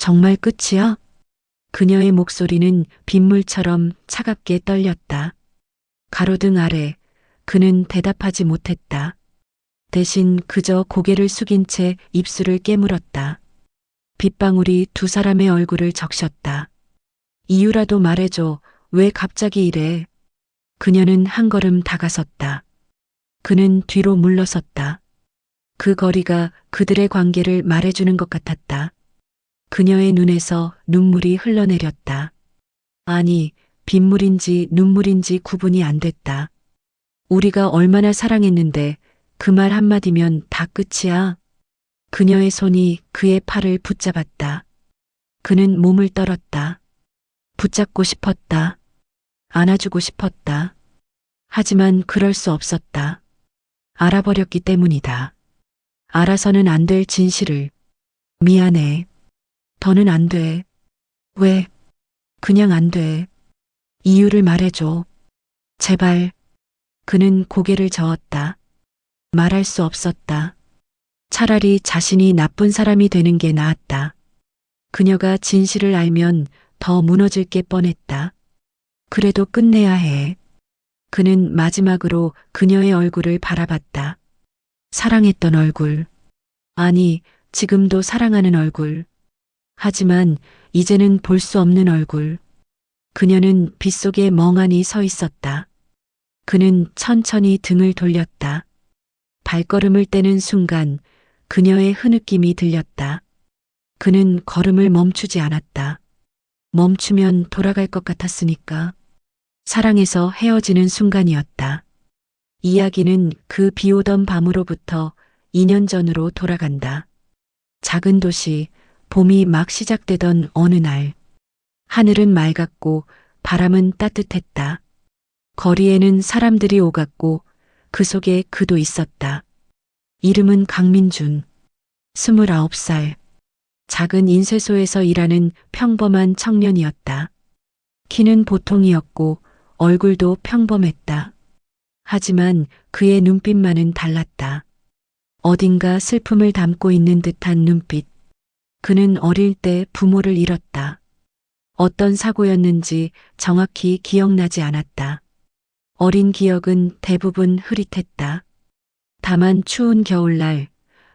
정말 끝이야? 그녀의 목소리는 빗물처럼 차갑게 떨렸다. 가로등 아래 그는 대답하지 못했다. 대신 그저 고개를 숙인 채 입술을 깨물었다. 빗방울이 두 사람의 얼굴을 적셨다. 이유라도 말해줘. 왜 갑자기 이래? 그녀는 한 걸음 다가섰다. 그는 뒤로 물러섰다. 그 거리가 그들의 관계를 말해주는 것 같았다. 그녀의 눈에서 눈물이 흘러내렸다. 아니, 빗물인지 눈물인지 구분이 안 됐다. 우리가 얼마나 사랑했는데 그 말 한마디면 다 끝이야. 그녀의 손이 그의 팔을 붙잡았다. 그는 몸을 떨었다. 붙잡고 싶었다. 안아주고 싶었다. 하지만 그럴 수 없었다. 알아버렸기 때문이다. 알아서는 안 될 진실을. 미안해. 더는 안 돼. 왜? 그냥 안 돼. 이유를 말해줘. 제발. 그는 고개를 저었다. 말할 수 없었다. 차라리 자신이 나쁜 사람이 되는 게 나았다. 그녀가 진실을 알면 더 무너질 게 뻔했다. 그래도 끝내야 해. 그는 마지막으로 그녀의 얼굴을 바라봤다. 사랑했던 얼굴. 아니, 지금도 사랑하는 얼굴. 하지만 이제는 볼 수 없는 얼굴. 그녀는 빗속에 멍하니 서 있었다. 그는 천천히 등을 돌렸다. 발걸음을 떼는 순간 그녀의 흐느낌이 들렸다. 그는 걸음을 멈추지 않았다. 멈추면 돌아갈 것 같았으니까. 사랑에서 헤어지는 순간이었다. 이야기는 그 비오던 밤으로부터 2년 전으로 돌아간다. 작은 도시, 봄이 막 시작되던 어느 날. 하늘은 맑았고 바람은 따뜻했다. 거리에는 사람들이 오갔고 그 속에 그도 있었다. 이름은 강민준. 29살. 작은 인쇄소에서 일하는 평범한 청년이었다. 키는 보통이었고 얼굴도 평범했다. 하지만 그의 눈빛만은 달랐다. 어딘가 슬픔을 담고 있는 듯한 눈빛. 그는 어릴 때 부모를 잃었다. 어떤 사고였는지 정확히 기억나지 않았다. 어린 기억은 대부분 흐릿했다. 다만 추운 겨울날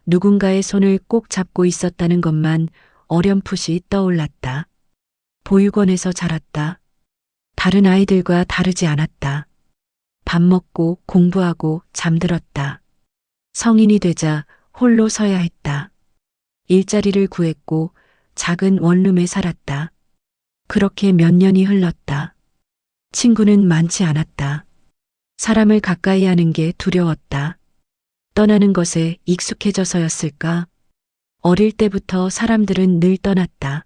누군가의 손을 꼭 잡고 있었다는 것만 어렴풋이 떠올랐다. 보육원에서 자랐다. 다른 아이들과 다르지 않았다. 밥 먹고 공부하고 잠들었다. 성인이 되자 홀로 서야 했다. 일자리를 구했고 작은 원룸에 살았다. 그렇게 몇 년이 흘렀다. 친구는 많지 않았다. 사람을 가까이 하는 게 두려웠다. 떠나는 것에 익숙해져서였을까? 어릴 때부터 사람들은 늘 떠났다.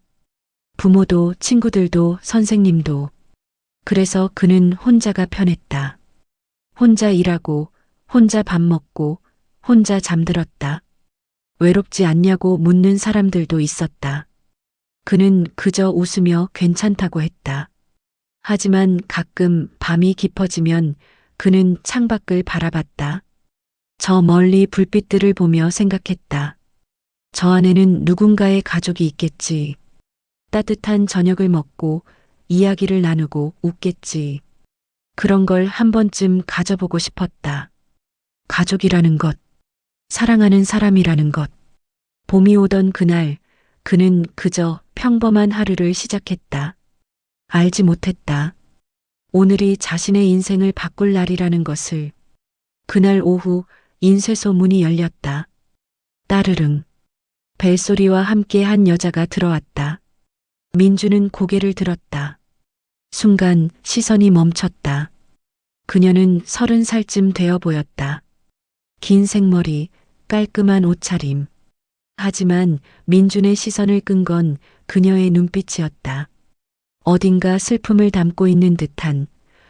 부모도 친구들도 선생님도. 그래서 그는 혼자가 편했다. 혼자 일하고, 혼자 밥 먹고, 혼자 잠들었다. 외롭지 않냐고 묻는 사람들도 있었다. 그는 그저 웃으며 괜찮다고 했다. 하지만 가끔 밤이 깊어지면 그는 창밖을 바라봤다. 저 멀리 불빛들을 보며 생각했다. 저 안에는 누군가의 가족이 있겠지. 따뜻한 저녁을 먹고 이야기를 나누고 웃겠지. 그런 걸 한 번쯤 가져보고 싶었다. 가족이라는 것, 사랑하는 사람이라는 것. 봄이 오던 그날, 그는 그저 평범한 하루를 시작했다. 알지 못했다. 오늘이 자신의 인생을 바꿀 날이라는 것을. 그날 오후 인쇄소 문이 열렸다. 따르릉. 벨소리와 함께 한 여자가 들어왔다. 민주는 고개를 들었다. 순간 시선이 멈췄다. 그녀는 30살쯤 되어 보였다. 긴 생머리, 깔끔한 옷차림. 하지만 민준의 시선을 끈 건 그녀의 눈빛이었다. 어딘가 슬픔을 담고 있는 듯한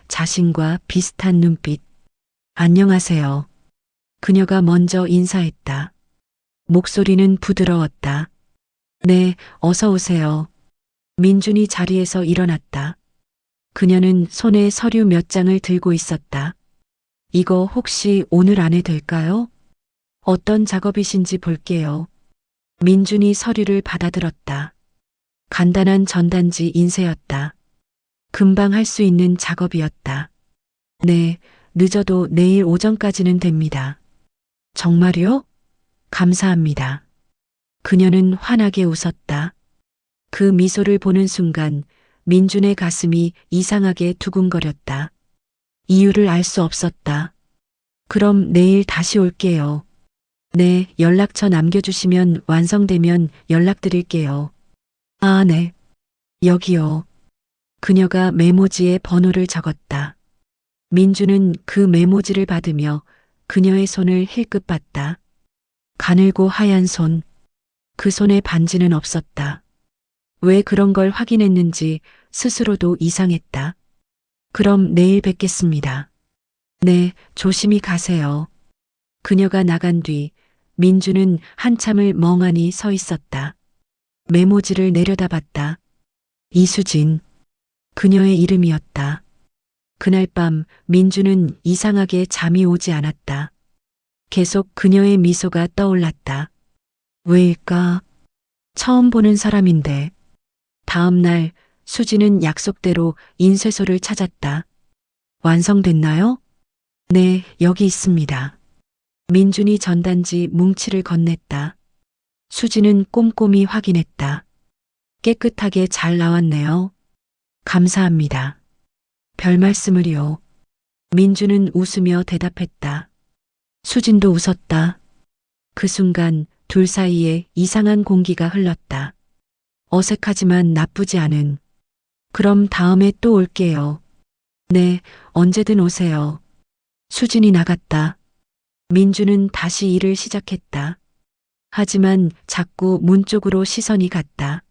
자신과 비슷한 눈빛. 안녕하세요. 그녀가 먼저 인사했다. 목소리는 부드러웠다. 네, 어서 오세요. 민준이 자리에서 일어났다. 그녀는 손에 서류 몇 장을 들고 있었다. 이거 혹시 오늘 안에 될까요? 어떤 작업이신지 볼게요. 민준이 서류를 받아들었다. 간단한 전단지 인쇄였다. 금방 할 수 있는 작업이었다. 네, 늦어도 내일 오전까지는 됩니다. 정말요? 감사합니다. 그녀는 환하게 웃었다. 그 미소를 보는 순간 민준의 가슴이 이상하게 두근거렸다. 이유를 알 수 없었다. 그럼 내일 다시 올게요. 네, 연락처 남겨주시면 완성되면 연락드릴게요. 아, 네. 여기요. 그녀가 메모지에 번호를 적었다. 민주는 그 메모지를 받으며 그녀의 손을 힐끗 봤다. 가늘고 하얀 손. 그 손에 반지는 없었다. 왜 그런 걸 확인했는지 스스로도 이상했다. 그럼 내일 뵙겠습니다. 네, 조심히 가세요. 그녀가 나간 뒤 민주는 한참을 멍하니 서 있었다. 메모지를 내려다봤다. 이수진. 그녀의 이름이었다. 그날 밤 민주는 이상하게 잠이 오지 않았다. 계속 그녀의 미소가 떠올랐다. 왜일까? 처음 보는 사람인데. 다음 날 수지는 약속대로 인쇄소를 찾았다. 완성됐나요? 네, 여기 있습니다. 민준이 전단지 뭉치를 건넸다. 수지는 꼼꼼히 확인했다. 깨끗하게 잘 나왔네요. 감사합니다. 별 말씀을요. 민주는 웃으며 대답했다. 수진도 웃었다. 그 순간 둘 사이에 이상한 공기가 흘렀다. 어색하지만 나쁘지 않은. 그럼 다음에 또 올게요. 네, 언제든 오세요. 수진이 나갔다. 민주는 다시 일을 시작했다. 하지만 자꾸 문 쪽으로 시선이 갔다.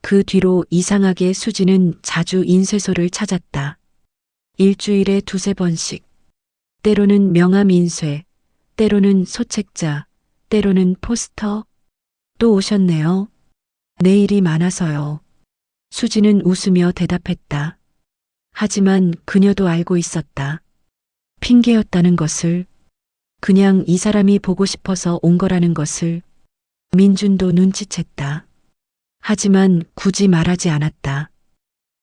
그 뒤로 이상하게 수지는 자주 인쇄소를 찾았다. 일주일에 두세 번씩. 때로는 명함 인쇄, 때로는 소책자, 때로는 포스터. 또 오셨네요. 내일이 많아서요. 수지는 웃으며 대답했다. 하지만 그녀도 알고 있었다. 핑계였다는 것을. 그냥 이 사람이 보고 싶어서 온 거라는 것을. 민준도 눈치챘다. 하지만 굳이 말하지 않았다.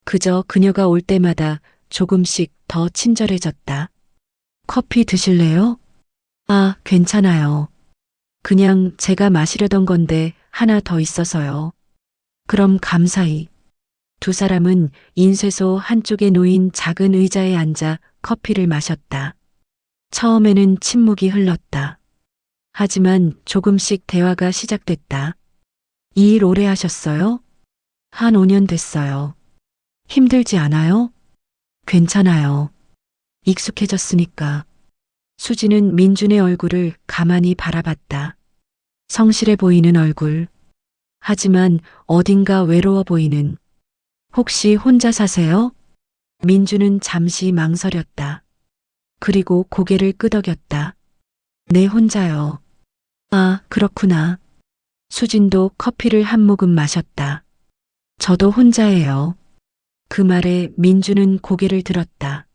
그저 그녀가 올 때마다 조금씩 더 친절해졌다. 커피 드실래요? 아, 괜찮아요. 그냥 제가 마시려던 건데 하나 더 있어서요. 그럼 감사히. 두 사람은 인쇄소 한쪽에 놓인 작은 의자에 앉아 커피를 마셨다. 처음에는 침묵이 흘렀다. 하지만 조금씩 대화가 시작됐다. 이 일 오래 하셨어요? 한 5년 됐어요. 힘들지 않아요? 괜찮아요. 익숙해졌으니까. 수지는 민준의 얼굴을 가만히 바라봤다. 성실해 보이는 얼굴. 하지만 어딘가 외로워 보이는. 혹시 혼자 사세요? 민준은 잠시 망설였다. 그리고 고개를 끄덕였다. 네, 혼자요. 아, 그렇구나. 수진도 커피를 한 모금 마셨다. 저도 혼자예요. 그 말에 민주는 고개를 들었다.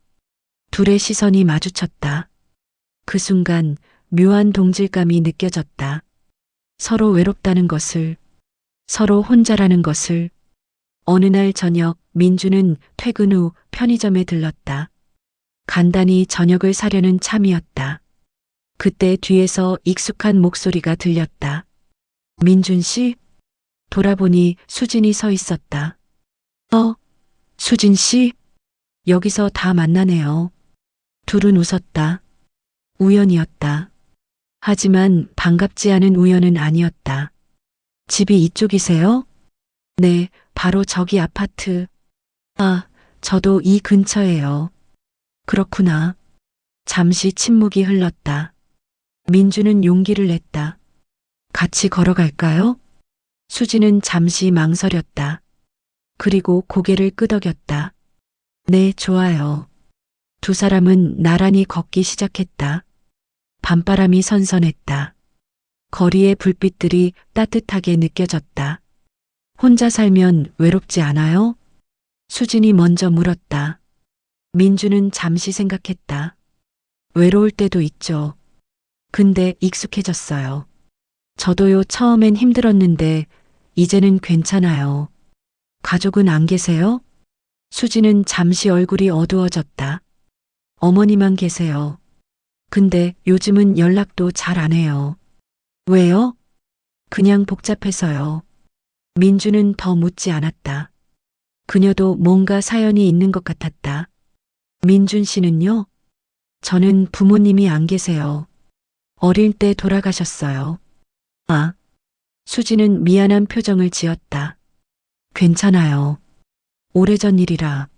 둘의 시선이 마주쳤다. 그 순간 묘한 동질감이 느껴졌다. 서로 외롭다는 것을, 서로 혼자라는 것을. 어느 날 저녁 민주는 퇴근 후 편의점에 들렀다. 간단히 저녁을 사려는 참이었다. 그때 뒤에서 익숙한 목소리가 들렸다. 민준 씨? 돌아보니 수진이 서 있었다. 수진 씨? 여기서 다 만나네요. 둘은 웃었다. 우연이었다. 하지만 반갑지 않은 우연은 아니었다. 집이 이쪽이세요? 네, 바로 저기 아파트. 아, 저도 이 근처예요. 그렇구나. 잠시 침묵이 흘렀다. 민주는 용기를 냈다. 같이 걸어갈까요? 수지는 잠시 망설였다. 그리고 고개를 끄덕였다. 네, 좋아요. 두 사람은 나란히 걷기 시작했다. 밤바람이 선선했다. 거리의 불빛들이 따뜻하게 느껴졌다. 혼자 살면 외롭지 않아요? 수진이 먼저 물었다. 민주는 잠시 생각했다. 외로울 때도 있죠. 근데 익숙해졌어요. 저도요, 처음엔 힘들었는데 이제는 괜찮아요. 가족은 안 계세요? 수지는 잠시 얼굴이 어두워졌다. 어머니만 계세요. 근데 요즘은 연락도 잘 안 해요. 왜요? 그냥 복잡해서요. 민주는 더 묻지 않았다. 그녀도 뭔가 사연이 있는 것 같았다. 민준 씨는요? 저는 부모님이 안 계세요. 어릴 때 돌아가셨어요. 아, 수지는 미안한 표정을 지었다. 괜찮아요. 오래전 일이라.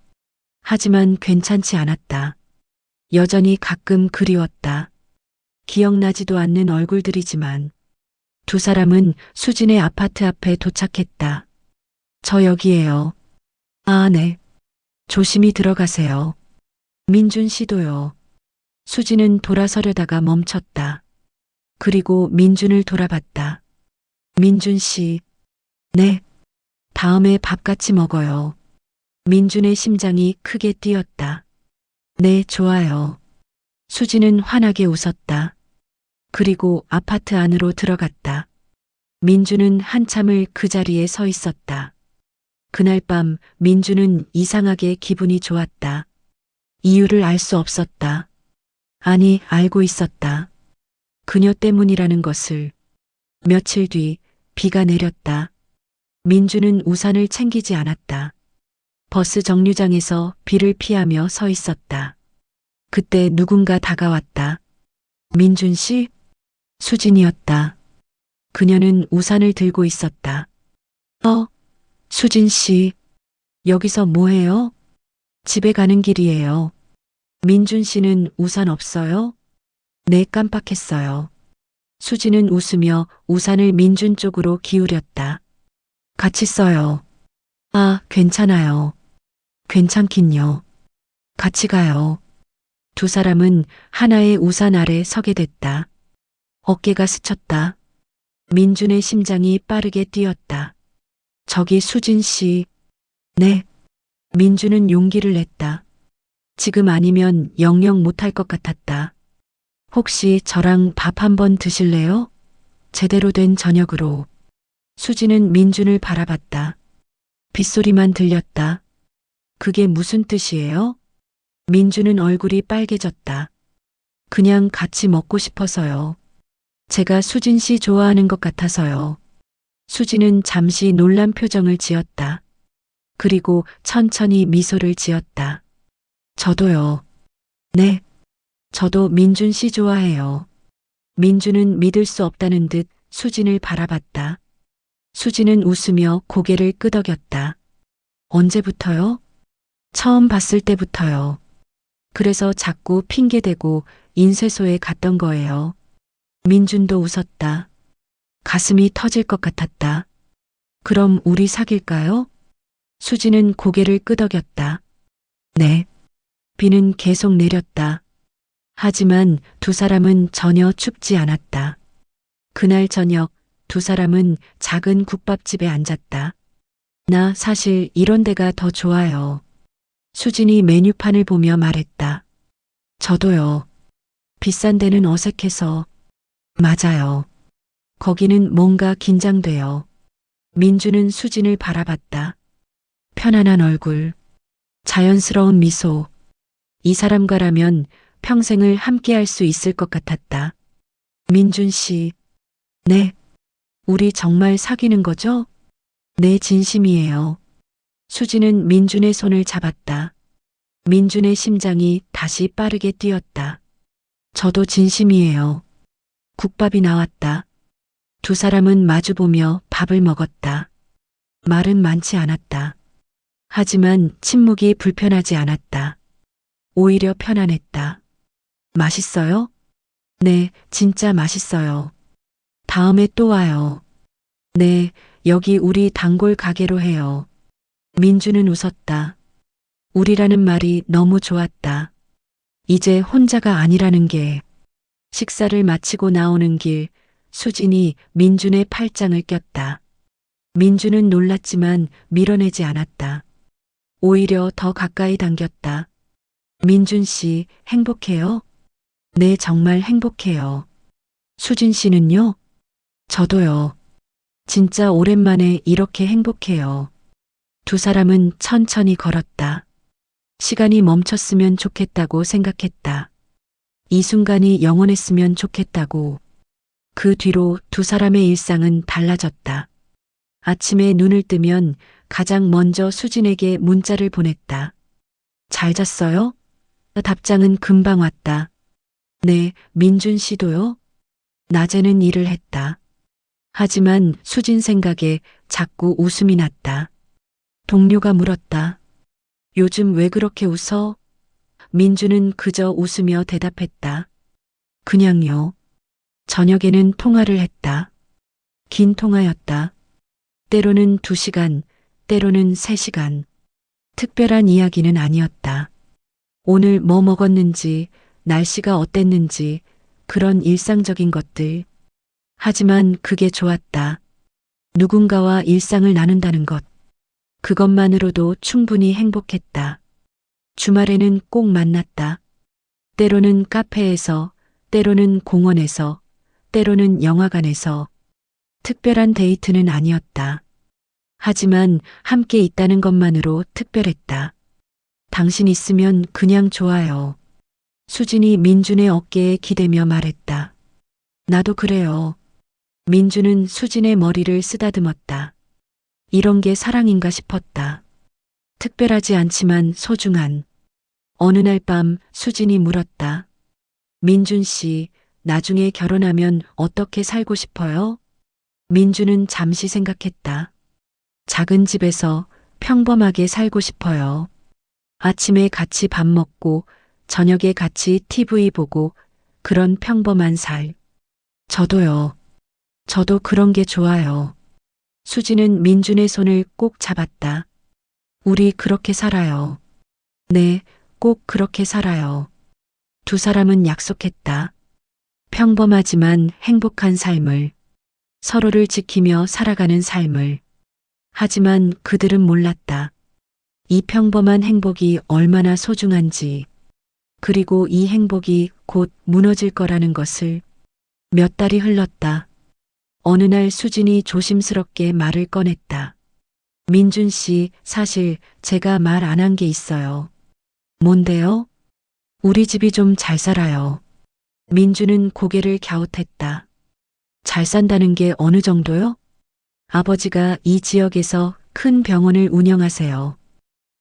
하지만 괜찮지 않았다. 여전히 가끔 그리웠다. 기억나지도 않는 얼굴들이지만 두 사람은 수진의 아파트 앞에 도착했다. 저 여기에요. 아, 네. 조심히 들어가세요. 민준 씨도요. 수진은 돌아서려다가 멈췄다. 그리고 민준을 돌아봤다. 민준 씨. 네. 다음에 밥 같이 먹어요. 민준의 심장이 크게 뛰었다. 네, 좋아요. 수지는 환하게 웃었다. 그리고 아파트 안으로 들어갔다. 민주는 한참을 그 자리에 서 있었다. 그날 밤 민주는 이상하게 기분이 좋았다. 이유를 알 수 없었다. 아니, 알고 있었다. 그녀 때문이라는 것을. 며칠 뒤 비가 내렸다. 민주는 우산을 챙기지 않았다. 버스 정류장에서 비를 피하며 서 있었다. 그때 누군가 다가왔다. 민준 씨? 수진이었다. 그녀는 우산을 들고 있었다. 수진 씨. 여기서 뭐해요? 집에 가는 길이에요. 민준 씨는 우산 없어요? 네, 깜빡했어요. 수진은 웃으며 우산을 민준 쪽으로 기울였다. 같이 써요. 아, 괜찮아요. 괜찮긴요. 같이 가요. 두 사람은 하나의 우산 아래 서게 됐다. 어깨가 스쳤다. 민준의 심장이 빠르게 뛰었다. 저기 수진 씨. 네. 민준은 용기를 냈다. 지금 아니면 영영 못할 것 같았다. 혹시 저랑 밥 한번 드실래요? 제대로 된 저녁으로. 수진은 민준을 바라봤다. 빗소리만 들렸다. 그게 무슨 뜻이에요? 민준은 얼굴이 빨개졌다. 그냥 같이 먹고 싶어서요. 제가 수진 씨 좋아하는 것 같아서요. 수진은 잠시 놀란 표정을 지었다. 그리고 천천히 미소를 지었다. 저도요. 네. 저도 민준 씨 좋아해요. 민준은 믿을 수 없다는 듯 수진을 바라봤다. 수진은 웃으며 고개를 끄덕였다. 언제부터요? 처음 봤을 때부터요. 그래서 자꾸 핑계대고 인쇄소에 갔던 거예요. 민준도 웃었다. 가슴이 터질 것 같았다. 그럼 우리 사귈까요? 수지는 고개를 끄덕였다. 네. 비는 계속 내렸다. 하지만 두 사람은 전혀 춥지 않았다. 그날 저녁 두 사람은 작은 국밥집에 앉았다. 나 사실 이런 데가 더 좋아요. 수진이 메뉴판을 보며 말했다. 저도요. 비싼 데는 어색해서. 맞아요. 거기는 뭔가 긴장돼요. 민주는 수진을 바라봤다. 편안한 얼굴, 자연스러운 미소. 이 사람과라면 평생을 함께할 수 있을 것 같았다. 민준 씨. 네. 우리 정말 사귀는 거죠? 네, 진심이에요. 수진은 민준의 손을 잡았다. 민준의 심장이 다시 빠르게 뛰었다. 저도 진심이에요. 국밥이 나왔다. 두 사람은 마주보며 밥을 먹었다. 말은 많지 않았다. 하지만 침묵이 불편하지 않았다. 오히려 편안했다. 맛있어요? 네, 진짜 맛있어요. 다음에 또 와요. 네, 여기 우리 단골 가게로 해요. 민주는 웃었다. 우리라는 말이 너무 좋았다. 이제 혼자가 아니라는 게. 식사를 마치고 나오는 길, 수진이 민준의 팔짱을 꼈다. 민준은 놀랐지만 밀어내지 않았다. 오히려 더 가까이 당겼다. 민준 씨, 행복해요? 네, 정말 행복해요. 수진 씨는요? 저도요. 진짜 오랜만에 이렇게 행복해요. 두 사람은 천천히 걸었다. 시간이 멈췄으면 좋겠다고 생각했다. 이 순간이 영원했으면 좋겠다고. 그 뒤로 두 사람의 일상은 달라졌다. 아침에 눈을 뜨면 가장 먼저 수진에게 문자를 보냈다. 잘 잤어요? 답장은 금방 왔다. 네, 민준 씨도요? 낮에는 일을 했다. 하지만 수진 생각에 자꾸 웃음이 났다. 동료가 물었다. 요즘 왜 그렇게 웃어? 민주는 그저 웃으며 대답했다. 그냥요. 저녁에는 통화를 했다. 긴 통화였다. 때로는 2시간, 때로는 3시간. 특별한 이야기는 아니었다. 오늘 뭐 먹었는지, 날씨가 어땠는지, 그런 일상적인 것들. 하지만 그게 좋았다. 누군가와 일상을 나눈다는 것. 그것만으로도 충분히 행복했다. 주말에는 꼭 만났다. 때로는 카페에서, 때로는 공원에서, 때로는 영화관에서. 특별한 데이트는 아니었다. 하지만 함께 있다는 것만으로 특별했다. 당신 있으면 그냥 좋아요. 수진이 민준의 어깨에 기대며 말했다. 나도 그래요. 민준은 수진의 머리를 쓰다듬었다. 이런 게 사랑인가 싶었다. 특별하지 않지만 소중한. 어느 날 밤 수진이 물었다. 민준 씨, 나중에 결혼하면 어떻게 살고 싶어요? 민준은 잠시 생각했다. 작은 집에서 평범하게 살고 싶어요. 아침에 같이 밥 먹고 저녁에 같이 TV 보고 그런 평범한 살. 저도요. 저도 그런 게 좋아요. 수지는 민준의 손을 꼭 잡았다. 우리 그렇게 살아요. 네, 꼭 그렇게 살아요. 두 사람은 약속했다. 평범하지만 행복한 삶을. 서로를 지키며 살아가는 삶을. 하지만 그들은 몰랐다. 이 평범한 행복이 얼마나 소중한지. 그리고 이 행복이 곧 무너질 거라는 것을. 몇 달이 흘렀다. 어느 날 수진이 조심스럽게 말을 꺼냈다. 민준 씨, 사실 제가 말 안 한 게 있어요. 뭔데요? 우리 집이 좀 잘 살아요. 민준은 고개를 갸웃했다. 잘 산다는 게 어느 정도요? 아버지가 이 지역에서 큰 병원을 운영하세요.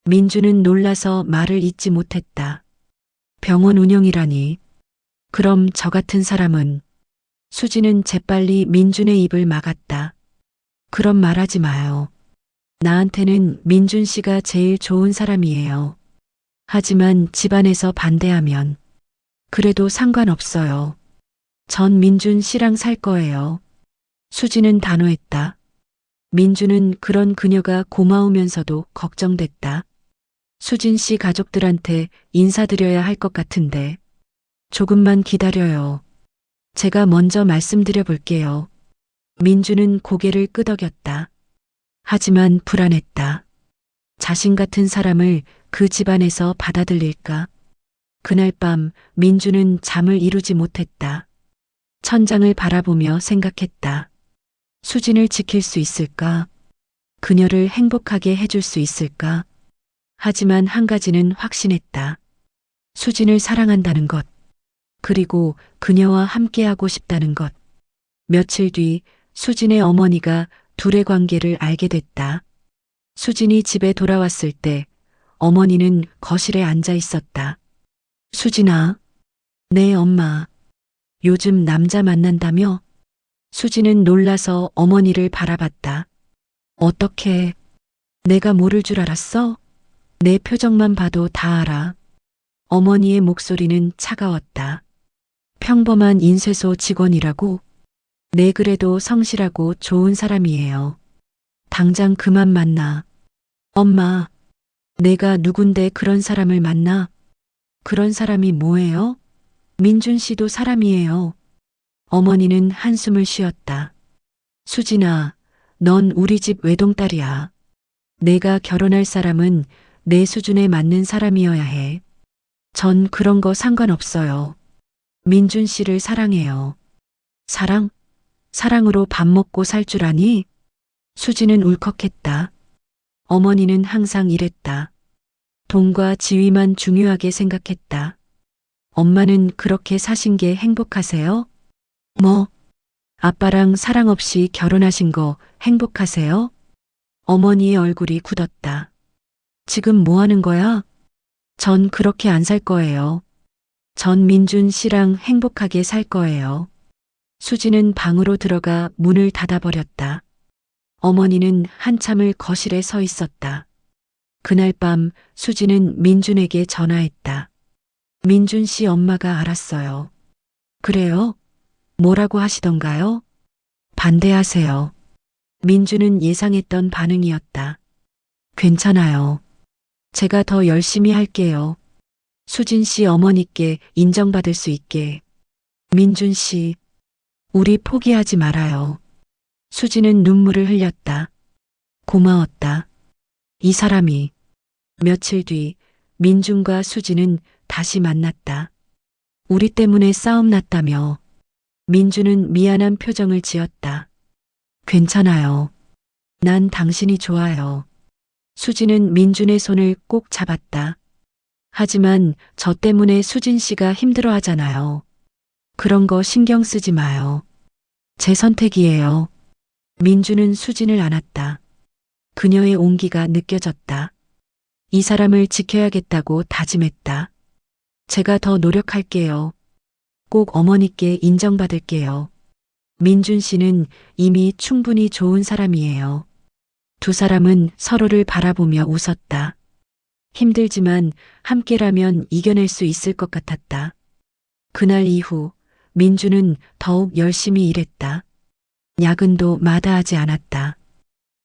민준은 놀라서 말을 잇지 못했다. 병원 운영이라니. 그럼 저 같은 사람은. 수지는 재빨리 민준의 입을 막았다. 그런 말하지 마요. 나한테는 민준 씨가 제일 좋은 사람이에요. 하지만 집안에서 반대하면. 그래도 상관없어요. 전 민준 씨랑 살 거예요. 수지는 단호했다. 민준은 그런 그녀가 고마우면서도 걱정됐다. 수진 씨 가족들한테 인사드려야 할 것 같은데. 조금만 기다려요. 제가 먼저 말씀드려 볼게요. 민준은 고개를 끄덕였다. 하지만 불안했다. 자신 같은 사람을 그 집안에서 받아들일까? 그날 밤 민준은 잠을 이루지 못했다. 천장을 바라보며 생각했다. 수진을 지킬 수 있을까? 그녀를 행복하게 해줄 수 있을까? 하지만 한 가지는 확신했다. 수진을 사랑한다는 것. 그리고 그녀와 함께하고 싶다는 것. 며칠 뒤 수진의 어머니가 둘의 관계를 알게 됐다. 수진이 집에 돌아왔을 때 어머니는 거실에 앉아 있었다. 수진아. 네, 엄마. 요즘 남자 만난다며? 수진은 놀라서 어머니를 바라봤다. 어떻게? 내가 모를 줄 알았어? 내 표정만 봐도 다 알아. 어머니의 목소리는 차가웠다. 평범한 인쇄소 직원이라고? 네, 그래도 성실하고 좋은 사람이에요. 당장 그만 만나. 엄마, 내가 누군데 그런 사람을 만나? 그런 사람이 뭐예요? 민준 씨도 사람이에요. 어머니는 한숨을 쉬었다. 수진아, 넌 우리 집 외동딸이야. 내가 결혼할 사람은 내 수준에 맞는 사람이어야 해. 전 그런 거 상관없어요. 민준 씨를 사랑해요. 사랑? 사랑으로 밥 먹고 살 줄 아니? 수지는 울컥했다. 어머니는 항상 이랬다. 돈과 지위만 중요하게 생각했다. 엄마는 그렇게 사신 게 행복하세요? 뭐, 아빠랑 사랑 없이 결혼하신 거 행복하세요? 어머니의 얼굴이 굳었다. 지금 뭐 하는 거야? 전 그렇게 안 살 거예요. 전 민준 씨랑 행복하게 살 거예요. 수지는 방으로 들어가 문을 닫아버렸다. 어머니는 한참을 거실에 서 있었다. 그날 밤 수지는 민준에게 전화했다. 민준 씨 엄마가 알았어요. 그래요? 뭐라고 하시던가요? 반대하세요. 민준은 예상했던 반응이었다. 괜찮아요. 제가 더 열심히 할게요. 수진 씨 어머니께 인정받을 수 있게. 민준 씨, 우리 포기하지 말아요. 수지는 눈물을 흘렸다. 고마웠다. 이 사람이. 며칠 뒤 민준과 수지는 다시 만났다. 우리 때문에 싸움 났다며. 민준은 미안한 표정을 지었다. 괜찮아요. 난 당신이 좋아요. 수지는 민준의 손을 꼭 잡았다. 하지만 저 때문에 수진 씨가 힘들어 하잖아요. 그런 거 신경 쓰지 마요. 제 선택이에요. 민준은 수진을 안았다. 그녀의 온기가 느껴졌다. 이 사람을 지켜야겠다고 다짐했다. 제가 더 노력할게요. 꼭 어머니께 인정받을게요. 민준 씨는 이미 충분히 좋은 사람이에요. 두 사람은 서로를 바라보며 웃었다. 힘들지만 함께라면 이겨낼 수 있을 것 같았다. 그날 이후 민준은 더욱 열심히 일했다. 야근도 마다하지 않았다.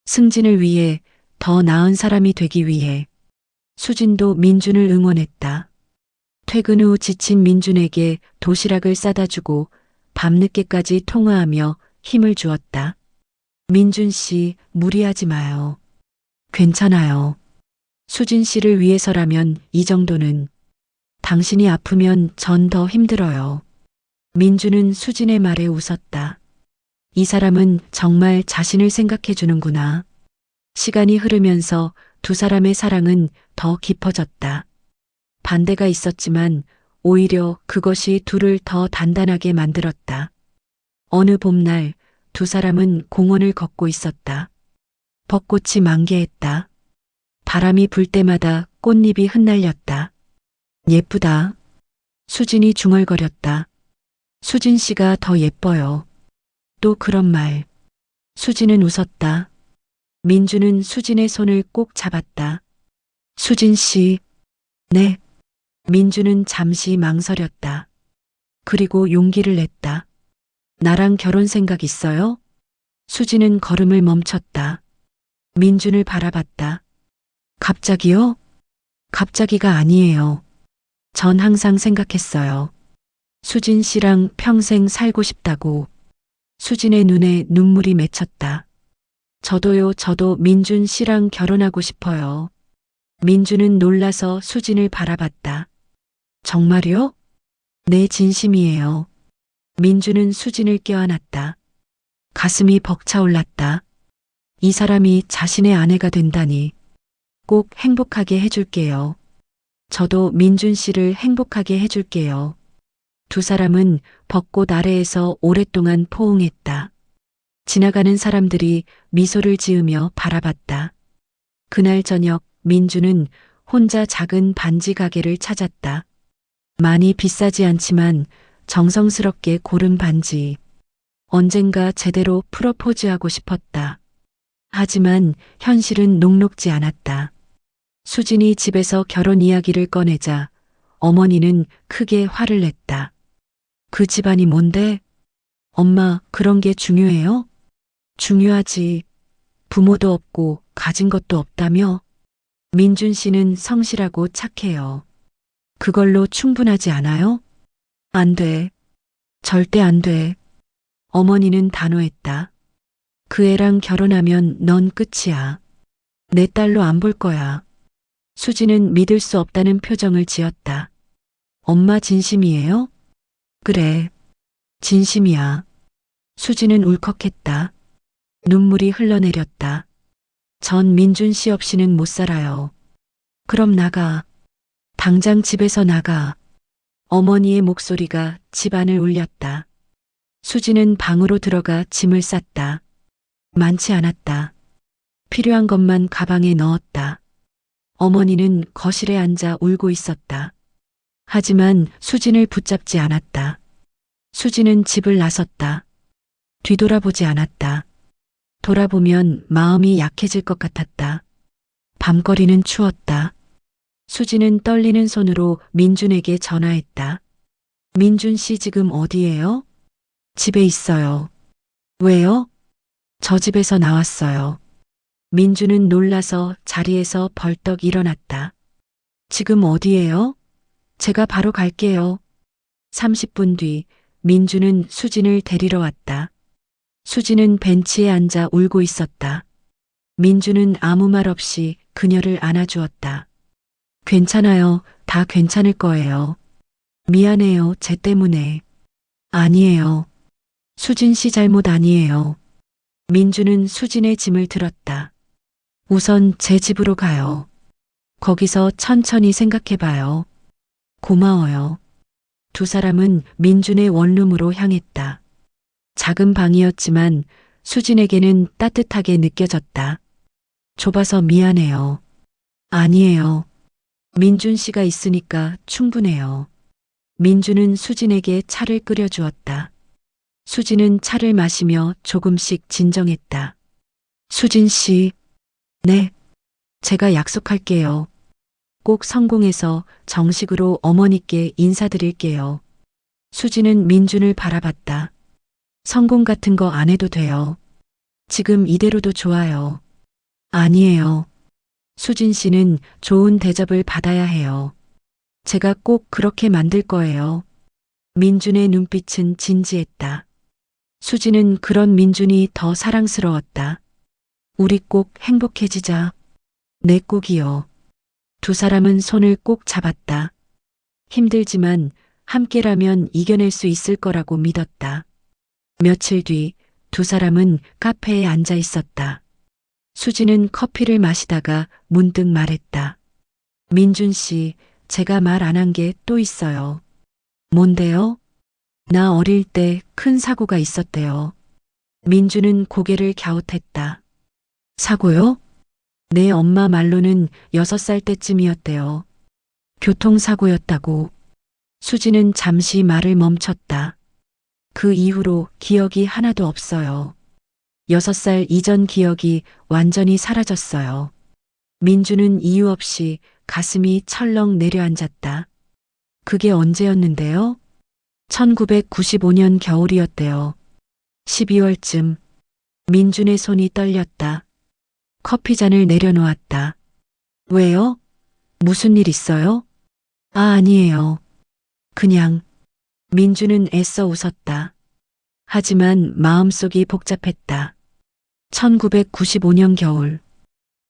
승진을 위해, 더 나은 사람이 되기 위해. 수진도 민준을 응원했다. 퇴근 후 지친 민준에게 도시락을 싸다 주고 밤늦게까지 통화하며 힘을 주었다. 민준 씨, 무리하지 마요. 괜찮아요. 수진 씨를 위해서라면 이 정도는. 당신이 아프면 전 더 힘들어요. 민준은 수진의 말에 웃었다. 이 사람은 정말 자신을 생각해 주는구나. 시간이 흐르면서 두 사람의 사랑은 더 깊어졌다. 반대가 있었지만 오히려 그것이 둘을 더 단단하게 만들었다. 어느 봄날 두 사람은 공원을 걷고 있었다. 벚꽃이 만개했다. 바람이 불 때마다 꽃잎이 흩날렸다. 예쁘다. 수진이 중얼거렸다. 수진 씨가 더 예뻐요. 또 그런 말. 수진은 웃었다. 민준은 수진의 손을 꼭 잡았다. 수진 씨. 네. 민준은 잠시 망설였다. 그리고 용기를 냈다. 나랑 결혼 생각 있어요? 수진은 걸음을 멈췄다. 민준을 바라봤다. 갑자기요? 갑자기가 아니에요. 전 항상 생각했어요. 수진 씨랑 평생 살고 싶다고. 수진의 눈에 눈물이 맺혔다. 저도요, 저도 민준 씨랑 결혼하고 싶어요. 민준은 놀라서 수진을 바라봤다. 정말요? 네, 진심이에요. 민준은 수진을 껴안았다. 가슴이 벅차올랐다. 이 사람이 자신의 아내가 된다니. 꼭 행복하게 해줄게요. 저도 민준 씨를 행복하게 해줄게요. 두 사람은 벚꽃 아래에서 오랫동안 포옹했다. 지나가는 사람들이 미소를 지으며 바라봤다. 그날 저녁 민준은 혼자 작은 반지 가게를 찾았다. 많이 비싸지 않지만 정성스럽게 고른 반지. 언젠가 제대로 프로포즈하고 싶었다. 하지만 현실은 녹록지 않았다. 수진이 집에서 결혼 이야기를 꺼내자 어머니는 크게 화를 냈다. 그 집안이 뭔데? 엄마, 그런 게 중요해요? 중요하지. 부모도 없고 가진 것도 없다며? 민준 씨는 성실하고 착해요. 그걸로 충분하지 않아요? 안 돼. 절대 안 돼. 어머니는 단호했다. 그 애랑 결혼하면 넌 끝이야. 내 딸로 안 볼 거야. 수지는 믿을 수 없다는 표정을 지었다. 엄마 진심이에요? 그래. 진심이야. 수지는 울컥했다. 눈물이 흘러내렸다. 전 민준 씨 없이는 못 살아요. 그럼 나가. 당장 집에서 나가. 어머니의 목소리가 집안을 울렸다. 수지는 방으로 들어가 짐을 쌌다. 많지 않았다. 필요한 것만 가방에 넣었다. 어머니는 거실에 앉아 울고 있었다. 하지만 수진을 붙잡지 않았다. 수지는 집을 나섰다. 뒤돌아보지 않았다. 돌아보면 마음이 약해질 것 같았다. 밤거리는 추웠다. 수지는 떨리는 손으로 민준에게 전화했다. 민준 씨 지금 어디예요? 집에 있어요. 왜요? 저 집에서 나왔어요. 민준은 놀라서 자리에서 벌떡 일어났다. 지금 어디예요? 제가 바로 갈게요. 30분 뒤 민준은 수진을 데리러 왔다. 수진은 벤치에 앉아 울고 있었다. 민준은 아무 말 없이 그녀를 안아주었다. 괜찮아요. 다 괜찮을 거예요. 미안해요. 쟤 때문에. 아니에요. 수진 씨 잘못 아니에요. 민준은 수진의 짐을 들었다. 우선 제 집으로 가요. 거기서 천천히 생각해봐요. 고마워요. 두 사람은 민준의 원룸으로 향했다. 작은 방이었지만 수진에게는 따뜻하게 느껴졌다. 좁아서 미안해요. 아니에요. 민준 씨가 있으니까 충분해요. 민준은 수진에게 차를 끓여주었다. 수진은 차를 마시며 조금씩 진정했다. 수진 씨. 네. 제가 약속할게요. 꼭 성공해서 정식으로 어머니께 인사드릴게요. 수진은 민준을 바라봤다. 성공 같은 거 안 해도 돼요. 지금 이대로도 좋아요. 아니에요. 수진 씨는 좋은 대접을 받아야 해요. 제가 꼭 그렇게 만들 거예요. 민준의 눈빛은 진지했다. 수진은 그런 민준이 더 사랑스러웠다. 우리 꼭 행복해지자. 내 꼭이요. 두 사람은 손을 꼭 잡았다. 힘들지만 함께라면 이겨낼 수 있을 거라고 믿었다. 며칠 뒤 두 사람은 카페에 앉아 있었다. 수지는 커피를 마시다가 문득 말했다. 민준 씨, 제가 말 안 한 게 또 있어요. 뭔데요? 나 어릴 때 큰 사고가 있었대요. 민준은 고개를 갸웃했다. 사고요? 내 엄마 말로는 6살 때쯤이었대요. 교통사고였다고. 수지는 잠시 말을 멈췄다. 그 이후로 기억이 하나도 없어요. 6살 이전 기억이 완전히 사라졌어요. 민주는 이유 없이 가슴이 철렁 내려앉았다. 그게 언제였는데요? 1995년 겨울이었대요. 12월쯤. 민준의 손이 떨렸다. 커피잔을 내려놓았다. 왜요? 무슨 일 있어요? 아, 아니에요. 그냥. 민준은 애써 웃었다. 하지만 마음속이 복잡했다. 1995년 겨울.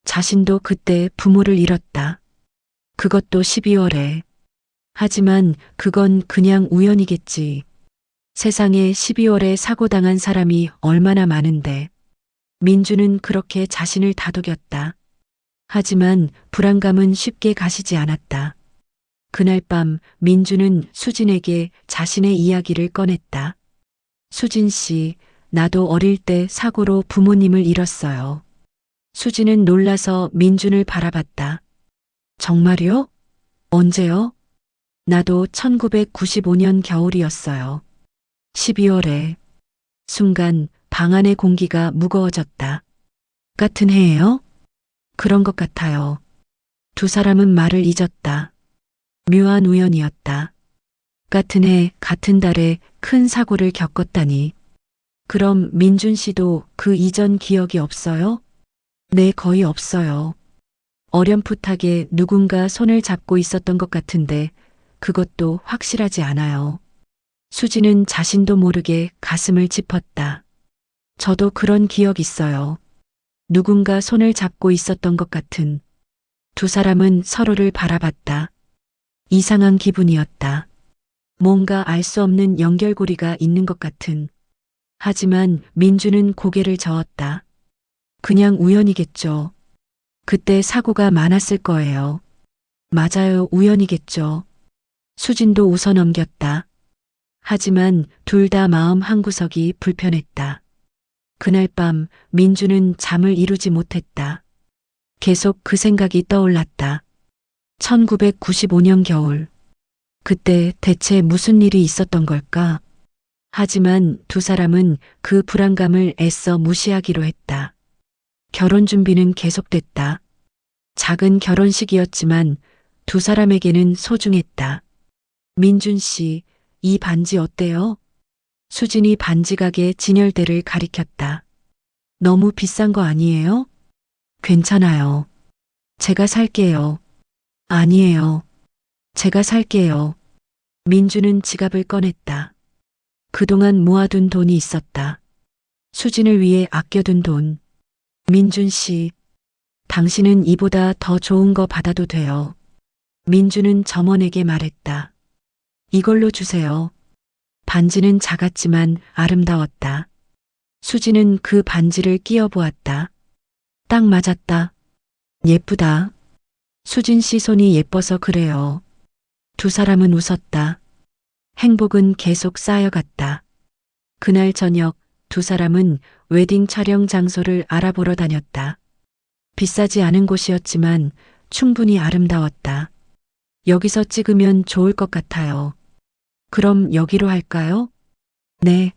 자신도 그때 부모를 잃었다. 그것도 12월에. 하지만 그건 그냥 우연이겠지. 세상에 12월에 사고당한 사람이 얼마나 많은데. 민주는 그렇게 자신을 다독였다. 하지만 불안감은 쉽게 가시지 않았다. 그날 밤 민주는 수진에게 자신의 이야기를 꺼냈다. 수진 씨, 나도 어릴 때 사고로 부모님을 잃었어요. 수진은 놀라서 민준을 바라봤다. 정말요? 언제요? 나도 1995년 겨울이었어요. 12월에. 순간 방 안의 공기가 무거워졌다. 같은 해예요? 그런 것 같아요. 두 사람은 말을 잊었다. 묘한 우연이었다. 같은 해, 같은 달에 큰 사고를 겪었다니. 그럼 민준 씨도 그 이전 기억이 없어요? 네, 거의 없어요. 어렴풋하게 누군가 손을 잡고 있었던 것 같은데 그것도 확실하지 않아요. 수지는 자신도 모르게 가슴을 짚었다. 저도 그런 기억 있어요. 누군가 손을 잡고 있었던 것 같은. 두 사람은 서로를 바라봤다. 이상한 기분이었다. 뭔가 알 수 없는 연결고리가 있는 것 같은. 하지만 민주는 고개를 저었다. 그냥 우연이겠죠. 그때 사고가 많았을 거예요. 맞아요, 우연이겠죠. 수진도 웃어 넘겼다. 하지만 둘 다 마음 한구석이 불편했다. 그날 밤 민주는 잠을 이루지 못했다. 계속 그 생각이 떠올랐다. 1995년 겨울. 그때 대체 무슨 일이 있었던 걸까? 하지만 두 사람은 그 불안감을 애써 무시하기로 했다. 결혼 준비는 계속됐다. 작은 결혼식이었지만 두 사람에게는 소중했다. 민준 씨, 이 반지 어때요? 수진이 반지 가게 진열대를 가리켰다. 너무 비싼 거 아니에요? 괜찮아요. 제가 살게요. 아니에요. 제가 살게요. 민주는 지갑을 꺼냈다. 그동안 모아둔 돈이 있었다. 수진을 위해 아껴둔 돈. 민준 씨, 당신은 이보다 더 좋은 거 받아도 돼요. 민주는 점원에게 말했다. 이걸로 주세요. 반지는 작았지만 아름다웠다. 수진은 그 반지를 끼워 보았다. 딱 맞았다. 예쁘다. 수진 씨 손이 예뻐서 그래요. 두 사람은 웃었다. 행복은 계속 쌓여갔다. 그날 저녁 두 사람은 웨딩 촬영 장소를 알아보러 다녔다. 비싸지 않은 곳이었지만 충분히 아름다웠다. 여기서 찍으면 좋을 것 같아요. 그럼 여기로 할까요? 네.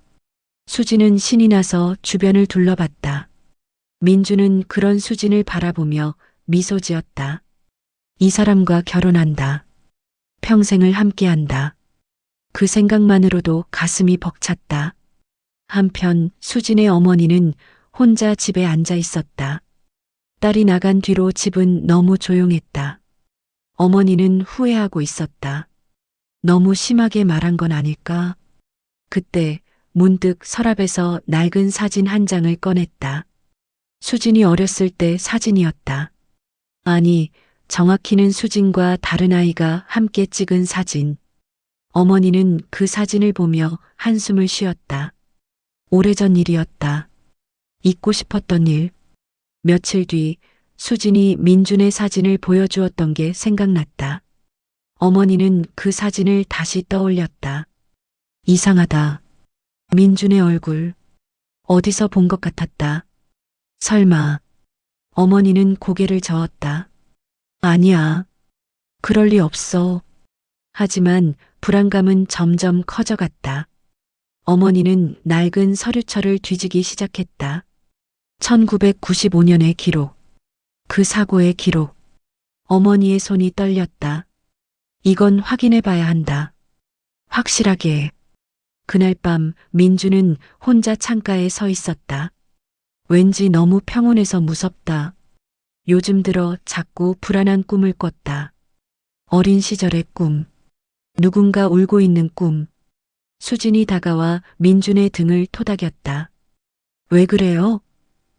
수진은 신이 나서 주변을 둘러봤다. 민주는 그런 수진을 바라보며 미소 지었다. 이 사람과 결혼한다. 평생을 함께한다. 그 생각만으로도 가슴이 벅찼다. 한편 수진의 어머니는 혼자 집에 앉아 있었다. 딸이 나간 뒤로 집은 너무 조용했다. 어머니는 후회하고 있었다. 너무 심하게 말한 건 아닐까? 그때 문득 서랍에서 낡은 사진 한 장을 꺼냈다. 수진이 어렸을 때 사진이었다. 아니, 정확히는 수진과 다른 아이가 함께 찍은 사진. 어머니는 그 사진을 보며 한숨을 쉬었다. 오래전 일이었다. 잊고 싶었던 일. 며칠 뒤 수진이 민준의 사진을 보여주었던 게 생각났다. 어머니는 그 사진을 다시 떠올렸다. 이상하다. 민준의 얼굴. 어디서 본 것 같았다. 설마. 어머니는 고개를 저었다. 아니야. 그럴 리 없어. 하지만 불안감은 점점 커져갔다. 어머니는 낡은 서류철을 뒤지기 시작했다. 1995년의 기록. 그 사고의 기록. 어머니의 손이 떨렸다. 이건 확인해 봐야 한다. 확실하게. 그날 밤 민주는 혼자 창가에 서 있었다. 왠지 너무 평온해서 무섭다. 요즘 들어 자꾸 불안한 꿈을 꿨다. 어린 시절의 꿈. 누군가 울고 있는 꿈. 수진이 다가와 민준의 등을 토닥였다. 왜 그래요?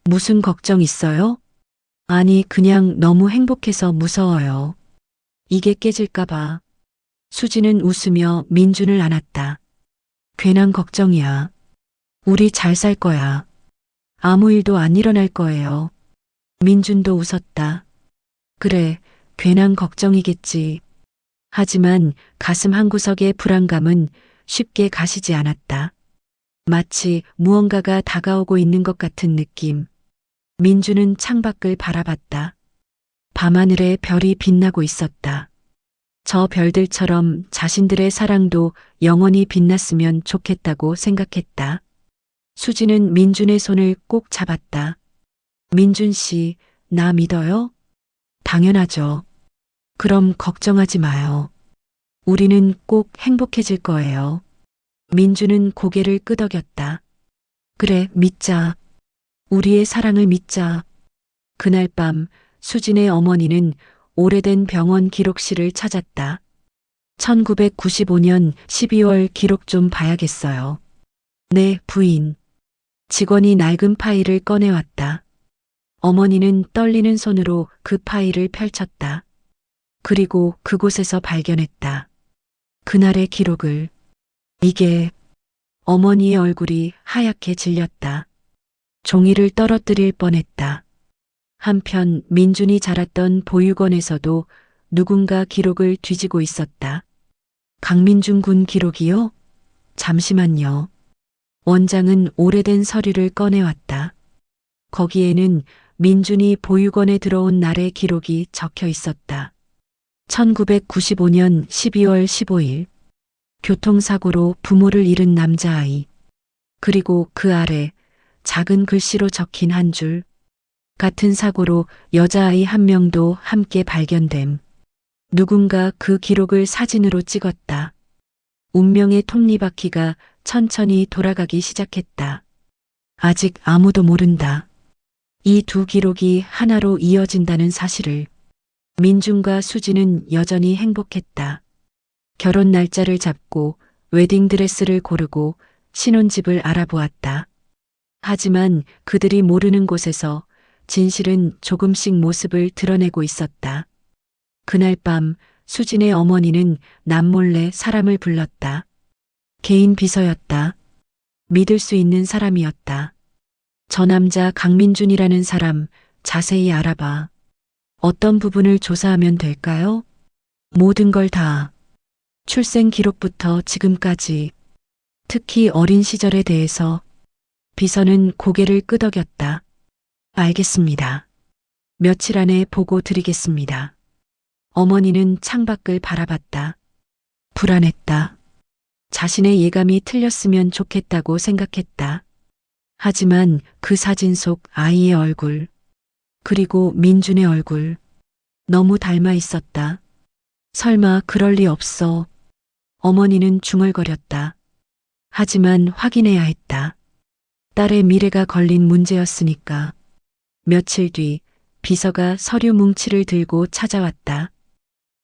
무슨 걱정 있어요? 아니, 그냥 너무 행복해서 무서워요. 이게 깨질까봐. 수진은 웃으며 민준을 안았다. 괜한 걱정이야. 우리 잘 살 거야. 아무 일도 안 일어날 거예요. 민준도 웃었다. 그래, 괜한 걱정이겠지. 하지만 가슴 한구석의 불안감은 쉽게 가시지 않았다. 마치 무언가가 다가오고 있는 것 같은 느낌. 민주는 창밖을 바라봤다. 밤하늘에 별이 빛나고 있었다. 저 별들처럼 자신들의 사랑도 영원히 빛났으면 좋겠다고 생각했다. 수지는 민준의 손을 꼭 잡았다. 민준 씨, 나 믿어요? 당연하죠. 그럼 걱정하지 마요. 우리는 꼭 행복해질 거예요. 민주는 고개를 끄덕였다. 그래, 믿자. 우리의 사랑을 믿자. 그날 밤 수진의 어머니는 오래된 병원 기록실을 찾았다. 1995년 12월 기록 좀 봐야겠어요. 네, 부인. 직원이 낡은 파일을 꺼내왔다. 어머니는 떨리는 손으로 그 파일을 펼쳤다. 그리고 그곳에서 발견했다. 그날의 기록을. 이게. 어머니의 얼굴이 하얗게 질렸다. 종이를 떨어뜨릴 뻔했다. 한편 민준이 자랐던 보육원에서도 누군가 기록을 뒤지고 있었다. 강민준 군 기록이요? 잠시만요. 원장은 오래된 서류를 꺼내왔다. 거기에는 민준이 보육원에 들어온 날의 기록이 적혀 있었다. 1995년 12월 15일. 교통사고로 부모를 잃은 남자아이. 그리고 그 아래 작은 글씨로 적힌 한 줄. 같은 사고로 여자아이 한 명도 함께 발견됨. 누군가 그 기록을 사진으로 찍었다. 운명의 톱니바퀴가 천천히 돌아가기 시작했다. 아직 아무도 모른다. 이 두 기록이 하나로 이어진다는 사실을. 민준과 수지는 여전히 행복했다. 결혼 날짜를 잡고 웨딩드레스를 고르고 신혼집을 알아보았다. 하지만 그들이 모르는 곳에서 진실은 조금씩 모습을 드러내고 있었다. 그날 밤 수진의 어머니는 남몰래 사람을 불렀다. 개인 비서였다. 믿을 수 있는 사람이었다. 저 남자 강민준이라는 사람 자세히 알아봐. 어떤 부분을 조사하면 될까요? 모든 걸 다. 출생 기록부터 지금까지. 특히 어린 시절에 대해서. 비서는 고개를 끄덕였다. 알겠습니다. 며칠 안에 보고 드리겠습니다. 어머니는 창밖을 바라봤다. 불안했다. 자신의 예감이 틀렸으면 좋겠다고 생각했다. 하지만 그 사진 속 아이의 얼굴, 그리고 민준의 얼굴, 너무 닮아 있었다. 설마 그럴 리 없어. 어머니는 중얼거렸다. 하지만 확인해야 했다. 딸의 미래가 걸린 문제였으니까. 며칠 뒤 비서가 서류 뭉치를 들고 찾아왔다.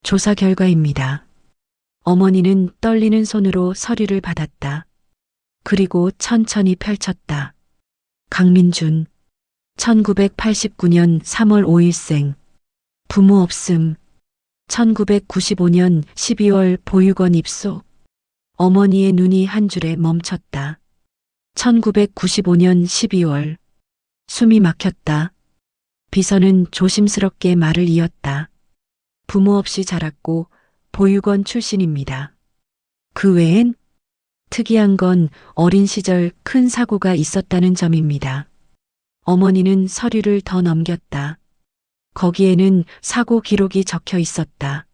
조사 결과입니다. 어머니는 떨리는 손으로 서류를 받았다. 그리고 천천히 펼쳤다. 강민준, 1989년 3월 5일생. 부모 없음. 1995년 12월 보육원 입소. 어머니의 눈이 한 줄에 멈췄다. 1995년 12월. 숨이 막혔다. 비서는 조심스럽게 말을 이었다. 부모 없이 자랐고 보육원 출신입니다. 그 외엔 특이한 건 어린 시절 큰 사고가 있었다는 점입니다. 어머니는 서류를 더 넘겼다. 거기에는 사고 기록이 적혀 있었다.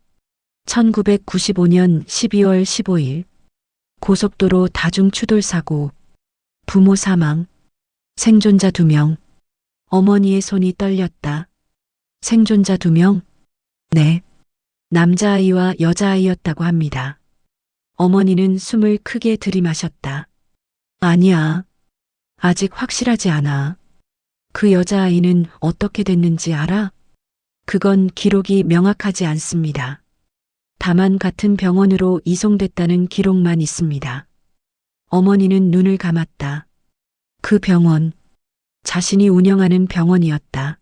1995년 12월 15일. 고속도로 다중추돌사고. 부모 사망. 생존자 2명. 어머니의 손이 떨렸다. 생존자 2명? 네. 남자아이와 여자아이였다고 합니다. 어머니는 숨을 크게 들이마셨다. 아니야. 아직 확실하지 않아. 그 여자아이는 어떻게 됐는지 알아? 그건 기록이 명확하지 않습니다. 다만 같은 병원으로 이송됐다는 기록만 있습니다. 어머니는 눈을 감았다. 그 병원, 자신이 운영하는 병원이었다.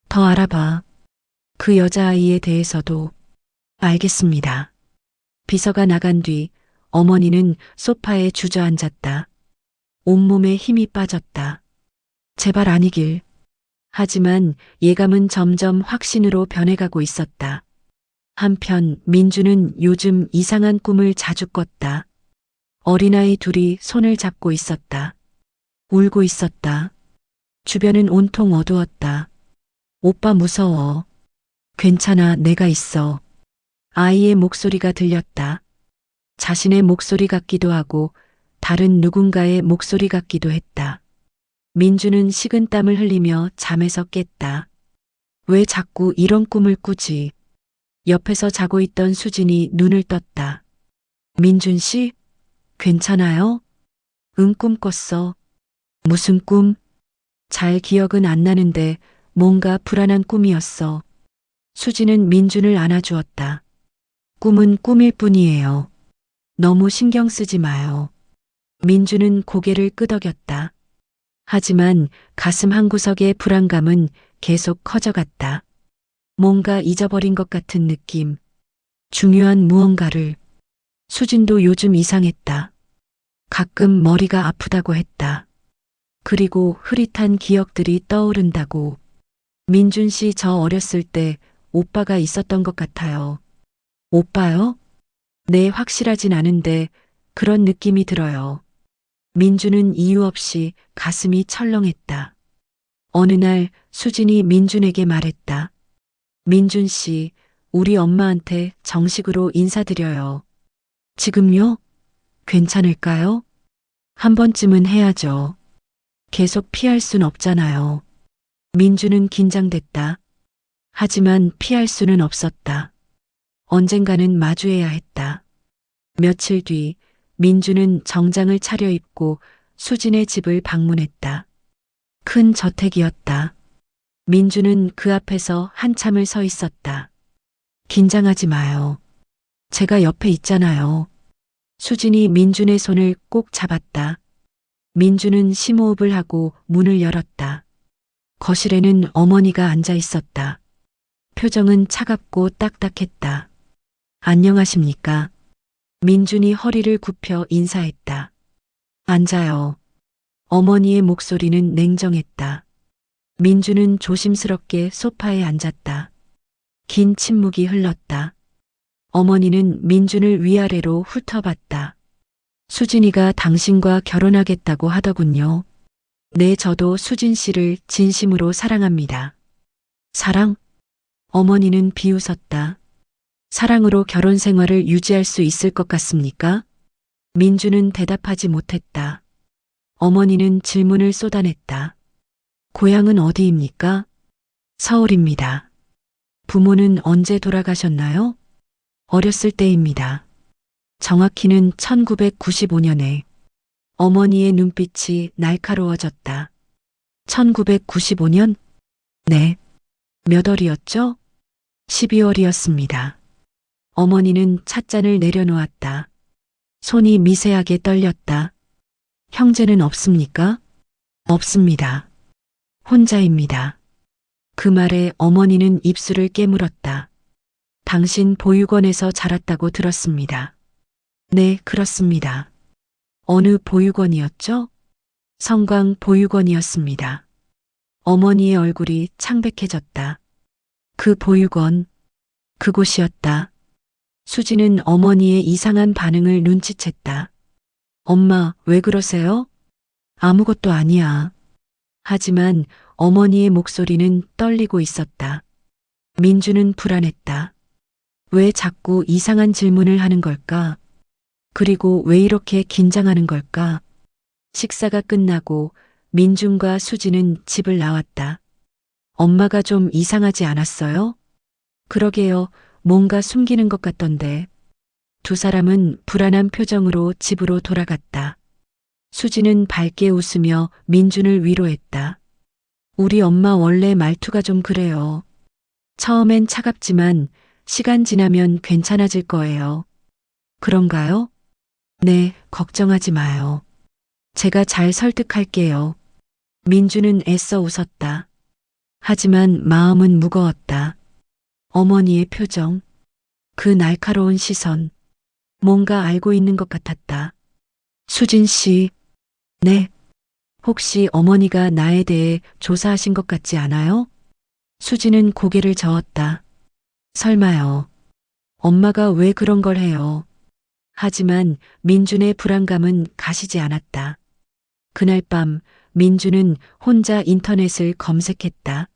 더 알아봐. 그 여자아이에 대해서도. 알겠습니다. 비서가 나간 뒤 어머니는 소파에 주저앉았다. 온몸에 힘이 빠졌다. 제발 아니길. 하지만 예감은 점점 확신으로 변해가고 있었다. 한편 민주는 요즘 이상한 꿈을 자주 꿨다. 어린아이 둘이 손을 잡고 있었다. 울고 있었다. 주변은 온통 어두웠다. 오빠 무서워. 괜찮아, 내가 있어. 아이의 목소리가 들렸다. 자신의 목소리 같기도 하고 다른 누군가의 목소리 같기도 했다. 민주는 식은땀을 흘리며 잠에서 깼다. 왜 자꾸 이런 꿈을 꾸지? 옆에서 자고 있던 수진이 눈을 떴다. 민준 씨? 괜찮아요? 응, 꿈 꿨어. 무슨 꿈? 잘 기억은 안 나는데 뭔가 불안한 꿈이었어. 수진은 민준을 안아주었다. 꿈은 꿈일 뿐이에요. 너무 신경 쓰지 마요. 민준은 고개를 끄덕였다. 하지만 가슴 한구석의 불안감은 계속 커져갔다. 뭔가 잊어버린 것 같은 느낌. 중요한 무언가를. 수진도 요즘 이상했다. 가끔 머리가 아프다고 했다. 그리고 흐릿한 기억들이 떠오른다고. 민준 씨, 저 어렸을 때 오빠가 있었던 것 같아요. 오빠요? 네, 확실하진 않은데 그런 느낌이 들어요. 민준은 이유 없이 가슴이 철렁했다. 어느 날 수진이 민준에게 말했다. 민준 씨, 우리 엄마한테 정식으로 인사드려요. 지금요? 괜찮을까요? 한 번쯤은 해야죠. 계속 피할 순 없잖아요. 민준은 긴장됐다. 하지만 피할 수는 없었다. 언젠가는 마주해야 했다. 며칠 뒤 민준은 정장을 차려입고 수진의 집을 방문했다. 큰 저택이었다. 민준은 그 앞에서 한참을 서 있었다. 긴장하지 마요. 제가 옆에 있잖아요. 수진이 민준의 손을 꼭 잡았다. 민준은 심호흡을 하고 문을 열었다. 거실에는 어머니가 앉아 있었다. 표정은 차갑고 딱딱했다. 안녕하십니까? 민준이 허리를 굽혀 인사했다. 앉아요. 어머니의 목소리는 냉정했다. 민준은 조심스럽게 소파에 앉았다. 긴 침묵이 흘렀다. 어머니는 민준을 위아래로 훑어봤다. 수진이가 당신과 결혼하겠다고 하더군요. 네, 저도 수진 씨를 진심으로 사랑합니다. 사랑? 어머니는 비웃었다. 사랑으로 결혼 생활을 유지할 수 있을 것 같습니까? 민준은 대답하지 못했다. 어머니는 질문을 쏟아냈다. 고향은 어디입니까? 서울입니다. 부모는 언제 돌아가셨나요? 어렸을 때입니다. 정확히는 1995년에. 어머니의 눈빛이 날카로워졌다. 1995년? 네. 몇 월이었죠? 12월이었습니다. 어머니는 찻잔을 내려놓았다. 손이 미세하게 떨렸다. 형제는 없습니까? 없습니다. 혼자입니다. 그 말에 어머니는 입술을 깨물었다. 당신 보육원에서 자랐다고 들었습니다. 네, 그렇습니다. 어느 보육원이었죠? 성광 보육원이었습니다. 어머니의 얼굴이 창백해졌다. 그 보육원, 그곳이었다. 수지는 어머니의 이상한 반응을 눈치챘다. 엄마, 왜 그러세요? 아무것도 아니야. 하지만 어머니의 목소리는 떨리고 있었다. 민주는 불안했다. 왜 자꾸 이상한 질문을 하는 걸까? 그리고 왜 이렇게 긴장하는 걸까? 식사가 끝나고 민준과 수지는 집을 나왔다. 엄마가 좀 이상하지 않았어요? 그러게요. 뭔가 숨기는 것 같던데. 두 사람은 불안한 표정으로 집으로 돌아갔다. 수지는 밝게 웃으며 민준을 위로했다. 우리 엄마 원래 말투가 좀 그래요. 처음엔 차갑지만 시간 지나면 괜찮아질 거예요. 그런가요? 네, 걱정하지 마요. 제가 잘 설득할게요. 민주는 애써 웃었다. 하지만 마음은 무거웠다. 어머니의 표정, 그 날카로운 시선, 뭔가 알고 있는 것 같았다. 수진 씨, 네. 혹시 어머니가 나에 대해 조사하신 것 같지 않아요? 수진은 고개를 저었다. 설마요. 엄마가 왜 그런 걸 해요? 하지만 민준의 불안감은 가시지 않았다. 그날 밤 민준은 혼자 인터넷을 검색했다.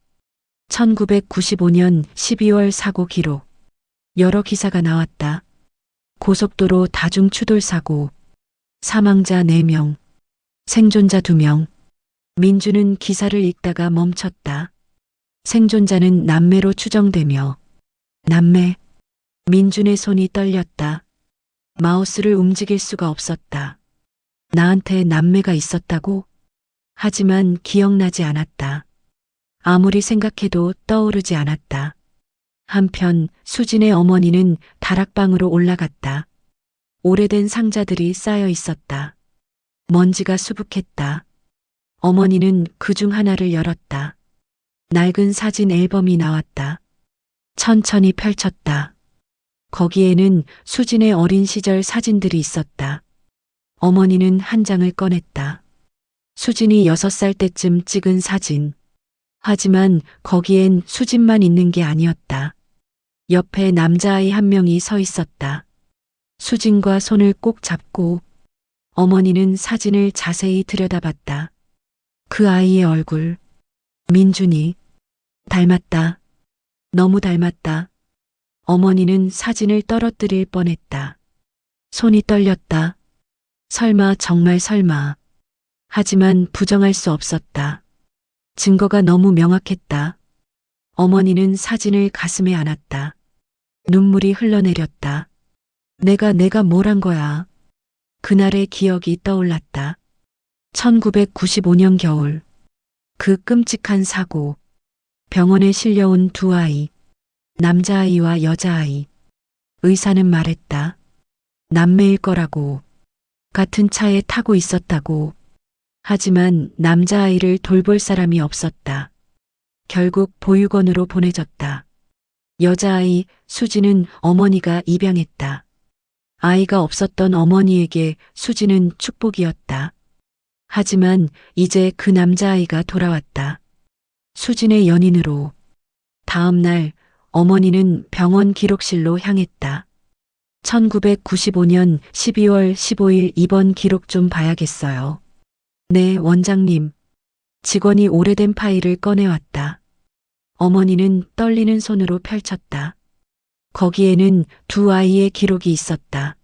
1995년 12월 사고 기록. 여러 기사가 나왔다. 고속도로 다중추돌사고, 사망자 4명, 생존자 2명. 민준은 기사를 읽다가 멈췄다. 생존자는 남매로 추정되며, 남매. 민준의 손이 떨렸다. 마우스를 움직일 수가 없었다. 나한테 남매가 있었다고? 하지만 기억나지 않았다. 아무리 생각해도 떠오르지 않았다. 한편 수진의 어머니는 다락방으로 올라갔다. 오래된 상자들이 쌓여 있었다. 먼지가 수북했다. 어머니는 그중 하나를 열었다. 낡은 사진 앨범이 나왔다. 천천히 펼쳤다. 거기에는 수진의 어린 시절 사진들이 있었다. 어머니는 한 장을 꺼냈다. 수진이 6살 때쯤 찍은 사진. 하지만 거기엔 수진만 있는 게 아니었다. 옆에 남자아이 한 명이 서 있었다. 수진과 손을 꼭 잡고 어머니는 사진을 자세히 들여다봤다. 그 아이의 얼굴, 민준이 닮았다. 너무 닮았다. 어머니는 사진을 떨어뜨릴 뻔했다. 손이 떨렸다. 설마 정말 설마. 하지만 부정할 수 없었다. 증거가 너무 명확했다. 어머니는 사진을 가슴에 안았다. 눈물이 흘러내렸다. 내가 뭘 한 거야. 그날의 기억이 떠올랐다. 1995년 겨울. 그 끔찍한 사고. 병원에 실려온 두 아이. 남자아이와 여자아이. 의사는 말했다. 남매일 거라고. 같은 차에 타고 있었다고. 하지만 남자아이를 돌볼 사람이 없었다. 결국 보육원으로 보내졌다. 여자아이 수지는 어머니가 입양했다. 아이가 없었던 어머니에게 수지는 축복이었다. 하지만 이제 그 남자아이가 돌아왔다. 수진의 연인으로. 다음 날 어머니는 병원 기록실로 향했다. 1995년 12월 15일 입원 기록 좀 봐야겠어요. 네, 원장님. 직원이 오래된 파일을 꺼내왔다. 어머니는 떨리는 손으로 펼쳤다. 거기에는 두 아이의 기록이 있었다.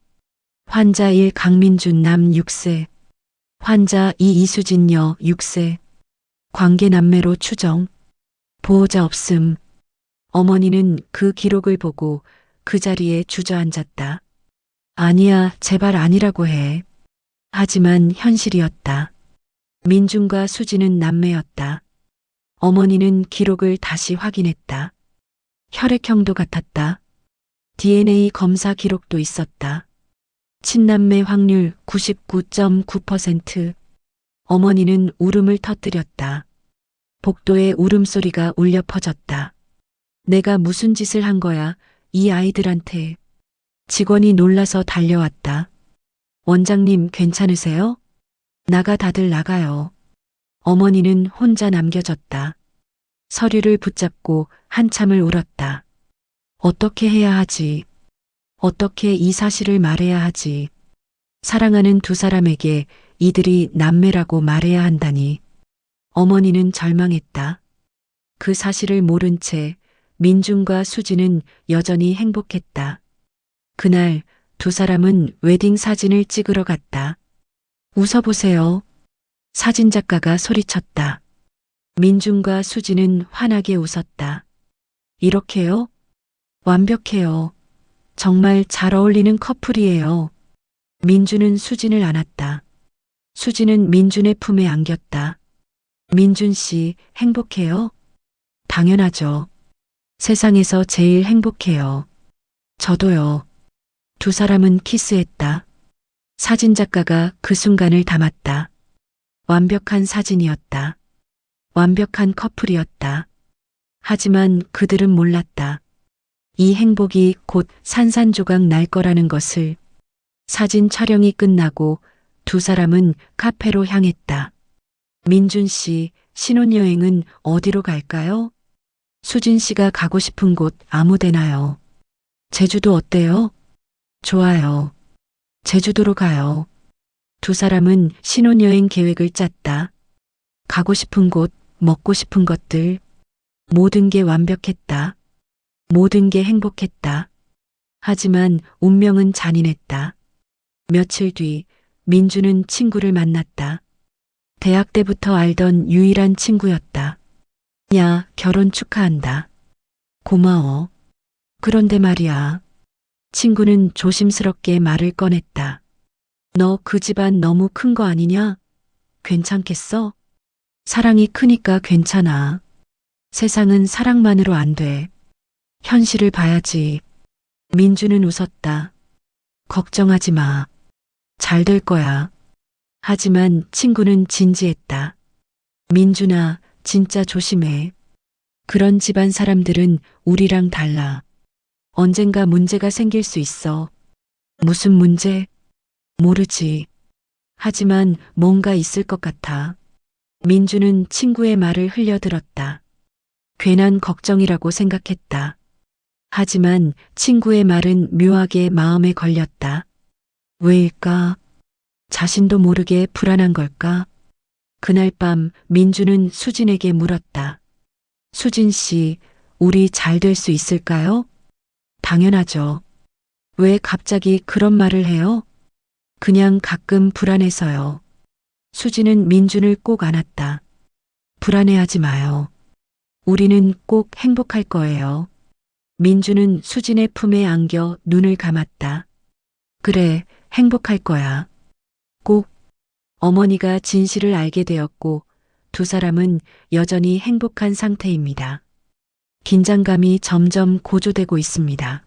환자 1 강민준 남 6세, 환자 2 이수진 여 6세, 관계 남매로 추정, 보호자 없음. 어머니는 그 기록을 보고 그 자리에 주저앉았다. 아니야, 제발 아니라고 해. 하지만 현실이었다. 민준과 수지는 남매였다. 어머니는 기록을 다시 확인했다. 혈액형도 같았다. DNA 검사 기록도 있었다. 친남매 확률 99.9%. 어머니는 울음을 터뜨렸다. 복도에 울음소리가 울려 퍼졌다. 내가 무슨 짓을 한 거야, 이 아이들한테. 직원이 놀라서 달려왔다. 원장님 괜찮으세요? 다들 나가요. 어머니는 혼자 남겨졌다. 서류를 붙잡고 한참을 울었다. 어떻게 해야 하지? 어떻게 이 사실을 말해야 하지? 사랑하는 두 사람에게 이들이 남매라고 말해야 한다니. 어머니는 절망했다. 그 사실을 모른 채 민준과 수지는 여전히 행복했다. 그날 두 사람은 웨딩 사진을 찍으러 갔다. 웃어보세요. 사진작가가 소리쳤다. 민준과 수지는 환하게 웃었다. 이렇게요? 완벽해요. 정말 잘 어울리는 커플이에요. 민준은 수진을 안았다. 수지는 민준의 품에 안겼다. 민준 씨, 행복해요? 당연하죠. 세상에서 제일 행복해요. 저도요. 두 사람은 키스했다. 사진작가가 그 순간을 담았다. 완벽한 사진이었다. 완벽한 커플이었다. 하지만 그들은 몰랐다. 이 행복이 곧 산산조각 날 거라는 것을. 사진 촬영이 끝나고 두 사람은 카페로 향했다. 민준 씨, 신혼여행은 어디로 갈까요? 수진 씨가 가고 싶은 곳 아무 데나요. 제주도 어때요? 좋아요. 제주도로 가요. 두 사람은 신혼여행 계획을 짰다. 가고 싶은 곳, 먹고 싶은 것들. 모든 게 완벽했다. 모든 게 행복했다. 하지만 운명은 잔인했다. 며칠 뒤 민주는 친구를 만났다. 대학 때부터 알던 유일한 친구였다. 야, 결혼 축하한다. 고마워. 그런데 말이야. 친구는 조심스럽게 말을 꺼냈다. 너 그 집안 너무 큰 거 아니냐? 괜찮겠어? 사랑이 크니까 괜찮아. 세상은 사랑만으로 안 돼. 현실을 봐야지. 민주는 웃었다. 걱정하지 마. 잘 될 거야. 하지만 친구는 진지했다. 민준아, 진짜 조심해. 그런 집안 사람들은 우리랑 달라. 언젠가 문제가 생길 수 있어. 무슨 문제? 모르지. 하지만 뭔가 있을 것 같아. 민주는 친구의 말을 흘려들었다. 괜한 걱정이라고 생각했다. 하지만 친구의 말은 묘하게 마음에 걸렸다. 왜일까? 자신도 모르게 불안한 걸까? 그날 밤 민주는 수진에게 물었다. 수진 씨, 우리 잘 될 수 있을까요? 당연하죠. 왜 갑자기 그런 말을 해요? 그냥 가끔 불안해서요. 수진은 민준을 꼭 안았다. 불안해하지 마요. 우리는 꼭 행복할 거예요. 민주는 수진의 품에 안겨 눈을 감았다. 그래, 행복할 거야. 꼭. 어머니가 진실을 알게 되었고 두 사람은 여전히 행복한 상태입니다. 긴장감이 점점 고조되고 있습니다.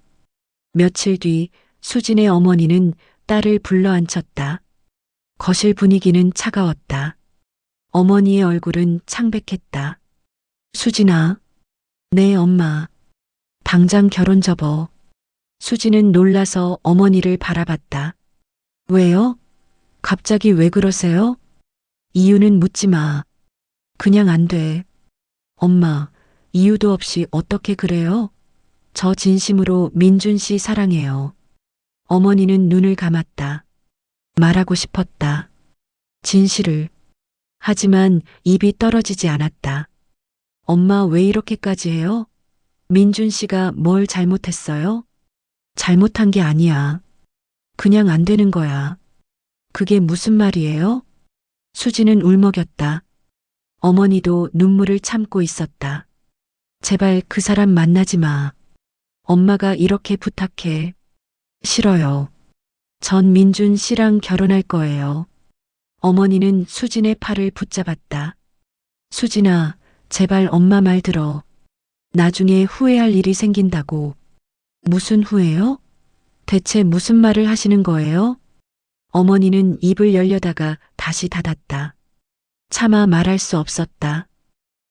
며칠 뒤 수진의 어머니는 딸을 불러 앉혔다. 거실 분위기는 차가웠다. 어머니의 얼굴은 창백했다. 수진아. 네, 엄마. 당장 결혼 접어. 수진은 놀라서 어머니를 바라봤다. 왜요? 갑자기 왜 그러세요? 이유는 묻지 마. 그냥 안 돼. 엄마, 이유도 없이 어떻게 그래요? 저 진심으로 민준 씨 사랑해요. 어머니는 눈을 감았다. 말하고 싶었다. 진실을. 하지만 입이 떨어지지 않았다. 엄마 왜 이렇게까지 해요? 민준 씨가 뭘 잘못했어요? 잘못한 게 아니야. 그냥 안 되는 거야. 그게 무슨 말이에요? 수지는 울먹였다. 어머니도 눈물을 참고 있었다. 제발 그 사람 만나지 마. 엄마가 이렇게 부탁해. 싫어요. 전 민준 씨랑 결혼할 거예요. 어머니는 수진의 팔을 붙잡았다. 수진아, 제발 엄마 말 들어. 나중에 후회할 일이 생긴다고. 무슨 후회요? 대체 무슨 말을 하시는 거예요? 어머니는 입을 열려다가 다시 닫았다. 차마 말할 수 없었다.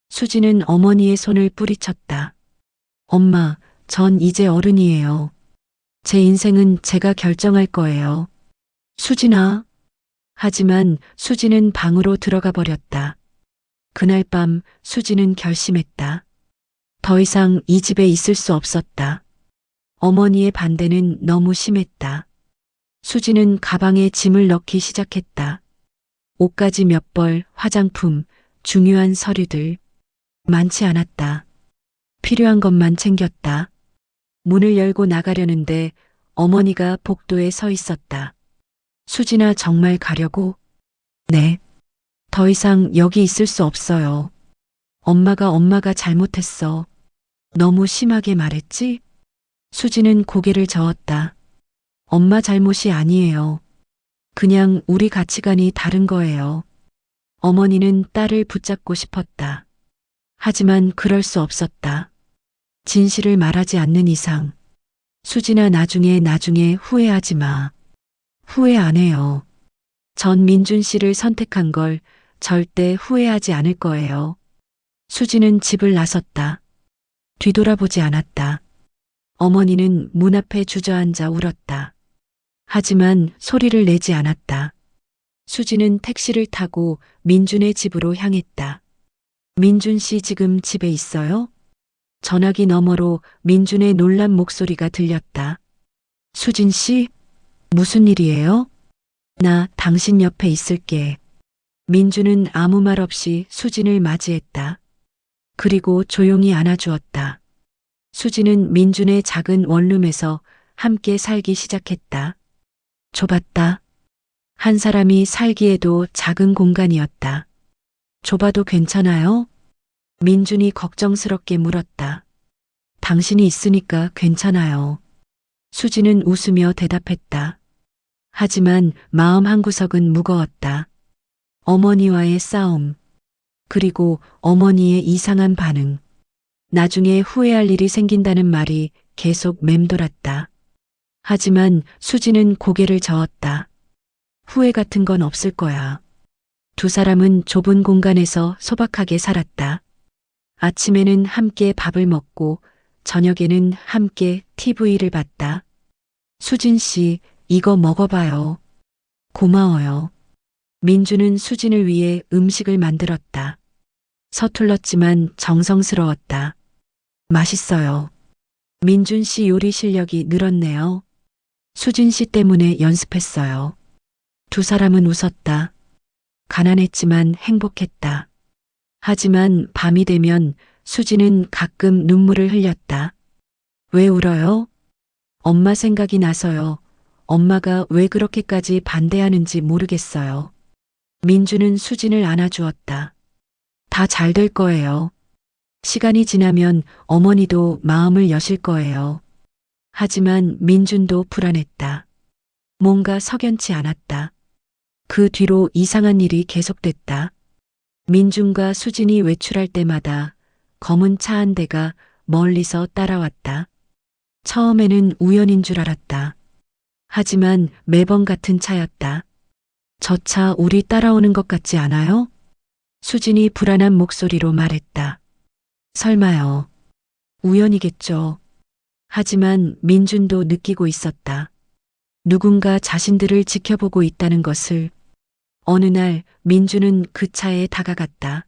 수지는 어머니의 손을 뿌리쳤다. 엄마, 전 이제 어른이에요. 제 인생은 제가 결정할 거예요. 수진아. 하지만 수지는 방으로 들어가 버렸다. 그날 밤 수지는 결심했다. 더 이상 이 집에 있을 수 없었다. 어머니의 반대는 너무 심했다. 수지는 가방에 짐을 넣기 시작했다. 옷가지 몇 벌, 화장품, 중요한 서류들. 많지 않았다. 필요한 것만 챙겼다. 문을 열고 나가려는데 어머니가 복도에 서 있었다. 수진아, 정말 가려고? 네. 더 이상 여기 있을 수 없어요. 엄마가 잘못했어. 너무 심하게 말했지? 수지는 고개를 저었다. 엄마 잘못이 아니에요. 그냥 우리 가치관이 다른 거예요. 어머니는 딸을 붙잡고 싶었다. 하지만 그럴 수 없었다. 진실을 말하지 않는 이상. 수진아, 나중에 후회하지 마. 후회 안 해요. 전 민준 씨를 선택한 걸 절대 후회하지 않을 거예요. 수지는 집을 나섰다. 뒤돌아보지 않았다. 어머니는 문 앞에 주저앉아 울었다. 하지만 소리를 내지 않았다. 수지는 택시를 타고 민준의 집으로 향했다. 민준 씨 지금 집에 있어요? 전화기 너머로 민준의 놀란 목소리가 들렸다. 수진 씨? 무슨 일이에요? 나 당신 옆에 있을게. 민준은 아무 말 없이 수진을 맞이했다. 그리고 조용히 안아주었다. 수진은 민준의 작은 원룸에서 함께 살기 시작했다. 좁았다. 한 사람이 살기에도 작은 공간이었다. 좁아도 괜찮아요? 민준이 걱정스럽게 물었다. 당신이 있으니까 괜찮아요. 수지는 웃으며 대답했다. 하지만 마음 한구석은 무거웠다. 어머니와의 싸움, 그리고 어머니의 이상한 반응. 나중에 후회할 일이 생긴다는 말이 계속 맴돌았다. 하지만 수지는 고개를 저었다. 후회 같은 건 없을 거야. 두 사람은 좁은 공간에서 소박하게 살았다. 아침에는 함께 밥을 먹고 저녁에는 함께 TV를 봤다. 수진 씨, 이거 먹어봐요. 고마워요. 민주는 수진을 위해 음식을 만들었다. 서툴렀지만 정성스러웠다. 맛있어요. 민준 씨 요리 실력이 늘었네요. 수진 씨 때문에 연습했어요. 두 사람은 웃었다. 가난했지만 행복했다. 하지만 밤이 되면 수진은 가끔 눈물을 흘렸다. 왜 울어요? 엄마 생각이 나서요. 엄마가 왜 그렇게까지 반대하는지 모르겠어요. 민주는 수진을 안아주었다. 다 잘 될 거예요. 시간이 지나면 어머니도 마음을 여실 거예요. 하지만 민준도 불안했다. 뭔가 석연치 않았다. 그 뒤로 이상한 일이 계속됐다. 민준과 수진이 외출할 때마다 검은 차 한 대가 멀리서 따라왔다. 처음에는 우연인 줄 알았다. 하지만 매번 같은 차였다. 저 차 우리 따라오는 것 같지 않아요? 수진이 불안한 목소리로 말했다. 설마요. 우연이겠죠. 하지만 민준도 느끼고 있었다. 누군가 자신들을 지켜보고 있다는 것을. 어느 날 민준은 그 차에 다가갔다.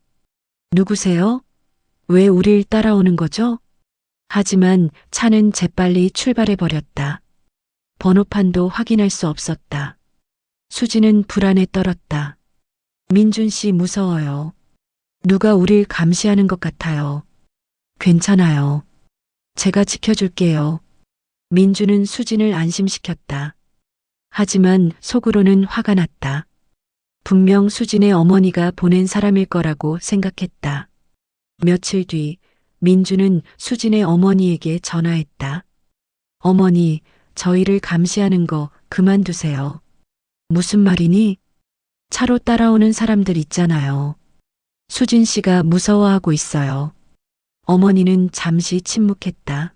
누구세요? 왜 우릴 따라오는 거죠? 하지만 차는 재빨리 출발해버렸다. 번호판도 확인할 수 없었다. 수지는 불안에 떨었다. 민준 씨 무서워요. 누가 우릴 감시하는 것 같아요. 괜찮아요. 제가 지켜줄게요. 민준은 수진을 안심시켰다. 하지만 속으로는 화가 났다. 분명 수진의 어머니가 보낸 사람일 거라고 생각했다. 며칠 뒤 민준은 수진의 어머니에게 전화했다. 어머니, 저희를 감시하는 거 그만두세요. 무슨 말이니? 차로 따라오는 사람들 있잖아요. 수진 씨가 무서워하고 있어요. 어머니는 잠시 침묵했다.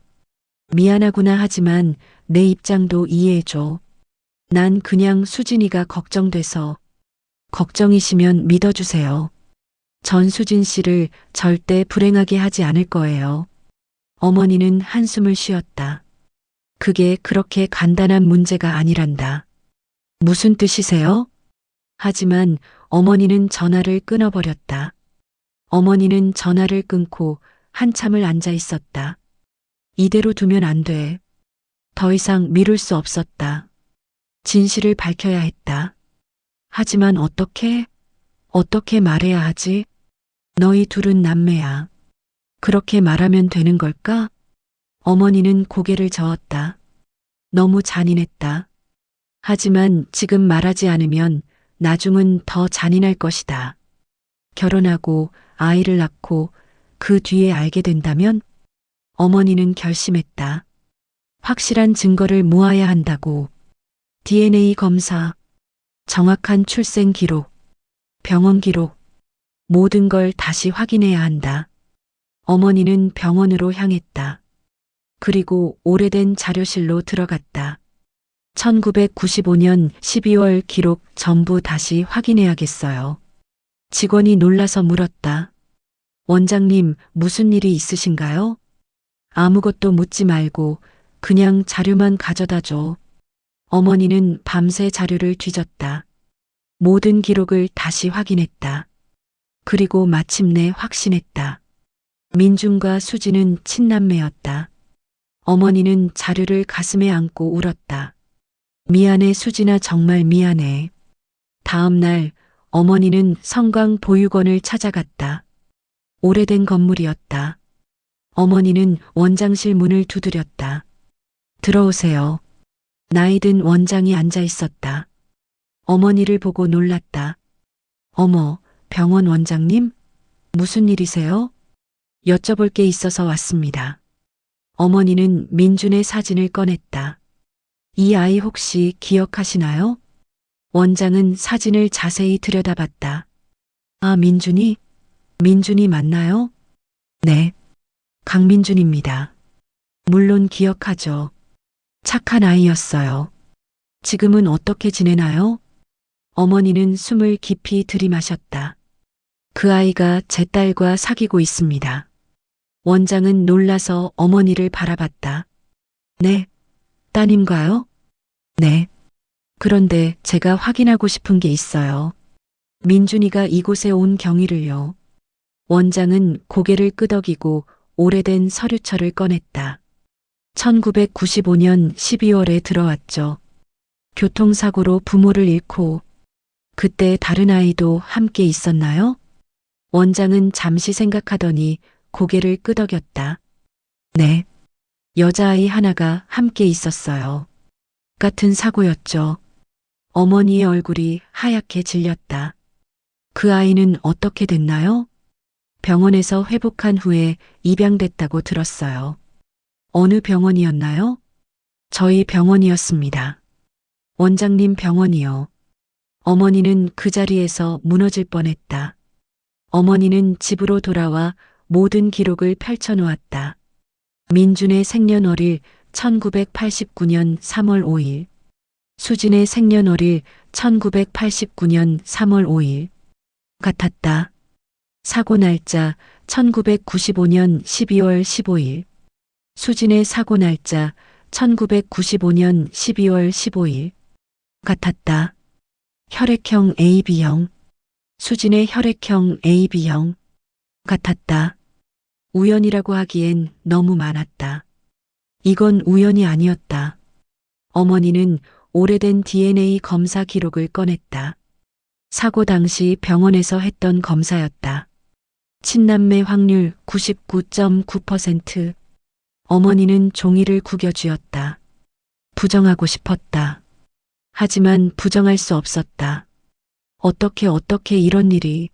미안하구나 하지만 내 입장도 이해해줘. 난 그냥 수진이가 걱정돼서. 걱정이시면 믿어주세요. 전수진 씨를 절대 불행하게 하지 않을 거예요. 어머니는 한숨을 쉬었다. 그게 그렇게 간단한 문제가 아니란다. 무슨 뜻이세요? 하지만 어머니는 전화를 끊어버렸다. 어머니는 전화를 끊고 한참을 앉아 있었다. 이대로 두면 안 돼. 더 이상 미룰 수 없었다. 진실을 밝혀야 했다. 하지만 어떻게 말해야 하지? 너희 둘은 남매야. 그렇게 말하면 되는 걸까? 어머니는 고개를 저었다. 너무 잔인했다. 하지만 지금 말하지 않으면 나중은 더 잔인할 것이다. 결혼하고 아이를 낳고 그 뒤에 알게 된다면? 어머니는 결심했다. 확실한 증거를 모아야 한다고. DNA 검사, 정확한 출생 기록, 병원 기록, 모든 걸 다시 확인해야 한다. 어머니는 병원으로 향했다. 그리고 오래된 자료실로 들어갔다. 1995년 12월 기록 전부 다시 확인해야겠어요. 직원이 놀라서 물었다. 원장님, 무슨 일이 있으신가요? 아무것도 묻지 말고 그냥 자료만 가져다 줘. 어머니는 밤새 자료를 뒤졌다. 모든 기록을 다시 확인했다. 그리고 마침내 확신했다. 민준과 수지는 친남매였다. 어머니는 자료를 가슴에 안고 울었다. 미안해 수진아, 정말 미안해. 다음 날 어머니는 성광 보육원을 찾아갔다. 오래된 건물이었다. 어머니는 원장실 문을 두드렸다. 들어오세요. 나이든 원장이 앉아 있었다. 어머니를 보고 놀랐다. 어머, 병원 원장님? 무슨 일이세요? 여쭤볼 게 있어서 왔습니다. 어머니는 민준의 사진을 꺼냈다. 이 아이 혹시 기억하시나요? 원장은 사진을 자세히 들여다봤다. 아, 민준이? 민준이 맞나요? 네. 강민준입니다. 물론 기억하죠. 착한 아이였어요. 지금은 어떻게 지내나요? 어머니는 숨을 깊이 들이마셨다. 그 아이가 제 딸과 사귀고 있습니다. 원장은 놀라서 어머니를 바라봤다. 네, 따님과요? 네. 그런데 제가 확인하고 싶은 게 있어요. 민준이가 이곳에 온 경위를요. 원장은 고개를 끄덕이고 오래된 서류철을 꺼냈다. 1995년 12월에 들어왔죠. 교통사고로 부모를 잃고 그때 다른 아이도 함께 있었나요? 원장은 잠시 생각하더니 고개를 끄덕였다. 네. 여자아이 하나가 함께 있었어요. 같은 사고였죠. 어머니의 얼굴이 하얗게 질렸다. 그 아이는 어떻게 됐나요? 병원에서 회복한 후에 입양됐다고 들었어요. 어느 병원이었나요? 저희 병원이었습니다. 원장님 병원이요. 어머니는 그 자리에서 무너질 뻔했다. 어머니는 집으로 돌아와 모든 기록을 펼쳐놓았다. 민준의 생년월일 1989년 3월 5일. 수진의 생년월일 1989년 3월 5일. 같았다. 사고 날짜 1995년 12월 15일. 수진의 사고 날짜 1995년 12월 15일. 같았다. 혈액형 AB형. 수진의 혈액형 AB형. 같았다. 우연이라고 하기엔 너무 많았다. 이건 우연이 아니었다. 어머니는 오래된 DNA 검사 기록을 꺼냈다. 사고 당시 병원에서 했던 검사였다. 친남매 확률 99.9%. 어머니는 종이를 구겨쥐었다. 부정하고 싶었다. 하지만 부정할 수 없었다. 어떻게 이런 일이.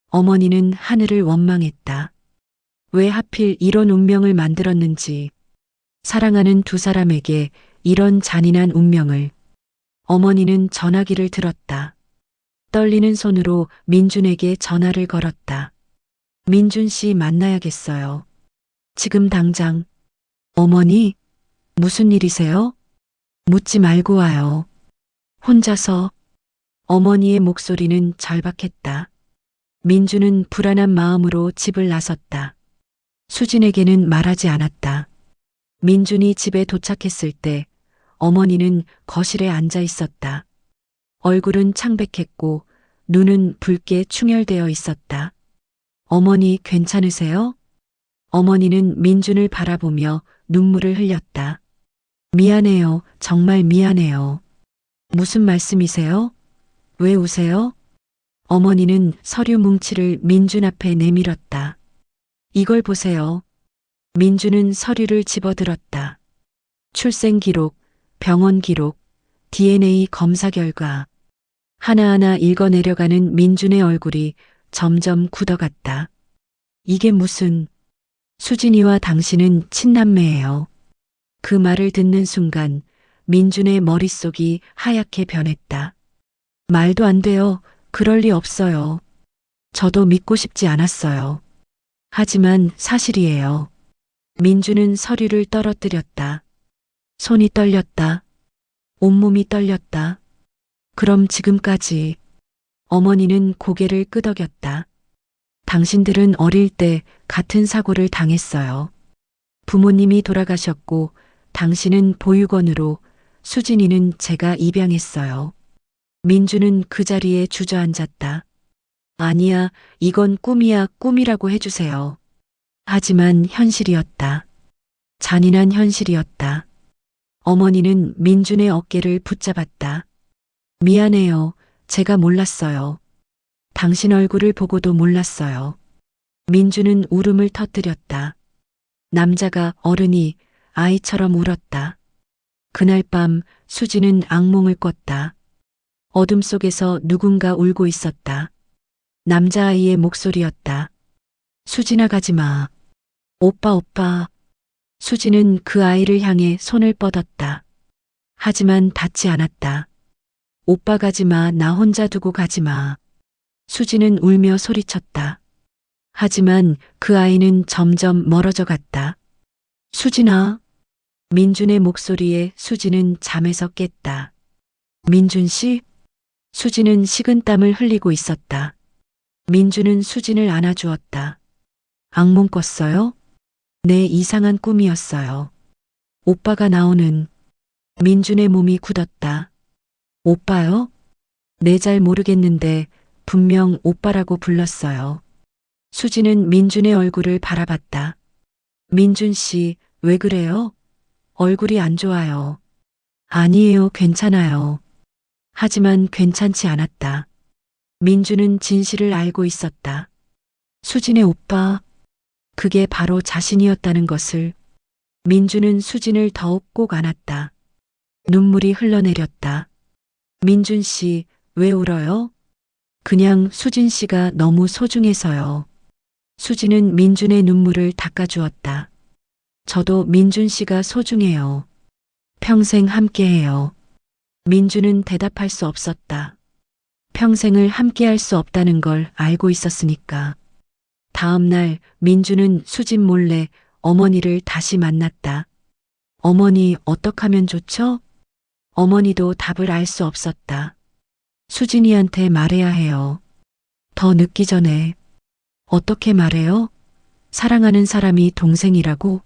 어머니는 하늘을 원망했다. 왜 하필 이런 운명을 만들었는지. 사랑하는 두 사람에게 이런 잔인한 운명을. 어머니는 전화기를 들었다. 떨리는 손으로 민준에게 전화를 걸었다. 민준 씨 만나야겠어요. 지금 당장. 어머니, 무슨 일이세요? 묻지 말고 와요. 혼자서. 어머니의 목소리는 절박했다. 민준은 불안한 마음으로 집을 나섰다. 수진에게는 말하지 않았다. 민준이 집에 도착했을 때 어머니는 거실에 앉아 있었다. 얼굴은 창백했고 눈은 붉게 충혈되어 있었다. 어머니 괜찮으세요? 어머니는 민준을 바라보며 눈물을 흘렸다. 미안해요. 정말 미안해요. 무슨 말씀이세요? 왜 우세요? 어머니는 서류 뭉치를 민준 앞에 내밀었다. 이걸 보세요. 민준은 서류를 집어들었다. 출생 기록, 병원 기록, DNA 검사 결과. 하나하나 읽어내려가는 민준의 얼굴이 점점 굳어갔다. 이게 무슨. 수진이와 당신은 친남매예요. 그 말을 듣는 순간 민준의 머릿속이 하얗게 변했다. 말도 안 돼요. 그럴 리 없어요. 저도 믿고 싶지 않았어요. 하지만 사실이에요. 민준은 서류를 떨어뜨렸다. 손이 떨렸다. 온몸이 떨렸다. 그럼 지금까지. 어머니는 고개를 끄덕였다. 당신들은 어릴 때 같은 사고를 당했어요. 부모님이 돌아가셨고 당신은 보육원으로, 수진이는 제가 입양했어요. 민준은 그 자리에 주저앉았다. 아니야, 이건 꿈이야, 꿈이라고 해주세요. 하지만 현실이었다. 잔인한 현실이었다. 어머니는 민준의 어깨를 붙잡았다. 미안해요. 제가 몰랐어요. 당신 얼굴을 보고도 몰랐어요. 민준은 울음을 터뜨렸다. 남자가, 어른이 아이처럼 울었다. 그날 밤 수지는 악몽을 꿨다. 어둠 속에서 누군가 울고 있었다. 남자아이의 목소리였다. 수진아, 가지 마. 오빠. 수지는 그 아이를 향해 손을 뻗었다. 하지만 닿지 않았다. 오빠 가지 마. 나 혼자 두고 가지 마. 수지는 울며 소리쳤다. 하지만 그 아이는 점점 멀어져 갔다. 수진아. 민준의 목소리에 수지는 잠에서 깼다. 민준 씨? 수지는 식은땀을 흘리고 있었다. 민준은 수진을 안아주었다. 악몽 꿨어요? 네, 이상한 꿈이었어요. 오빠가 나오는. 민준의 몸이 굳었다. 오빠요? 네, 잘 모르겠는데 분명 오빠라고 불렀어요. 수진은 민준의 얼굴을 바라봤다. 민준 씨, 왜 그래요? 얼굴이 안 좋아요. 아니에요, 괜찮아요. 하지만 괜찮지 않았다. 민준은 진실을 알고 있었다. 수진의 오빠, 그게 바로 자신이었다는 것을. 민준은 수진을 더욱 꼭 안았다. 눈물이 흘러내렸다. 민준 씨, 왜 울어요? 그냥 수진 씨가 너무 소중해서요. 수진은 민준의 눈물을 닦아주었다. 저도 민준 씨가 소중해요. 평생 함께해요. 민준은 대답할 수 없었다. 평생을 함께할 수 없다는 걸 알고 있었으니까. 다음 날 민준은 수진 몰래 어머니를 다시 만났다. 어머니 어떡하면 좋죠? 어머니도 답을 알 수 없었다. 수진이한테 말해야 해요. 더 늦기 전에. 어떻게 말해요? 사랑하는 사람이 동생이라고?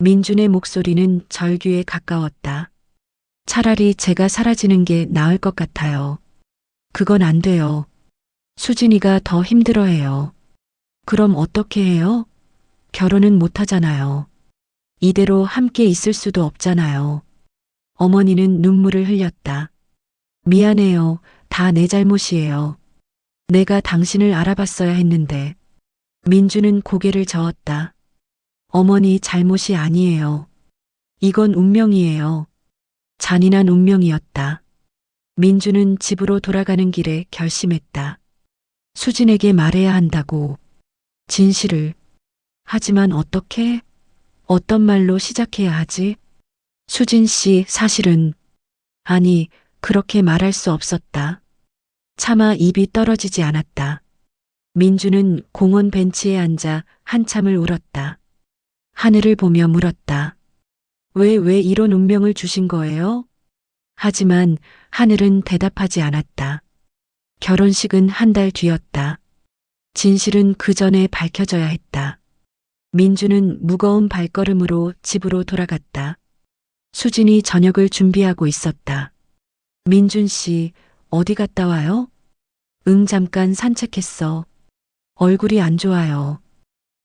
민준의 목소리는 절규에 가까웠다. 차라리 제가 사라지는 게 나을 것 같아요. 그건 안 돼요. 수진이가 더 힘들어해요. 그럼 어떻게 해요? 결혼은 못 하잖아요. 이대로 함께 있을 수도 없잖아요. 어머니는 눈물을 흘렸다. 미안해요. 다 내 잘못이에요. 내가 당신을 알아봤어야 했는데. 민주는 고개를 저었다. 어머니 잘못이 아니에요. 이건 운명이에요. 잔인한 운명이었다. 민주는 집으로 돌아가는 길에 결심했다. 수진에게 말해야 한다고. 진실을. 하지만 어떻게? 어떤 말로 시작해야 하지? 수진 씨, 사실은. 아니, 그렇게 말할 수 없었다. 차마 입이 떨어지지 않았다. 민주는 공원 벤치에 앉아 한참을 울었다. 하늘을 보며 물었다. 왜 이런 운명을 주신 거예요? 하지만 하늘은 대답하지 않았다. 결혼식은 한 달 뒤였다. 진실은 그 전에 밝혀져야 했다. 민주는 무거운 발걸음으로 집으로 돌아갔다. 수진이 저녁을 준비하고 있었다. 민준 씨, 어디 갔다 와요? 응, 잠깐 산책했어. 얼굴이 안 좋아요.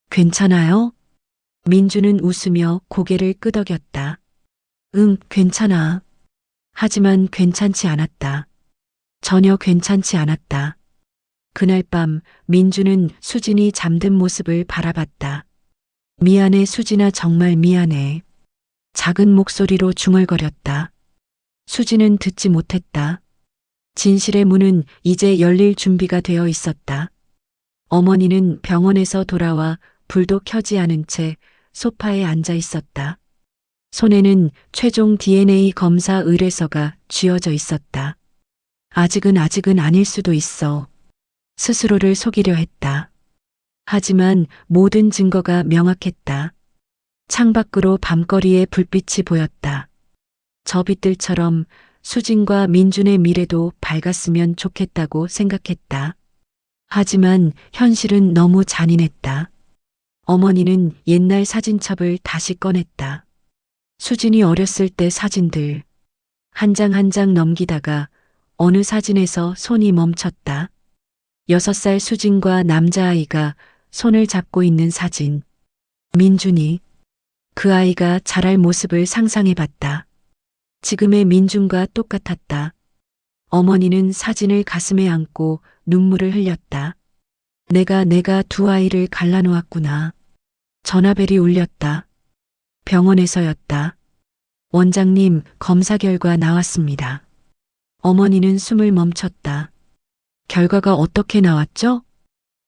괜찮아요? 민주는 웃으며 고개를 끄덕였다. 응, 괜찮아. 하지만 괜찮지 않았다. 전혀 괜찮지 않았다. 그날 밤 민주는 수진이 잠든 모습을 바라봤다. 미안해, 수진아, 정말 미안해. 작은 목소리로 중얼거렸다. 수진은 듣지 못했다. 진실의 문은 이제 열릴 준비가 되어 있었다. 어머니는 병원에서 돌아와 불도 켜지 않은 채 소파에 앉아 있었다. 손에는 최종 DNA 검사 의뢰서가 쥐어져 있었다. 아직은 아닐 수도 있어. 스스로를 속이려 했다. 하지만 모든 증거가 명확했다. 창밖으로 밤거리에 불빛이 보였다. 저 빛들처럼 수진과 민준의 미래도 밝았으면 좋겠다고 생각했다. 하지만 현실은 너무 잔인했다. 어머니는 옛날 사진첩을 다시 꺼냈다. 수진이 어렸을 때 사진들. 한 장 한 장 넘기다가 어느 사진에서 손이 멈췄다. 6살 수진과 남자아이가 손을 잡고 있는 사진. 민준이. 그 아이가 자랄 모습을 상상해봤다. 지금의 민준과 똑같았다. 어머니는 사진을 가슴에 안고 눈물을 흘렸다. 내가 두 아이를 갈라놓았구나. 전화벨이 울렸다. 병원에서였다. 원장님, 검사 결과 나왔습니다. 어머니는 숨을 멈췄다. 결과가 어떻게 나왔죠?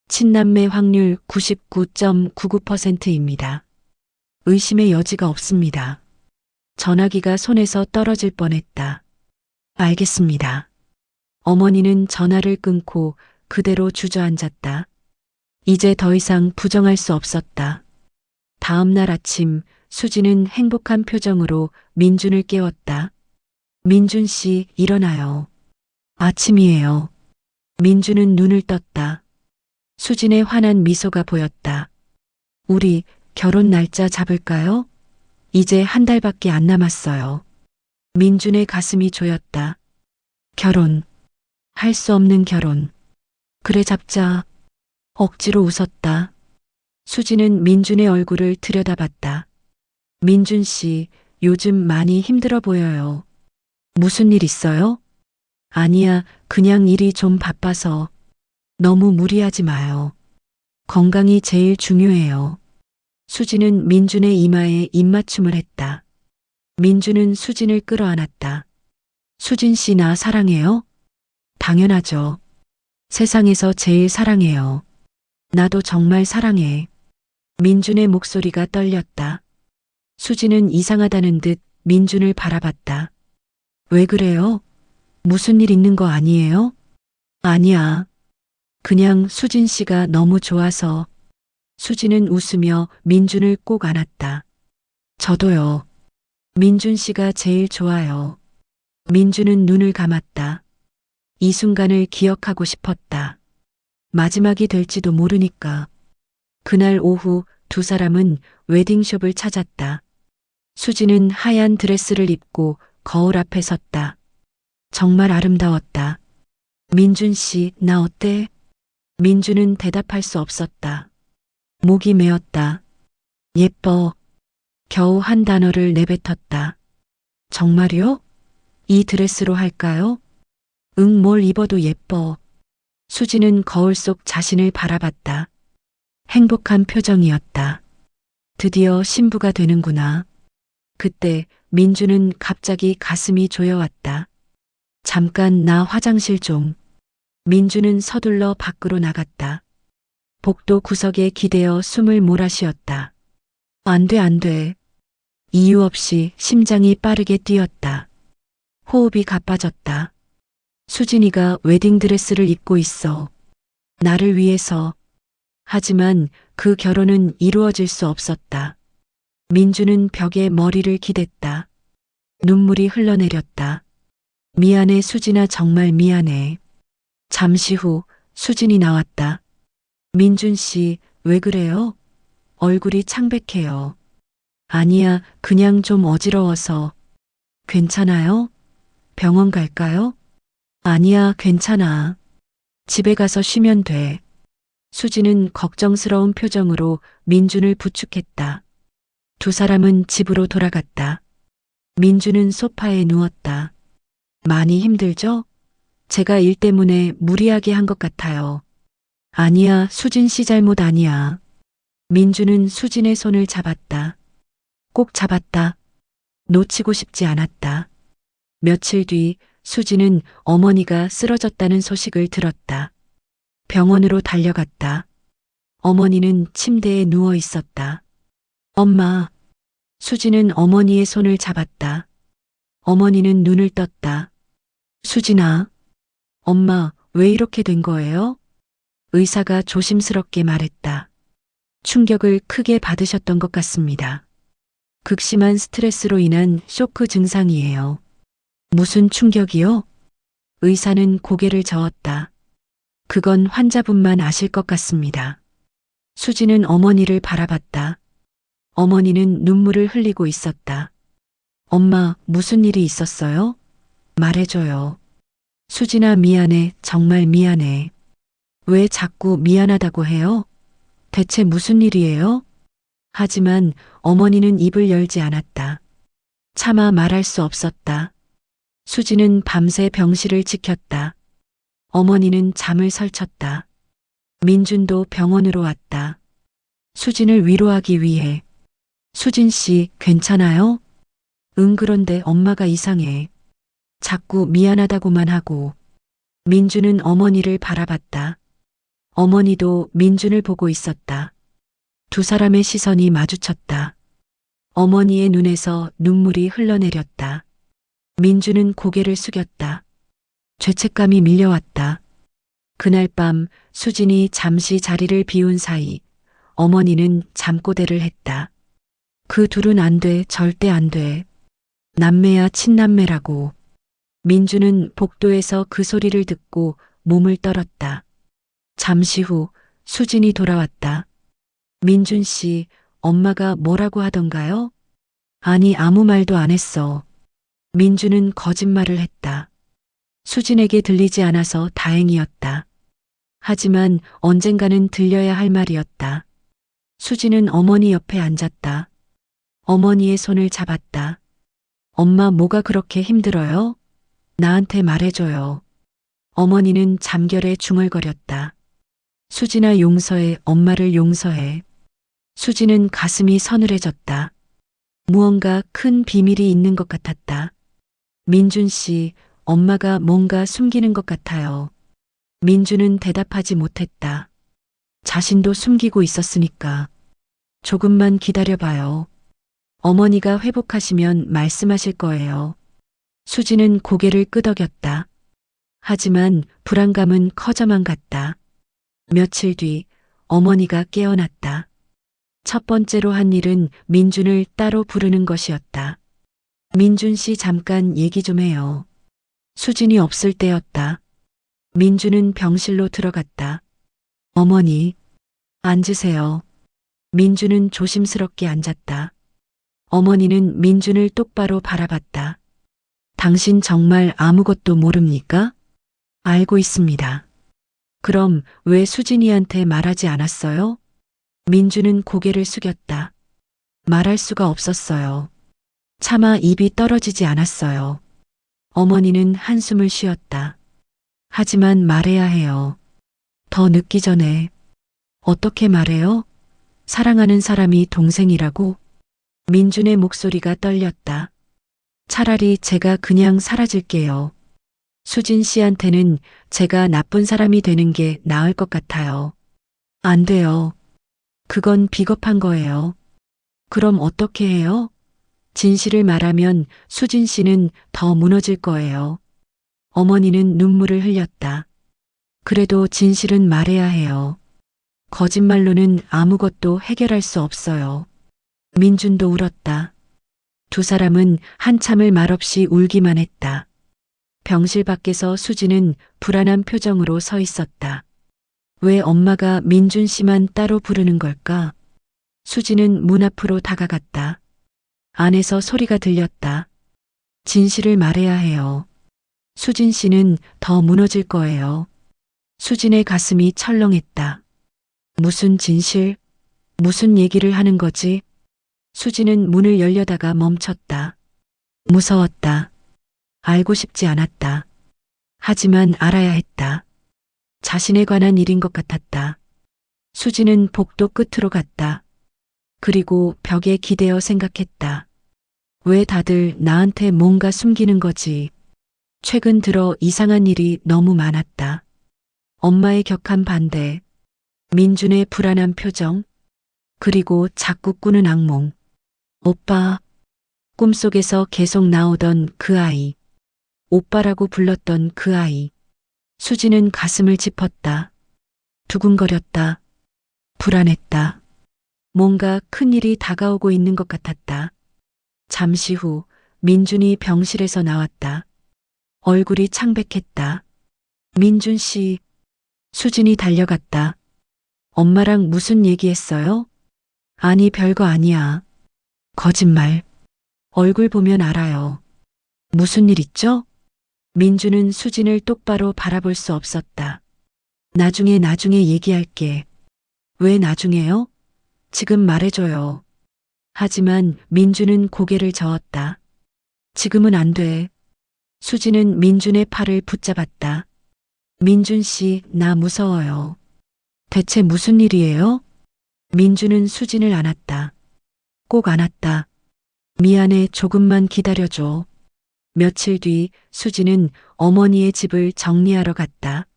친남매 확률 99.99%입니다. 의심의 여지가 없습니다. 전화기가 손에서 떨어질 뻔했다. 알겠습니다. 어머니는 전화를 끊고 그대로 주저앉았다. 이제 더 이상 부정할 수 없었다. 다음 날 아침 수지는 행복한 표정으로 민준을 깨웠다. 민준 씨, 일어나요. 아침이에요. 민준은 눈을 떴다. 수진의 환한 미소가 보였다. 우리 결혼 날짜 잡을까요? 이제 한 달밖에 안 남았어요. 민준의 가슴이 조였다. 결혼. 할 수 없는 결혼. 그래, 잡자. 억지로 웃었다. 수진은 민준의 얼굴을 들여다봤다. 민준 씨, 요즘 많이 힘들어 보여요. 무슨 일 있어요? 아니야, 그냥 일이 좀 바빠서. 너무 무리하지 마요. 건강이 제일 중요해요. 수진은 민준의 이마에 입맞춤을 했다. 민준은 수진을 끌어안았다. 수진 씨 나 사랑해요? 당연하죠. 세상에서 제일 사랑해요. 나도 정말 사랑해. 민준의 목소리가 떨렸다. 수진은 이상하다는 듯 민준을 바라봤다. 왜 그래요? 무슨 일 있는 거 아니에요? 아니야. 그냥 수진 씨가 너무 좋아서. 수진은 웃으며 민준을 꼭 안았다. 저도요. 민준 씨가 제일 좋아요. 민준은 눈을 감았다. 이 순간을 기억하고 싶었다. 마지막이 될지도 모르니까. 그날 오후 두 사람은 웨딩숍을 찾았다. 수진은 하얀 드레스를 입고 거울 앞에 섰다. 정말 아름다웠다. 민준 씨, 나 어때? 민준은 대답할 수 없었다. 목이 메었다. 예뻐. 겨우 한 단어를 내뱉었다. 정말요? 이 드레스로 할까요? 응, 뭘 입어도 예뻐. 수지는 거울 속 자신을 바라봤다. 행복한 표정이었다. 드디어 신부가 되는구나. 그때 민주는 갑자기 가슴이 조여왔다. 잠깐 나 화장실 좀. 민주는 서둘러 밖으로 나갔다. 복도 구석에 기대어 숨을 몰아쉬었다. 안 돼, 안 돼. 이유 없이 심장이 빠르게 뛰었다. 호흡이 가빠졌다. 수진이가 웨딩드레스를 입고 있어. 나를 위해서. 하지만 그 결혼은 이루어질 수 없었다. 민주는 벽에 머리를 기댔다. 눈물이 흘러내렸다. 미안해 수진아 정말 미안해. 잠시 후 수진이 나왔다. 민준 씨, 왜 그래요? 얼굴이 창백해요. 아니야, 그냥 좀 어지러워서. 괜찮아요? 병원 갈까요? 아니야, 괜찮아. 집에 가서 쉬면 돼. 수지는 걱정스러운 표정으로 민준을 부축했다. 두 사람은 집으로 돌아갔다. 민준은 소파에 누웠다. 많이 힘들죠? 제가 일 때문에 무리하게 한 것 같아요. 아니야, 수진 씨 잘못 아니야. 민준은 수진의 손을 잡았다. 꼭 잡았다. 놓치고 싶지 않았다. 며칠 뒤 수진은 어머니가 쓰러졌다는 소식을 들었다. 병원으로 달려갔다. 어머니는 침대에 누워 있었다. 엄마. 수진은 어머니의 손을 잡았다. 어머니는 눈을 떴다. 수진아. 엄마, 왜 이렇게 된 거예요? 의사가 조심스럽게 말했다. 충격을 크게 받으셨던 것 같습니다. 극심한 스트레스로 인한 쇼크 증상이에요. 무슨 충격이요? 의사는 고개를 저었다. 그건 환자분만 아실 것 같습니다. 수지는 어머니를 바라봤다. 어머니는 눈물을 흘리고 있었다. 엄마, 무슨 일이 있었어요? 말해줘요. 수진아 미안해, 정말 미안해. 왜 자꾸 미안하다고 해요? 대체 무슨 일이에요? 하지만 어머니는 입을 열지 않았다. 차마 말할 수 없었다. 수지는 밤새 병실을 지켰다. 어머니는 잠을 설쳤다. 민준도 병원으로 왔다. 수진을 위로하기 위해. 수진 씨, 괜찮아요? 응, 그런데 엄마가 이상해. 자꾸 미안하다고만 하고. 민준은 어머니를 바라봤다. 어머니도 민준을 보고 있었다. 두 사람의 시선이 마주쳤다. 어머니의 눈에서 눈물이 흘러내렸다. 민준은 고개를 숙였다. 죄책감이 밀려왔다. 그날 밤 수진이 잠시 자리를 비운 사이 어머니는 잠꼬대를 했다. 그 둘은 안 돼, 절대 안 돼. 남매야 친남매라고. 민준은 복도에서 그 소리를 듣고 몸을 떨었다. 잠시 후 수진이 돌아왔다. 민준 씨, 엄마가 뭐라고 하던가요? 아니, 아무 말도 안 했어. 민준은 거짓말을 했다. 수진에게 들리지 않아서 다행이었다. 하지만 언젠가는 들려야 할 말이었다. 수지는 어머니 옆에 앉았다. 어머니의 손을 잡았다. 엄마 뭐가 그렇게 힘들어요? 나한테 말해줘요. 어머니는 잠결에 중얼거렸다. 수진아 용서해, 엄마를 용서해. 수지는 가슴이 서늘해졌다. 무언가 큰 비밀이 있는 것 같았다. 민준 씨, 엄마가 뭔가 숨기는 것 같아요. 민준은 대답하지 못했다. 자신도 숨기고 있었으니까. 조금만 기다려봐요. 어머니가 회복하시면 말씀하실 거예요. 수지는 고개를 끄덕였다. 하지만 불안감은 커져만 갔다. 며칠 뒤 어머니가 깨어났다. 첫 번째로 한 일은 민준을 따로 부르는 것이었다. 민준 씨 잠깐 얘기 좀 해요. 수진이 없을 때였다. 민준은 병실로 들어갔다. 어머니, 앉으세요. 민준은 조심스럽게 앉았다. 어머니는 민준을 똑바로 바라봤다. 당신 정말 아무것도 모릅니까? 알고 있습니다. 그럼 왜 수진이한테 말하지 않았어요? 민준은 고개를 숙였다. 말할 수가 없었어요. 차마 입이 떨어지지 않았어요. 어머니는 한숨을 쉬었다. 하지만 말해야 해요. 더 늦기 전에. 어떻게 말해요? 사랑하는 사람이 동생이라고? 민준의 목소리가 떨렸다. 차라리 제가 그냥 사라질게요. 수진 씨한테는 제가 나쁜 사람이 되는 게 나을 것 같아요. 안 돼요. 그건 비겁한 거예요. 그럼 어떻게 해요? 진실을 말하면 수진 씨는 더 무너질 거예요. 어머니는 눈물을 흘렸다. 그래도 진실은 말해야 해요. 거짓말로는 아무것도 해결할 수 없어요. 민준도 울었다. 두 사람은 한참을 말없이 울기만 했다. 병실 밖에서 수지는 불안한 표정으로 서 있었다. 왜 엄마가 민준 씨만 따로 부르는 걸까? 수지는 문 앞으로 다가갔다. 안에서 소리가 들렸다. 진실을 말해야 해요. 수진 씨는 더 무너질 거예요. 수진의 가슴이 철렁했다. 무슨 진실? 무슨 얘기를 하는 거지? 수지는 문을 열려다가 멈췄다. 무서웠다. 알고 싶지 않았다. 하지만 알아야 했다. 자신에 관한 일인 것 같았다. 수지는 복도 끝으로 갔다. 그리고 벽에 기대어 생각했다. 왜 다들 나한테 뭔가 숨기는 거지? 최근 들어 이상한 일이 너무 많았다. 엄마의 격한 반대, 민준의 불안한 표정, 그리고 자꾸 꾸는 악몽. 오빠, 꿈속에서 계속 나오던 그 아이. 오빠라고 불렀던 그 아이. 수지는 가슴을 짚었다. 두근거렸다. 불안했다. 뭔가 큰일이 다가오고 있는 것 같았다. 잠시 후 민준이 병실에서 나왔다. 얼굴이 창백했다. 민준 씨. 수진이 달려갔다. 엄마랑 무슨 얘기했어요? 아니 별거 아니야. 거짓말. 얼굴 보면 알아요. 무슨 일 있죠? 민준은 수진을 똑바로 바라볼 수 없었다. 나중에 얘기할게. 왜 나중에요? 지금 말해줘요. 하지만 민준은 고개를 저었다. 지금은 안 돼. 수진은 민준의 팔을 붙잡았다. 민준 씨, 나 무서워요. 대체 무슨 일이에요? 민준은 수진을 안았다. 꼭 안았다. 미안해, 조금만 기다려줘. 며칠 뒤 수진은 어머니의 집을 정리하러 갔다.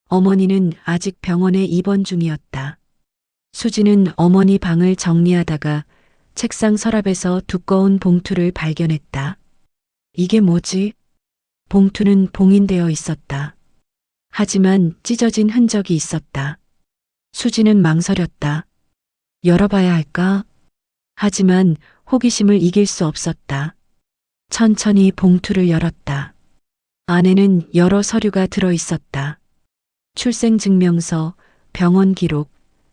어머니는 아직 병원에 입원 중이었다. 수진은 어머니 방을 정리하다가 책상 서랍에서 두꺼운 봉투를 발견했다. 이게 뭐지? 봉투는 봉인되어 있었다. 하지만 찢어진 흔적이 있었다. 수진은 망설였다. 열어봐야 할까? 하지만 호기심을 이길 수 없었다. 천천히 봉투를 열었다. 안에는 여러 서류가 들어 있었다. 출생증명서, 병원 기록,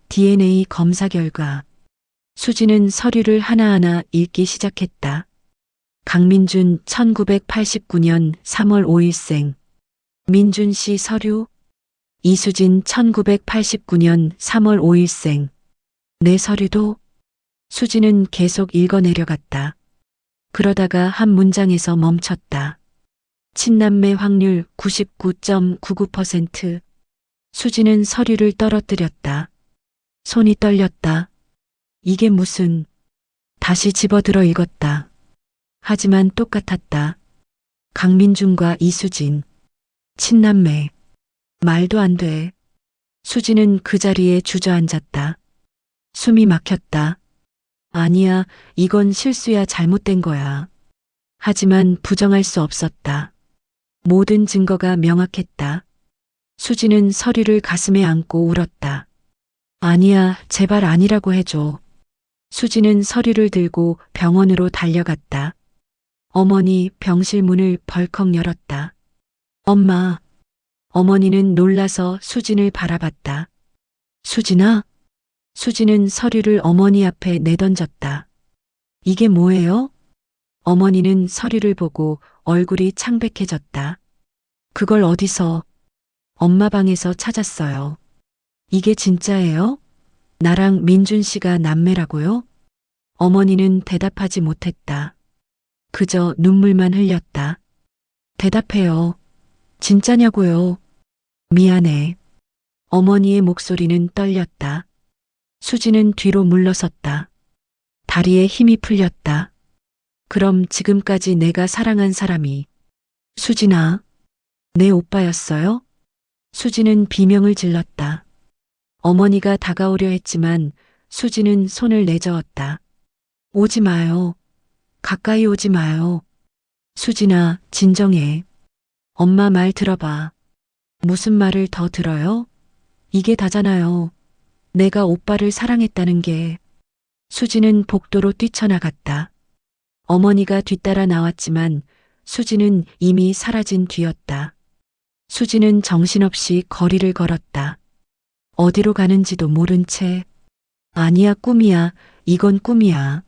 DNA 검사 결과. 수지는 서류를 하나하나 읽기 시작했다. 강민준 1989년 3월 5일생. 민준 씨 서류? 이수진 1989년 3월 5일생. 내 서류도? 수진은 계속 읽어내려갔다. 그러다가 한 문장에서 멈췄다. 친남매 확률 99.99%. 수진은 서류를 떨어뜨렸다. 손이 떨렸다. 이게 무슨... 다시 집어들어 읽었다. 하지만 똑같았다. 강민준과 이수진. 친남매. 말도 안 돼. 수진은 그 자리에 주저앉았다. 숨이 막혔다. 아니야, 이건 실수야, 잘못된 거야. 하지만 부정할 수 없었다. 모든 증거가 명확했다. 수진은 서류를 가슴에 안고 울었다. 아니야, 제발 아니라고 해줘. 수진은 서류를 들고 병원으로 달려갔다. 어머니 병실 문을 벌컥 열었다. 엄마. 어머니는 놀라서 수진을 바라봤다. 수진아? 수진은 서류를 어머니 앞에 내던졌다. 이게 뭐예요? 어머니는 서류를 보고 얼굴이 창백해졌다. 그걸 어디서? 엄마 방에서 찾았어요. 이게 진짜예요? 나랑 민준 씨가 남매라고요? 어머니는 대답하지 못했다. 그저 눈물만 흘렸다. 대답해요. 진짜냐고요? 미안해. 어머니의 목소리는 떨렸다. 수진은 뒤로 물러섰다. 다리에 힘이 풀렸다. 그럼 지금까지 내가 사랑한 사람이 수진아, 내 오빠였어요? 수진은 비명을 질렀다. 어머니가 다가오려 했지만 수진은 손을 내저었다. 오지 마요. 가까이 오지 마요. 수진아, 진정해. 엄마 말 들어봐. 무슨 말을 더 들어요? 이게 다잖아요. 내가 오빠를 사랑했다는 게. 수진은 복도로 뛰쳐나갔다. 어머니가 뒤따라 나왔지만 수진은 이미 사라진 뒤였다. 수진은 정신없이 거리를 걸었다. 어디로 가는지도 모른 채. 아니야, 꿈이야. 이건 꿈이야.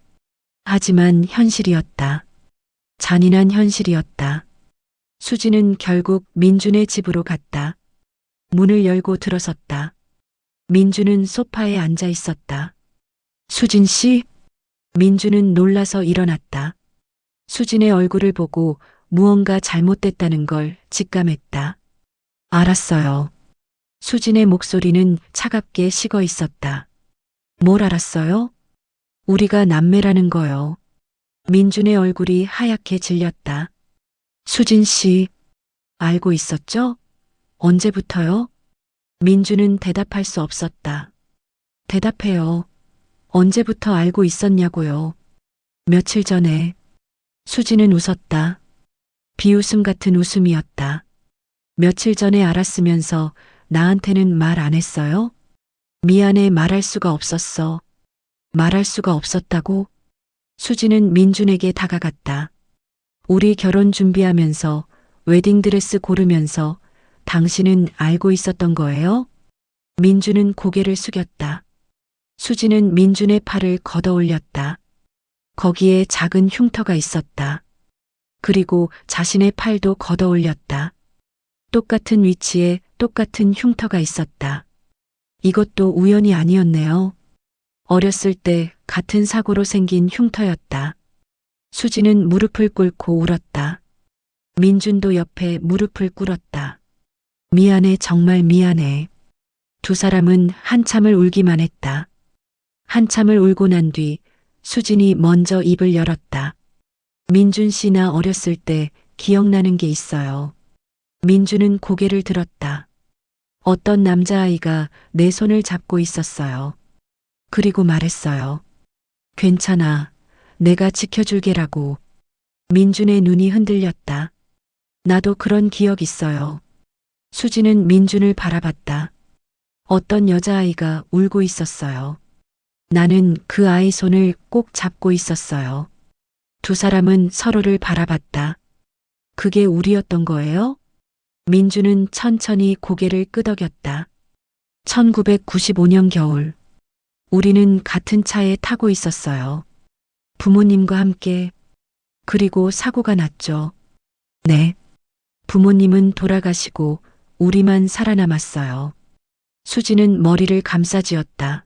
하지만 현실이었다. 잔인한 현실이었다. 수진은 결국 민준의 집으로 갔다. 문을 열고 들어섰다. 민준은 소파에 앉아 있었다. 수진 씨? 민준은 놀라서 일어났다. 수진의 얼굴을 보고 무언가 잘못됐다는 걸 직감했다. 알았어요. 수진의 목소리는 차갑게 식어 있었다. 뭘 알았어요? 우리가 남매라는 거요. 민준의 얼굴이 하얗게 질렸다. 수진 씨, 알고 있었죠? 언제부터요? 민준은 대답할 수 없었다. 대답해요. 언제부터 알고 있었냐고요. 며칠 전에. 수진은 웃었다. 비웃음 같은 웃음이었다. 며칠 전에 알았으면서 나한테는 말 안 했어요? 미안해, 말할 수가 없었어. 말할 수가 없었다고? 수진은 민준에게 다가갔다. 우리 결혼 준비하면서 웨딩드레스 고르면서 당신은 알고 있었던 거예요? 민준은 고개를 숙였다. 수진은 민준의 팔을 걷어 올렸다. 거기에 작은 흉터가 있었다. 그리고 자신의 팔도 걷어 올렸다. 똑같은 위치에 똑같은 흉터가 있었다. 이것도 우연이 아니었네요. 어렸을 때 같은 사고로 생긴 흉터였다. 수진은 무릎을 꿇고 울었다. 민준도 옆에 무릎을 꿇었다. 미안해, 정말 미안해. 두 사람은 한참을 울기만 했다. 한참을 울고 난 뒤 수진이 먼저 입을 열었다. 민준 씨나 어렸을 때 기억나는 게 있어요. 민준은 고개를 들었다. 어떤 남자아이가 내 손을 잡고 있었어요. 그리고 말했어요. 괜찮아. 내가 지켜줄게라고. 민준의 눈이 흔들렸다. 나도 그런 기억 있어요. 수진은 민준을 바라봤다. 어떤 여자아이가 울고 있었어요. 나는 그 아이 손을 꼭 잡고 있었어요. 두 사람은 서로를 바라봤다. 그게 우리였던 거예요? 민준은 천천히 고개를 끄덕였다. 1995년 겨울. 우리는 같은 차에 타고 있었어요. 부모님과 함께. 그리고 사고가 났죠. 네. 부모님은 돌아가시고 우리만 살아남았어요. 수지는 머리를 감싸쥐었다.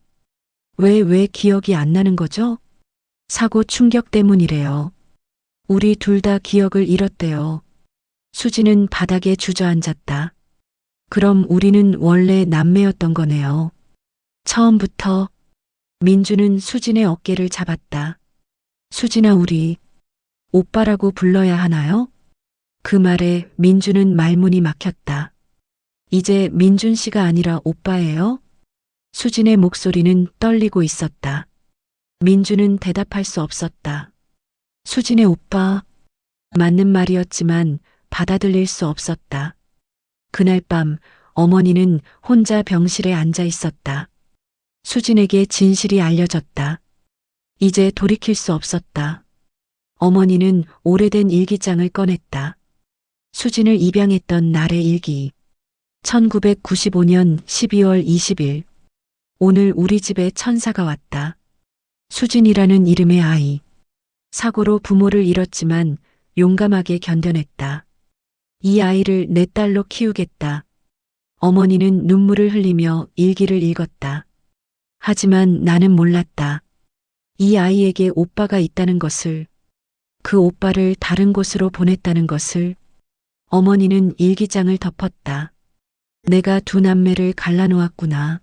왜 기억이 안 나는 거죠? 사고 충격 때문이래요. 우리 둘 다 기억을 잃었대요. 수지는 바닥에 주저앉았다. 그럼 우리는 원래 남매였던 거네요. 처음부터. 민주는 수진의 어깨를 잡았다. 수진아, 우리 오빠라고 불러야 하나요? 그 말에 민주는 말문이 막혔다. 이제 민준 씨가 아니라 오빠예요? 수진의 목소리는 떨리고 있었다. 민주는 대답할 수 없었다. 수진의 오빠. 맞는 말이었지만 받아들일 수 없었다. 그날 밤 어머니는 혼자 병실에 앉아 있었다. 수진에게 진실이 알려졌다. 이제 돌이킬 수 없었다. 어머니는 오래된 일기장을 꺼냈다. 수진을 입양했던 날의 일기. 1995년 12월 20일. 오늘 우리 집에 천사가 왔다. 수진이라는 이름의 아이. 사고로 부모를 잃었지만 용감하게 견뎌냈다. 이 아이를 내 딸로 키우겠다. 어머니는 눈물을 흘리며 일기를 읽었다. 하지만 나는 몰랐다. 이 아이에게 오빠가 있다는 것을, 그 오빠를 다른 곳으로 보냈다는 것을. 어머니는 일기장을 덮었다. 내가 두 남매를 갈라놓았구나.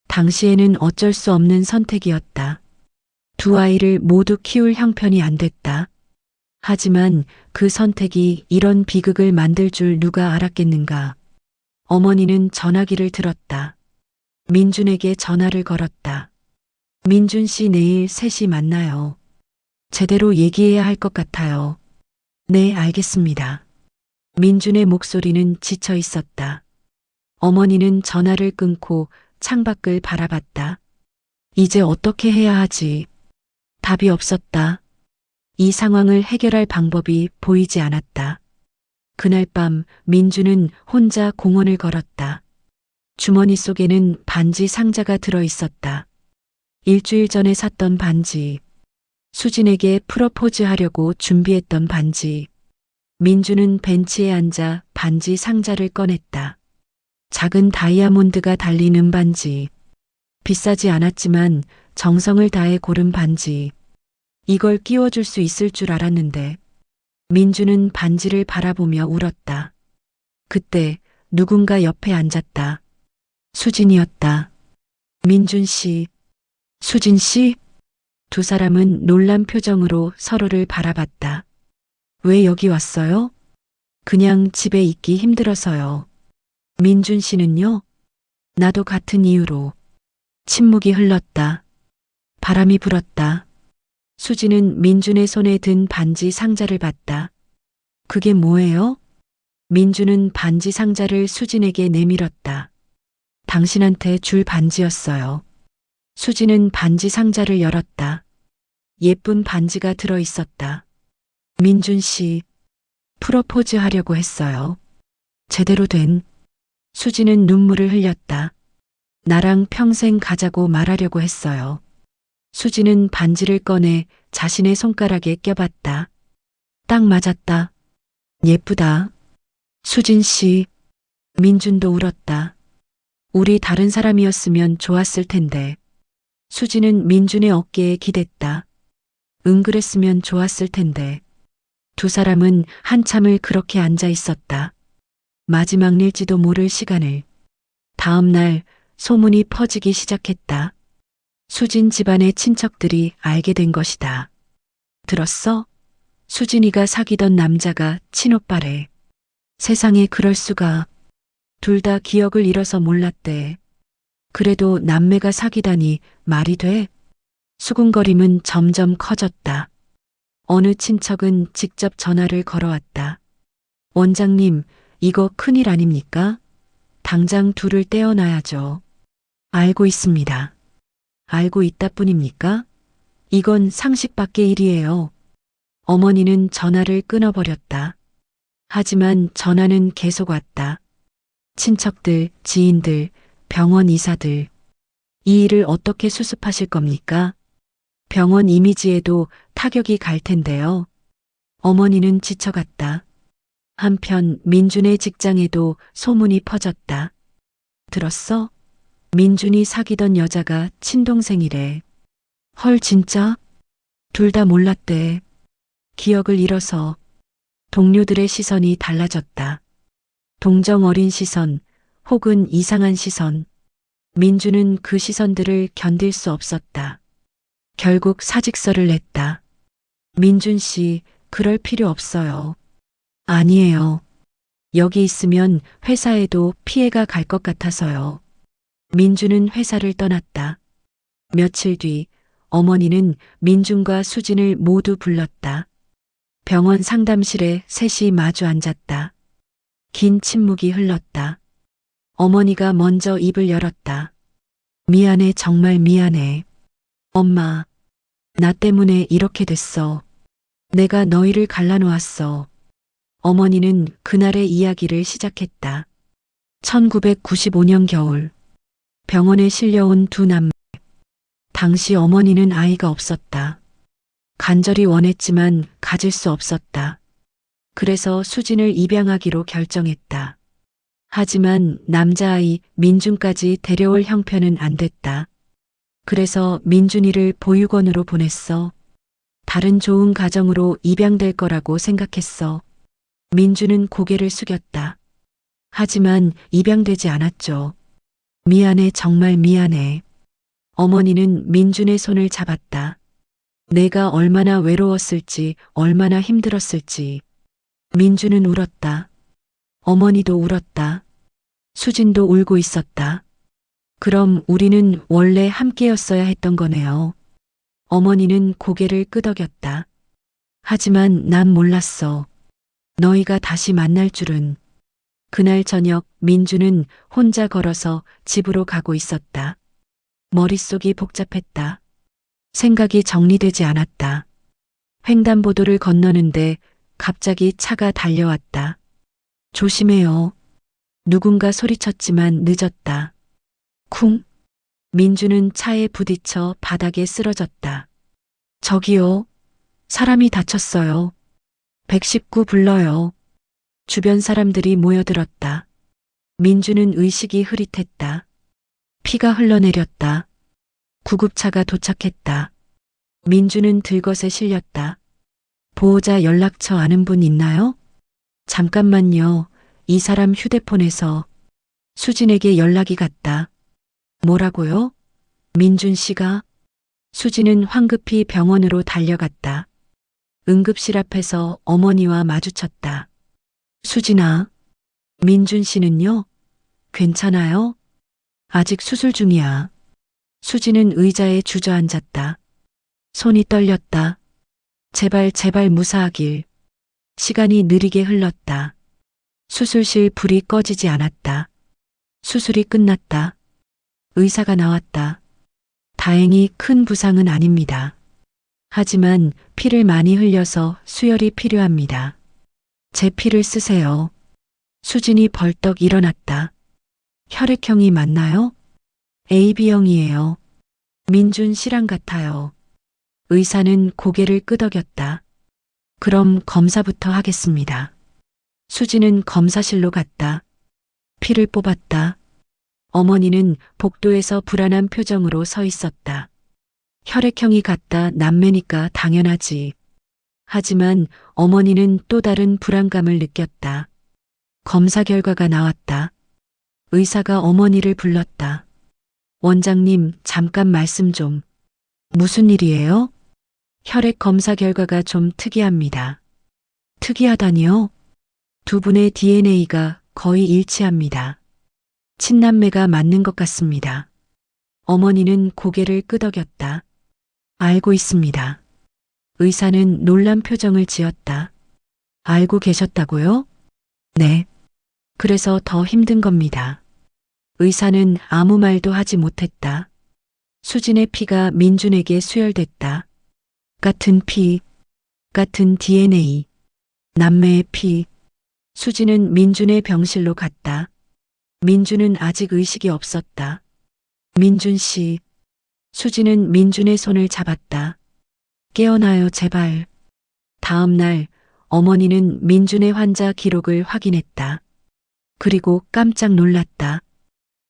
당시에는 어쩔 수 없는 선택이었다. 두 아이를 모두 키울 형편이 안 됐다. 하지만 그 선택이 이런 비극을 만들 줄 누가 알았겠는가. 어머니는 전화기를 들었다. 민준에게 전화를 걸었다. 민준 씨, 내일 3시 만나요. 제대로 얘기해야 할 것 같아요. 네, 알겠습니다. 민준의 목소리는 지쳐 있었다. 어머니는 전화를 끊고 창밖을 바라봤다. 이제 어떻게 해야 하지? 답이 없었다. 이 상황을 해결할 방법이 보이지 않았다. 그날 밤 민주는 혼자 공원을 걸었다. 주머니 속에는 반지 상자가 들어 있었다. 일주일 전에 샀던 반지. 수진에게 프로포즈 하려고 준비했던 반지. 민주는 벤치에 앉아 반지 상자를 꺼냈다. 작은 다이아몬드가 달린 은반지. 비싸지 않았지만 정성을 다해 고른 반지. 이걸 끼워줄 수 있을 줄 알았는데. 민주는 반지를 바라보며 울었다. 그때 누군가 옆에 앉았다. 수진이었다. 민준 씨. 수진 씨? 두 사람은 놀란 표정으로 서로를 바라봤다. 왜 여기 왔어요? 그냥 집에 있기 힘들어서요. 민준 씨는요? 나도 같은 이유로. 침묵이 흘렀다. 바람이 불었다. 수진은 민준의 손에 든 반지 상자를 봤다. 그게 뭐예요? 민준은 반지 상자를 수진에게 내밀었다. 당신한테 줄 반지였어요. 수진은 반지 상자를 열었다. 예쁜 반지가 들어 있었다. 민준 씨, 프로포즈 하려고 했어요. 제대로 된. 수진은 눈물을 흘렸다. 나랑 평생 가자고 말하려고 했어요. 수진은 반지를 꺼내 자신의 손가락에 껴봤다. 딱 맞았다. 예쁘다. 수진 씨. 민준도 울었다. 우리 다른 사람이었으면 좋았을 텐데. 수진은 민준의 어깨에 기댔다. 응, 그랬으면 좋았을 텐데. 두 사람은 한참을 그렇게 앉아 있었다. 마지막일지도 모를 시간을. 다음 날 소문이 퍼지기 시작했다. 수진 집안의 친척들이 알게 된 것이다. 들었어? 수진이가 사귀던 남자가 친오빠래. 세상에 그럴 수가. 둘 다 기억을 잃어서 몰랐대. 그래도 남매가 사귀다니 말이 돼? 수군거림은 점점 커졌다. 어느 친척은 직접 전화를 걸어왔다. 원장님, 이거 큰일 아닙니까? 당장 둘을 떼어놔야죠. 알고 있습니다. 알고 있다 뿐입니까? 이건 상식 밖의 일이에요. 어머니는 전화를 끊어버렸다. 하지만 전화는 계속 왔다. 친척들, 지인들, 병원 의사들. 이 일을 어떻게 수습하실 겁니까? 병원 이미지에도 타격이 갈 텐데요. 어머니는 지쳐갔다. 한편 민준의 직장에도 소문이 퍼졌다. 들었어? 민준이 사귀던 여자가 친동생이래. 헐, 진짜? 둘 다 몰랐대. 기억을 잃어서 동료들의 시선이 달라졌다. 동정 어린 시선, 혹은 이상한 시선. 민주는 그 시선들을 견딜 수 없었다. 결국 사직서를 냈다. 민준 씨, 그럴 필요 없어요. 아니에요. 여기 있으면 회사에도 피해가 갈 것 같아서요. 민주는 회사를 떠났다. 며칠 뒤 어머니는 민준과 수진을 모두 불렀다. 병원 상담실에 셋이 마주 앉았다. 긴 침묵이 흘렀다. 어머니가 먼저 입을 열었다. 미안해, 정말 미안해. 엄마, 나 때문에 이렇게 됐어. 내가 너희를 갈라놓았어. 어머니는 그날의 이야기를 시작했다. 1995년 겨울, 병원에 실려온 두 남매. 당시 어머니는 아이가 없었다. 간절히 원했지만 가질 수 없었다. 그래서 수진을 입양하기로 결정했다. 하지만 남자아이 민준까지 데려올 형편은 안 됐다. 그래서 민준이를 보육원으로 보냈어. 다른 좋은 가정으로 입양될 거라고 생각했어. 민준은 고개를 숙였다. 하지만 입양되지 않았죠. 미안해, 정말 미안해. 어머니는 민준의 손을 잡았다. 내가 얼마나 외로웠을지, 얼마나 힘들었을지. 민준은 울었다. 어머니도 울었다. 수진도 울고 있었다. 그럼 우리는 원래 함께였어야 했던 거네요. 어머니는 고개를 끄덕였다. 하지만 난 몰랐어. 너희가 다시 만날 줄은. 그날 저녁 민주는 혼자 걸어서 집으로 가고 있었다. 머릿속이 복잡했다. 생각이 정리되지 않았다. 횡단보도를 건너는데 갑자기 차가 달려왔다. 조심해요. 누군가 소리쳤지만 늦었다. 쿵. 민주는 차에 부딪혀 바닥에 쓰러졌다. 저기요. 사람이 다쳤어요. 119 불러요. 주변 사람들이 모여들었다. 민주는 의식이 흐릿했다. 피가 흘러내렸다. 구급차가 도착했다. 민주는 들것에 실렸다. 보호자 연락처 아는 분 있나요? 잠깐만요. 이 사람 휴대폰에서 수진에게 연락이 갔다. 뭐라고요? 민준 씨가? 수진은 황급히 병원으로 달려갔다. 응급실 앞에서 어머니와 마주쳤다. 수진아, 민준 씨는요? 괜찮아요? 아직 수술 중이야. 수진은 의자에 주저앉았다. 손이 떨렸다. 제발, 제발 무사하길. 시간이 느리게 흘렀다. 수술실 불이 꺼지지 않았다. 수술이 끝났다. 의사가 나왔다. 다행히 큰 부상은 아닙니다. 하지만 피를 많이 흘려서 수혈이 필요합니다. 제 피를 쓰세요. 수진이 벌떡 일어났다. 혈액형이 맞나요? AB형이에요. 민준 씨랑 같아요. 의사는 고개를 끄덕였다. 그럼 검사부터 하겠습니다. 수진은 검사실로 갔다. 피를 뽑았다. 어머니는 복도에서 불안한 표정으로 서 있었다. 혈액형이 같다, 남매니까 당연하지. 하지만 어머니는 또 다른 불안감을 느꼈다. 검사 결과가 나왔다. 의사가 어머니를 불렀다. 원장님, 잠깐 말씀 좀. 무슨 일이에요? 혈액 검사 결과가 좀 특이합니다. 특이하다니요? 두 분의 DNA가 거의 일치합니다. 친남매가 맞는 것 같습니다. 어머니는 고개를 끄덕였다. 알고 있습니다. 의사는 놀란 표정을 지었다. 알고 계셨다고요? 네. 그래서 더 힘든 겁니다. 의사는 아무 말도 하지 못했다. 수진의 피가 민준에게 수혈됐다. 같은 피, 같은 DNA, 남매의 피. 수진은 민준의 병실로 갔다. 민준은 아직 의식이 없었다. 민준 씨. 수진은 민준의 손을 잡았다. 깨어나요, 제발. 다음 날 어머니는 민준의 환자 기록을 확인했다. 그리고 깜짝 놀랐다.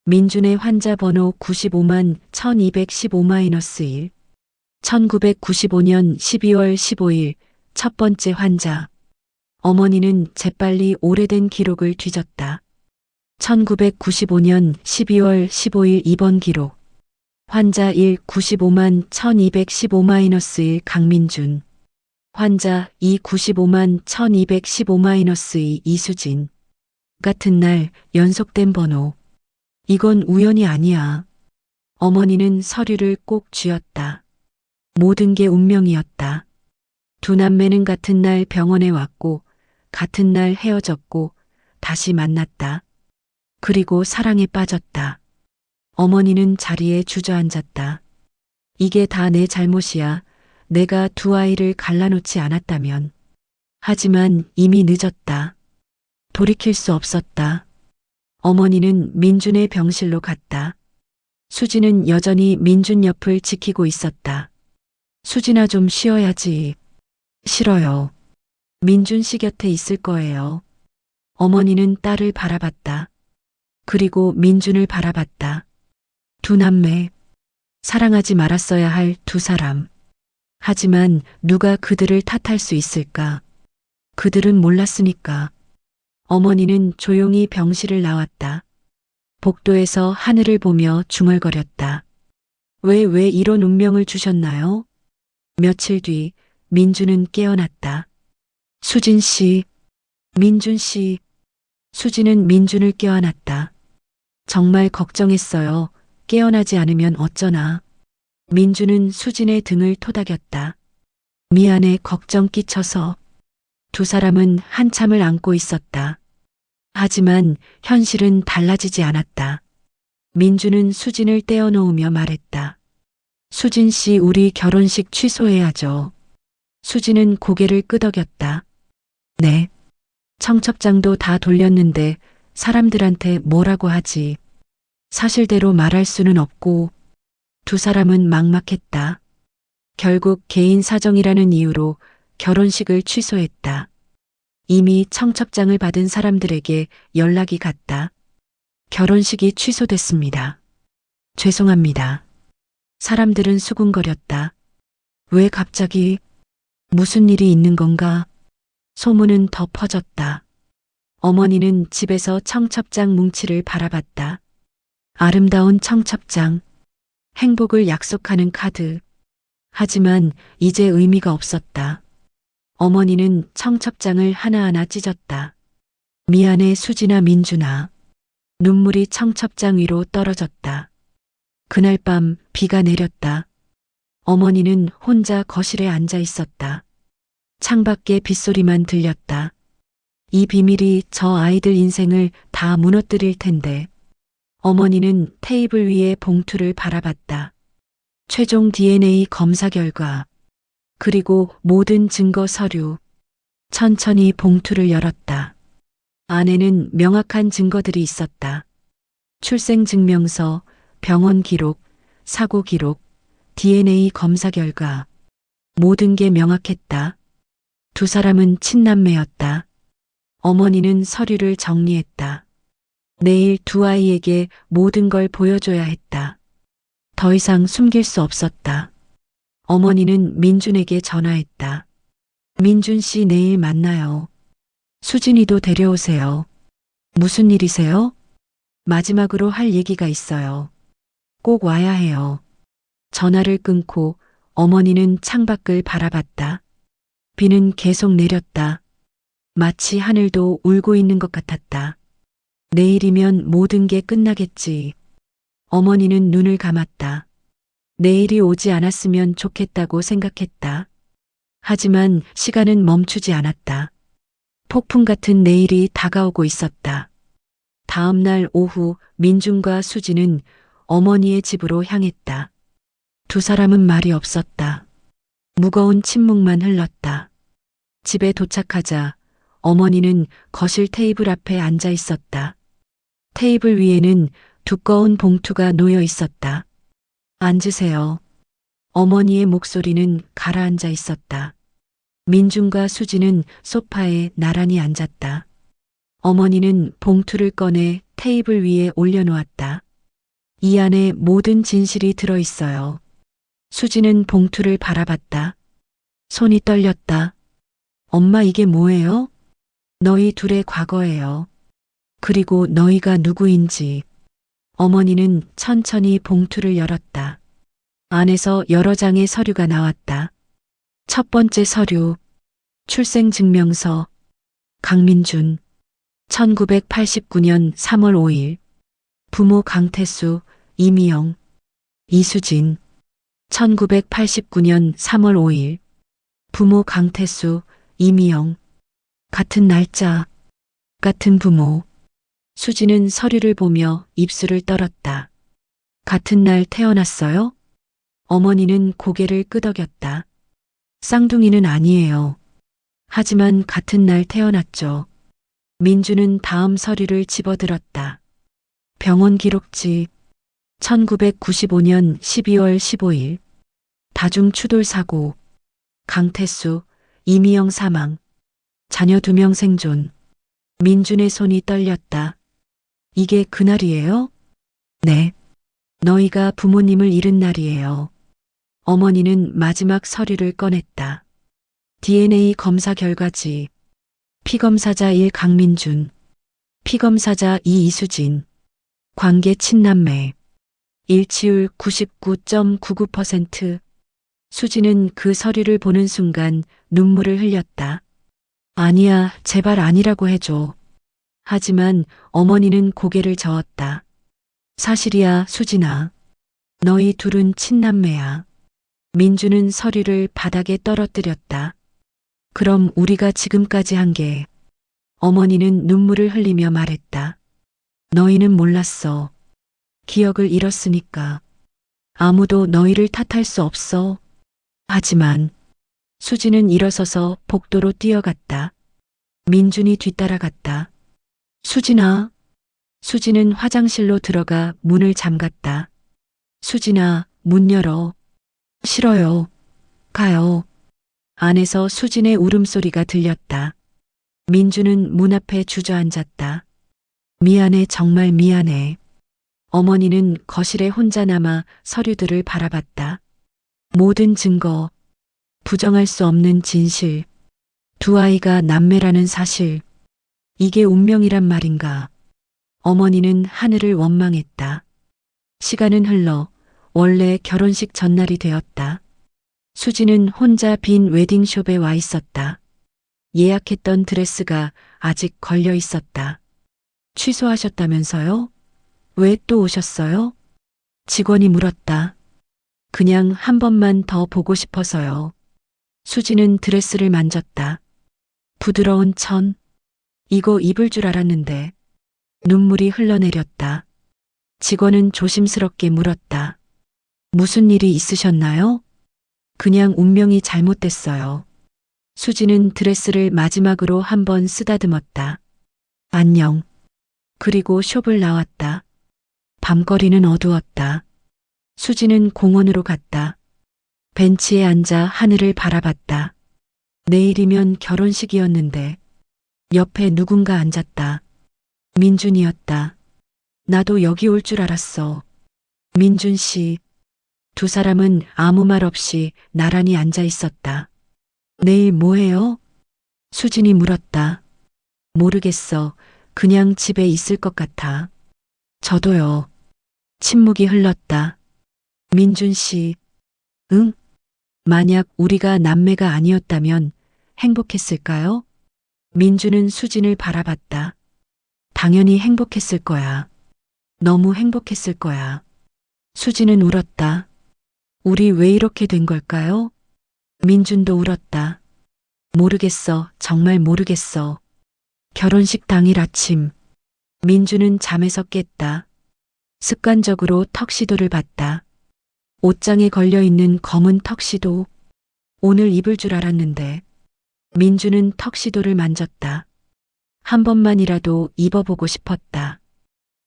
민준의 환자 번호 95만 1215-1, 1995년 12월 15일 첫 번째 환자. 어머니는 재빨리 오래된 기록을 뒤졌다. 1995년 12월 15일 2번 기록. 환자 1 95만 1215-1 강민준. 환자 2 95만 1215-2 이수진. 같은 날 연속된 번호. 이건 우연이 아니야. 어머니는 서류를 꼭 쥐었다. 모든 게 운명이었다. 두 남매는 같은 날 병원에 왔고, 같은 날 헤어졌고, 다시 만났다. 그리고 사랑에 빠졌다. 어머니는 자리에 주저앉았다. 이게 다 내 잘못이야. 내가 두 아이를 갈라놓지 않았다면. 하지만 이미 늦었다. 돌이킬 수 없었다. 어머니는 민준의 병실로 갔다. 수진은 여전히 민준 옆을 지키고 있었다. 수진아, 좀 쉬어야지. 싫어요. 민준 씨 곁에 있을 거예요. 어머니는 딸을 바라봤다. 그리고 민준을 바라봤다. 두 남매. 사랑하지 말았어야 할 두 사람. 하지만 누가 그들을 탓할 수 있을까? 그들은 몰랐으니까. 어머니는 조용히 병실을 나왔다. 복도에서 하늘을 보며 중얼거렸다. 왜 이런 운명을 주셨나요? 며칠 뒤 민준은 깨어났다. 수진 씨, 민준 씨. 수진은 민준을 껴안았다. 정말 걱정했어요. 깨어나지 않으면 어쩌나. 민준은 수진의 등을 토닥였다. 미안해, 걱정 끼쳐서. 두 사람은 한참을 안고 있었다. 하지만 현실은 달라지지 않았다. 민준은 수진을 떼어놓으며 말했다. 수진 씨, 우리 결혼식 취소해야죠. 수진은 고개를 끄덕였다. 네. 청첩장도 다 돌렸는데 사람들한테 뭐라고 하지. 사실대로 말할 수는 없고. 두 사람은 막막했다. 결국 개인 사정이라는 이유로 결혼식을 취소했다. 이미 청첩장을 받은 사람들에게 연락이 갔다. 결혼식이 취소됐습니다. 죄송합니다. 사람들은 수군거렸다. 왜 갑자기? 무슨 일이 있는 건가? 소문은 더 퍼졌다. 어머니는 집에서 청첩장 뭉치를 바라봤다. 아름다운 청첩장. 행복을 약속하는 카드. 하지만 이제 의미가 없었다. 어머니는 청첩장을 하나하나 찢었다. 미안해, 수진아, 민준아. 눈물이 청첩장 위로 떨어졌다. 그날 밤 비가 내렸다. 어머니는 혼자 거실에 앉아 있었다. 창밖에 빗소리만 들렸다. 이 비밀이 저 아이들 인생을 다 무너뜨릴 텐데. 어머니는 테이블 위에 봉투를 바라봤다. 최종 DNA 검사 결과, 그리고 모든 증거 서류. 천천히 봉투를 열었다. 안에는 명확한 증거들이 있었다. 출생증명서, 병원 기록, 사고 기록, DNA 검사 결과. 모든 게 명확했다. 두 사람은 친남매였다. 어머니는 서류를 정리했다. 내일 두 아이에게 모든 걸 보여줘야 했다. 더 이상 숨길 수 없었다. 어머니는 민준에게 전화했다. 민준 씨, 내일 만나요. 수진이도 데려오세요. 무슨 일이세요? 마지막으로 할 얘기가 있어요. 꼭 와야 해요. 전화를 끊고 어머니는 창밖을 바라봤다. 비는 계속 내렸다. 마치 하늘도 울고 있는 것 같았다. 내일이면 모든 게 끝나겠지. 어머니는 눈을 감았다. 내일이 오지 않았으면 좋겠다고 생각했다. 하지만 시간은 멈추지 않았다. 폭풍 같은 내일이 다가오고 있었다. 다음 날 오후 민준과 수진은 어머니의 집으로 향했다. 두 사람은 말이 없었다. 무거운 침묵만 흘렀다. 집에 도착하자 어머니는 거실 테이블 앞에 앉아 있었다. 테이블 위에는 두꺼운 봉투가 놓여 있었다. 앉으세요. 어머니의 목소리는 가라앉아 있었다. 민준과 수지는 소파에 나란히 앉았다. 어머니는 봉투를 꺼내 테이블 위에 올려놓았다. 이 안에 모든 진실이 들어있어요. 수지는 봉투를 바라봤다. 손이 떨렸다. 엄마, 이게 뭐예요? 너희 둘의 과거예요. 그리고 너희가 누구인지. 어머니는 천천히 봉투를 열었다. 안에서 여러 장의 서류가 나왔다. 첫 번째 서류, 출생증명서, 강민준, 1989년 3월 5일, 부모 강태수, 이미영, 이수진, 1989년 3월 5일, 부모 강태수, 이미영, 같은 날짜, 같은 부모. 수지는 서류를 보며 입술을 떨었다. 같은 날 태어났어요? 어머니는 고개를 끄덕였다. 쌍둥이는 아니에요. 하지만 같은 날 태어났죠. 민주는 다음 서류를 집어들었다. 병원 기록지, 1995년 12월 15일, 다중 추돌 사고, 강태수, 이미영 사망, 자녀 2명 생존. 민준의 손이 떨렸다. 이게 그날이에요? 네. 너희가 부모님을 잃은 날이에요. 어머니는 마지막 서류를 꺼냈다. DNA 검사 결과지. 피검사자 1 강민준, 피검사자 2 이수진, 관계 친남매, 일치율 99.99%. 수지는 그 서류를 보는 순간 눈물을 흘렸다. 아니야, 제발 아니라고 해줘. 하지만 어머니는 고개를 저었다. 사실이야, 수진아. 너희 둘은 친남매야. 민주는 서류를 바닥에 떨어뜨렸다. 그럼 우리가 지금까지 한 게. 어머니는 눈물을 흘리며 말했다. 너희는 몰랐어. 기억을 잃었으니까. 아무도 너희를 탓할 수 없어. 하지만 수지는 일어서서 복도로 뛰어갔다. 민준이 뒤따라갔다. 수진아. 수지는 화장실로 들어가 문을 잠갔다. 수진아, 문 열어. 싫어요. 가요. 안에서 수진의 울음소리가 들렸다. 민주는 문 앞에 주저앉았다. 미안해, 정말 미안해. 어머니는 거실에 혼자 남아 서류들을 바라봤다. 모든 증거, 부정할 수 없는 진실, 두 아이가 남매라는 사실. 이게 운명이란 말인가. 어머니는 하늘을 원망했다. 시간은 흘러 원래 결혼식 전날이 되었다. 수지는 혼자 빈 웨딩숍에 와 있었다. 예약했던 드레스가 아직 걸려 있었다. 취소하셨다면서요? 왜 또 오셨어요? 직원이 물었다. 그냥 한 번만 더 보고 싶어서요. 수지는 드레스를 만졌다. 부드러운 천. 이거 입을 줄 알았는데. 눈물이 흘러내렸다. 직원은 조심스럽게 물었다. 무슨 일이 있으셨나요? 그냥 운명이 잘못됐어요. 수지는 드레스를 마지막으로 한 번 쓰다듬었다. 안녕. 그리고 숍을 나왔다. 밤거리는 어두웠다. 수지는 공원으로 갔다. 벤치에 앉아 하늘을 바라봤다. 내일이면 결혼식이었는데 옆에 누군가 앉았다. 민준이었다. 나도 여기 올 줄 알았어. 민준 씨. 두 사람은 아무 말 없이 나란히 앉아 있었다. 내일 뭐 해요? 수진이 물었다. 모르겠어. 그냥 집에 있을 것 같아. 저도요. 침묵이 흘렀다. 민준 씨. 응? 만약 우리가 남매가 아니었다면 행복했을까요? 민준은 수진을 바라봤다. 당연히 행복했을 거야. 너무 행복했을 거야. 수진은 울었다. 우리 왜 이렇게 된 걸까요? 민준도 울었다. 모르겠어. 정말 모르겠어. 결혼식 당일 아침. 민준은 잠에서 깼다. 습관적으로 턱시도를 봤다. 옷장에 걸려있는 검은 턱시도. 오늘 입을 줄 알았는데. 민준은 턱시도를 만졌다. 한 번만이라도 입어보고 싶었다.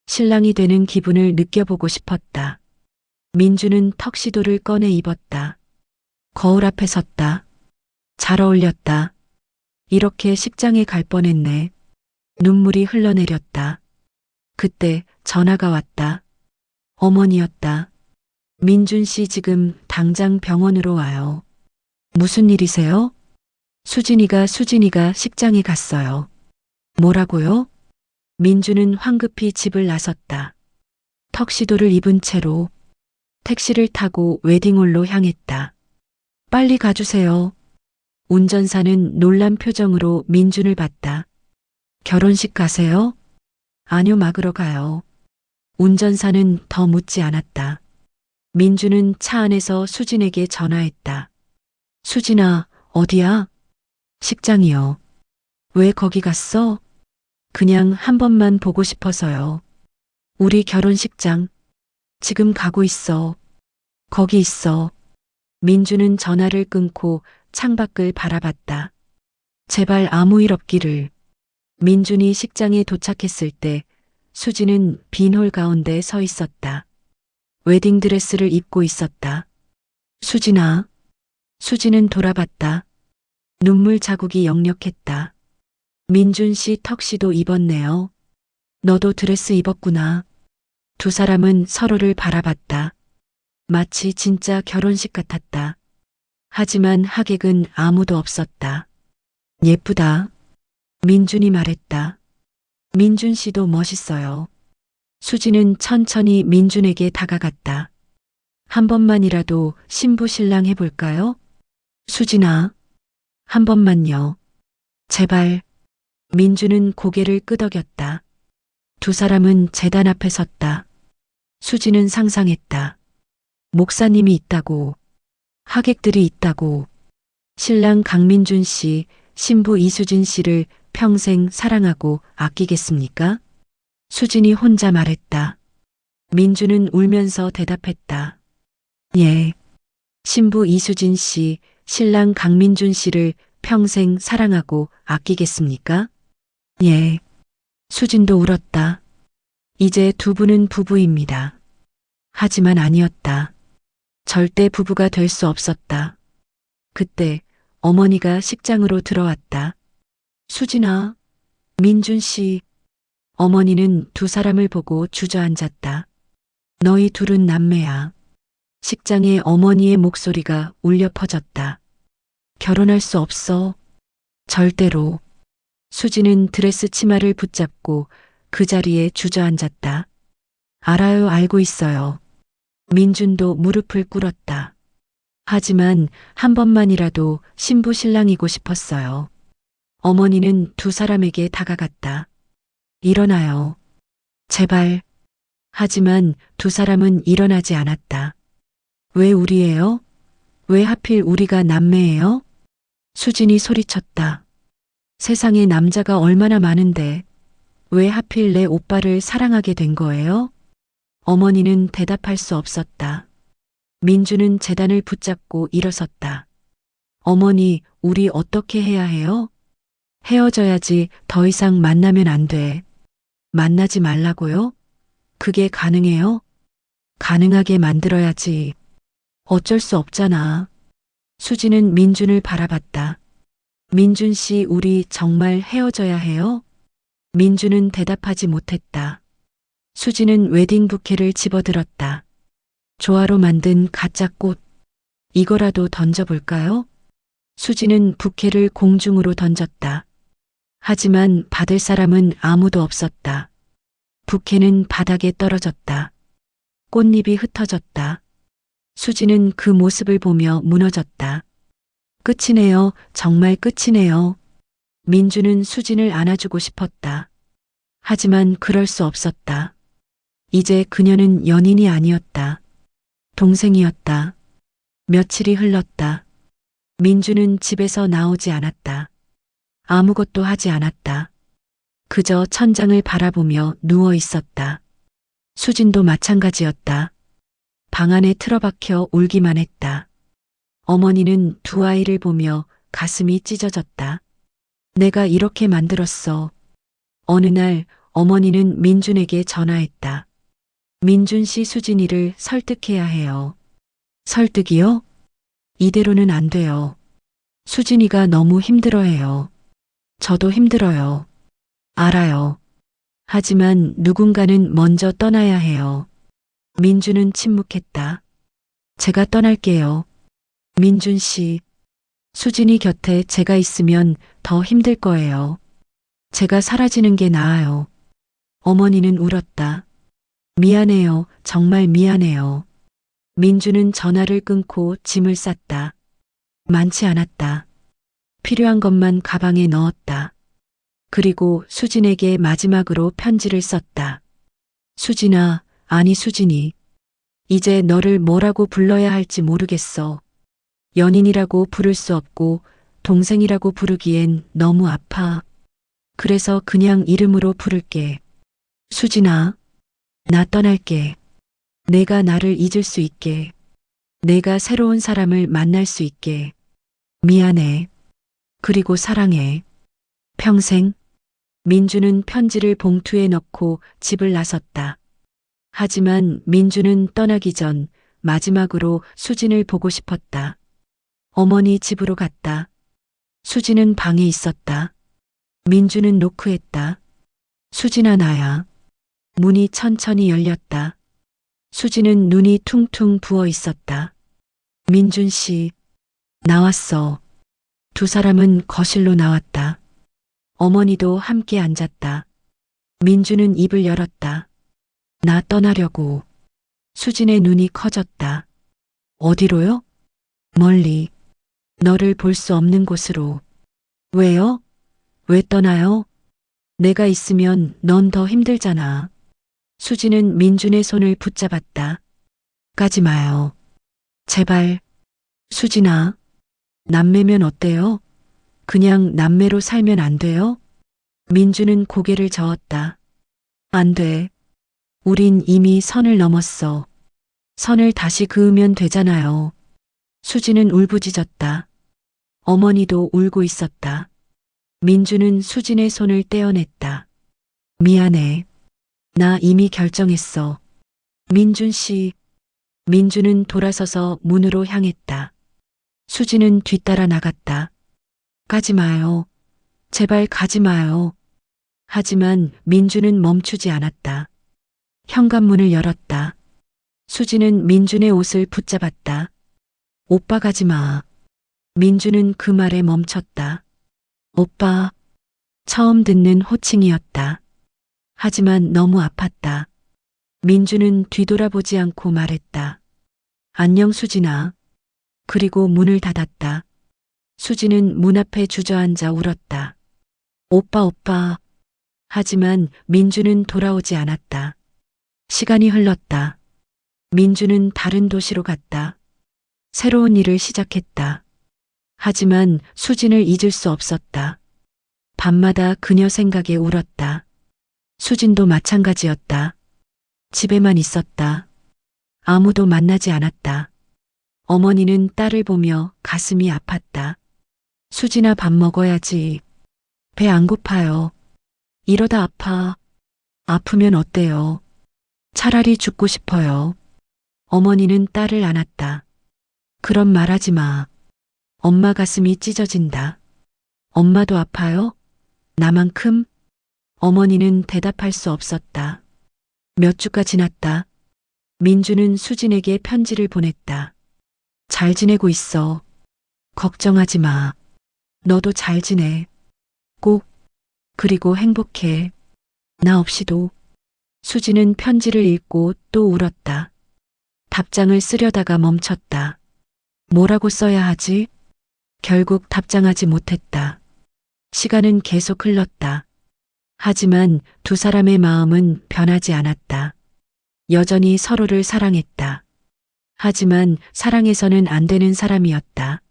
신랑이 되는 기분을 느껴보고 싶었다. 민준은 턱시도를 꺼내 입었다. 거울 앞에 섰다. 잘 어울렸다. 이렇게 식장에 갈 뻔했네. 눈물이 흘러내렸다. 그때 전화가 왔다. 어머니였다. 민준 씨 지금 당장 병원으로 와요. 무슨 일이세요? 수진이가 식장에 갔어요. 뭐라고요? 민주는 황급히 집을 나섰다. 턱시도를 입은 채로 택시를 타고 웨딩홀로 향했다. 빨리 가주세요. 운전사는 놀란 표정으로 민준을 봤다. 결혼식 가세요? 아니요, 막으러 가요. 운전사는 더 묻지 않았다. 민주는 차 안에서 수진에게 전화했다. 수진아, 어디야? 식장이요. 왜 거기 갔어? 그냥 한 번만 보고 싶어서요. 우리 결혼식장. 지금 가고 있어. 거기 있어. 민주는 전화를 끊고 창밖을 바라봤다. 제발 아무 일 없기를. 민준이 식장에 도착했을 때 수진은 빈 홀 가운데 서 있었다. 웨딩드레스를 입고 있었다. 수진아. 수진은 돌아봤다. 눈물 자국이 역력했다. 민준 씨 턱시도 입었네요. 너도 드레스 입었구나. 두 사람은 서로를 바라봤다. 마치 진짜 결혼식 같았다. 하지만 하객은 아무도 없었다. 예쁘다. 민준이 말했다. 민준 씨도 멋있어요. 수진은 천천히 민준에게 다가갔다. 한 번만이라도 신부 신랑 해볼까요? 수진아. 한 번만요. 제발. 민준은 고개를 끄덕였다. 두 사람은 제단 앞에 섰다. 수진은 상상했다. 목사님이 있다고. 하객들이 있다고. 신랑 강민준 씨, 신부 이수진 씨를 평생 사랑하고 아끼겠습니까? 수진이 혼자 말했다. 민준은 울면서 대답했다. 예. 신부 이수진 씨, 신랑 강민준 씨를 평생 사랑하고 아끼겠습니까? 예. 수진도 울었다. 이제 두 분은 부부입니다. 하지만 아니었다. 절대 부부가 될 수 없었다. 그때 어머니가 식장으로 들어왔다. 수진아, 민준 씨. 어머니는 두 사람을 보고 주저앉았다. 너희 둘은 남매야. 식장에 어머니의 목소리가 울려 퍼졌다. 결혼할 수 없어. 절대로. 수진은 드레스 치마를 붙잡고 그 자리에 주저앉았다. 알아요, 알고 있어요. 민준도 무릎을 꿇었다. 하지만 한 번만이라도 신부 신랑이고 싶었어요. 어머니는 두 사람에게 다가갔다. 일어나요. 제발. 하지만 두 사람은 일어나지 않았다. 왜 우리예요? 왜 하필 우리가 남매예요? 수진이 소리쳤다. 세상에 남자가 얼마나 많은데 왜 하필 내 오빠를 사랑하게 된 거예요? 어머니는 대답할 수 없었다. 민주는 재단을 붙잡고 일어섰다. 어머니, 우리 어떻게 해야 해요? 헤어져야지. 더 이상 만나면 안 돼. 만나지 말라고요? 그게 가능해요? 가능하게 만들어야지. 어쩔 수 없잖아. 수지는 민준을 바라봤다. 민준 씨, 우리 정말 헤어져야 해요? 민준은 대답하지 못했다. 수지는 웨딩 부케를 집어들었다. 조화로 만든 가짜 꽃. 이거라도 던져볼까요? 수지는 부케를 공중으로 던졌다. 하지만 받을 사람은 아무도 없었다. 부케는 바닥에 떨어졌다. 꽃잎이 흩어졌다. 수지는 그 모습을 보며 무너졌다. 끝이네요. 정말 끝이네요. 민주는 수진을 안아주고 싶었다. 하지만 그럴 수 없었다. 이제 그녀는 연인이 아니었다. 동생이었다. 며칠이 흘렀다. 민주는 집에서 나오지 않았다. 아무것도 하지 않았다. 그저 천장을 바라보며 누워 있었다. 수진도 마찬가지였다. 방 안에 틀어박혀 울기만 했다. 어머니는 두 아이를 보며 가슴이 찢어졌다. 내가 이렇게 만들었어. 어느 날 어머니는 민준에게 전화했다. 민준 씨, 수진이를 설득해야 해요. 설득이요? 이대로는 안 돼요. 수진이가 너무 힘들어해요. 저도 힘들어요. 알아요. 하지만 누군가는 먼저 떠나야 해요. 민주는 침묵했다. 제가 떠날게요. 민준 씨, 수진이 곁에 제가 있으면 더 힘들 거예요. 제가 사라지는 게 나아요. 어머니는 울었다. 미안해요. 정말 미안해요. 민주는 전화를 끊고 짐을 쌌다. 많지 않았다. 필요한 것만 가방에 넣었다. 그리고 수진에게 마지막으로 편지를 썼다. 수진아, 아니 수진이. 이제 너를 뭐라고 불러야 할지 모르겠어. 연인이라고 부를 수 없고 동생이라고 부르기엔 너무 아파. 그래서 그냥 이름으로 부를게. 수진아, 나 떠날게. 내가 나를 잊을 수 있게. 내가 새로운 사람을 만날 수 있게. 미안해. 그리고 사랑해. 평생. 민주는 편지를 봉투에 넣고 집을 나섰다. 하지만 민주는 떠나기 전 마지막으로 수진을 보고 싶었다. 어머니 집으로 갔다. 수진은 방에 있었다. 민주는 노크했다. 수진아 나야. 문이 천천히 열렸다. 수진은 눈이 퉁퉁 부어 있었다. 민준 씨, 나왔어. 두 사람은 거실로 나왔다. 어머니도 함께 앉았다. 민주는 입을 열었다. 나 떠나려고. 수진의 눈이 커졌다. 어디로요? 멀리. 너를 볼 수 없는 곳으로. 왜요? 왜 떠나요? 내가 있으면 넌 더 힘들잖아. 수진은 민준의 손을 붙잡았다. 가지 마요. 제발. 수진아, 남매면 어때요? 그냥 남매로 살면 안 돼요? 민주는 고개를 저었다. 안 돼. 우린 이미 선을 넘었어. 선을 다시 그으면 되잖아요. 수진은 울부짖었다. 어머니도 울고 있었다. 민주는 수진의 손을 떼어냈다. 미안해. 나 이미 결정했어. 민준 씨. 민주는 돌아서서 문으로 향했다. 수진은 뒤따라 나갔다. 가지 마요. 제발 가지 마요. 하지만 민주는 멈추지 않았다. 현관문을 열었다. 수진은 민준의 옷을 붙잡았다. 오빠 가지 마. 민주는 그 말에 멈췄다. 오빠. 처음 듣는 호칭이었다. 하지만 너무 아팠다. 민주는 뒤돌아보지 않고 말했다. 안녕 수진아. 그리고 문을 닫았다. 수진은 문 앞에 주저앉아 울었다. 오빠. 하지만 민주는 돌아오지 않았다. 시간이 흘렀다. 민주는 다른 도시로 갔다. 새로운 일을 시작했다. 하지만 수진을 잊을 수 없었다. 밤마다 그녀 생각에 울었다. 수진도 마찬가지였다. 집에만 있었다. 아무도 만나지 않았다. 어머니는 딸을 보며 가슴이 아팠다. 수진아 밥 먹어야지. 배 안 고파요. 이러다 아파. 아프면 어때요? 차라리 죽고 싶어요. 어머니는 딸을 안았다. 그런 말하지 마. 엄마 가슴이 찢어진다. 엄마도 아파요? 나만큼? 어머니는 대답할 수 없었다. 몇 주가 지났다. 민주는 수진에게 편지를 보냈다. 잘 지내고 있어. 걱정하지 마. 너도 잘 지내. 꼭. 그리고 행복해. 나 없이도. 수진은 편지를 읽고 또 울었다. 답장을 쓰려다가 멈췄다. 뭐라고 써야 하지? 결국 답장하지 못했다. 시간은 계속 흘렀다. 하지만 두 사람의 마음은 변하지 않았다. 여전히 서로를 사랑했다. 하지만 사랑해서는 안 되는 사람이었다.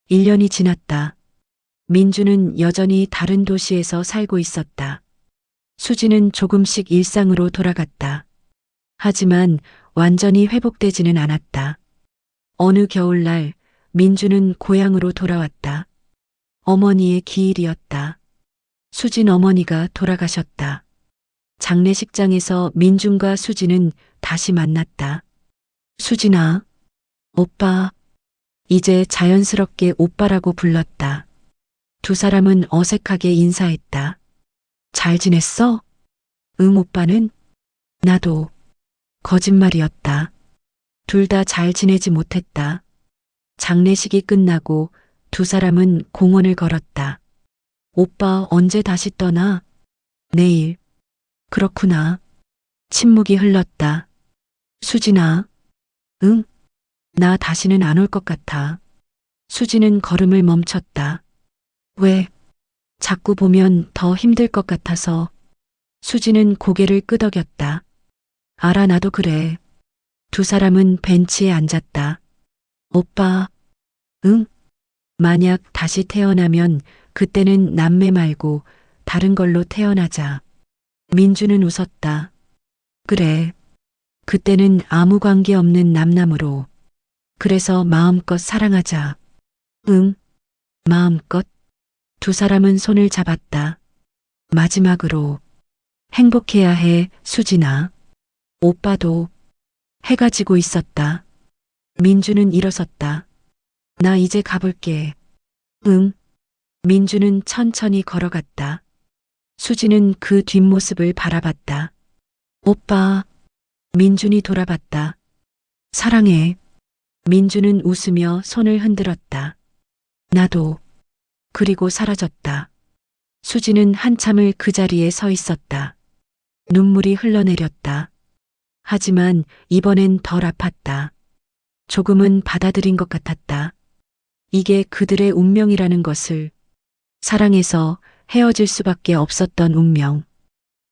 1년이 지났다. 민주는 여전히 다른 도시에서 살고 있었다. 수지는 조금씩 일상으로 돌아갔다. 하지만 완전히 회복되지는 않았다. 어느 겨울날 민주는 고향으로 돌아왔다. 어머니의 기일이었다. 수진 어머니가 돌아가셨다. 장례식장에서 민준과 수진은 다시 만났다. 수진아, 오빠, 이제 자연스럽게 오빠라고 불렀다. 두 사람은 어색하게 인사했다. 잘 지냈어? 응, 오빠는? 나도. 거짓말이었다. 둘 다 잘 지내지 못했다. 장례식이 끝나고 두 사람은 공원을 걸었다. 오빠 언제 다시 떠나? 내일. 그렇구나. 침묵이 흘렀다. 수진아. 응? 나 다시는 안 올 것 같아. 수진은 걸음을 멈췄다. 왜? 자꾸 보면 더 힘들 것 같아서. 수진은 고개를 끄덕였다. 알아, 나도 그래. 두 사람은 벤치에 앉았다. 오빠. 응? 만약 다시 태어나면 그때는 남매 말고 다른 걸로 태어나자. 민주는 웃었다. 그래. 그때는 아무 관계 없는 남남으로. 그래서 마음껏 사랑하자. 응. 마음껏. 두 사람은 손을 잡았다. 마지막으로. 행복해야 해, 수진아. 오빠도. 해가 지고 있었다. 민주는 일어섰다. 나 이제 가볼게. 응. 민주는 천천히 걸어갔다. 수지는 그 뒷모습을 바라봤다. 오빠. 민준이 돌아봤다. 사랑해. 민주는 웃으며 손을 흔들었다. 나도. 그리고 사라졌다. 수지는 한참을 그 자리에 서 있었다. 눈물이 흘러내렸다. 하지만 이번엔 덜 아팠다. 조금은 받아들인 것 같았다. 이게 그들의 운명이라는 것을. 사랑해서 헤어질 수밖에 없었던 운명.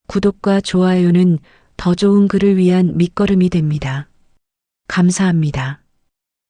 구독과 좋아요는 더 좋은 글을 위한 밑거름이 됩니다. 감사합니다.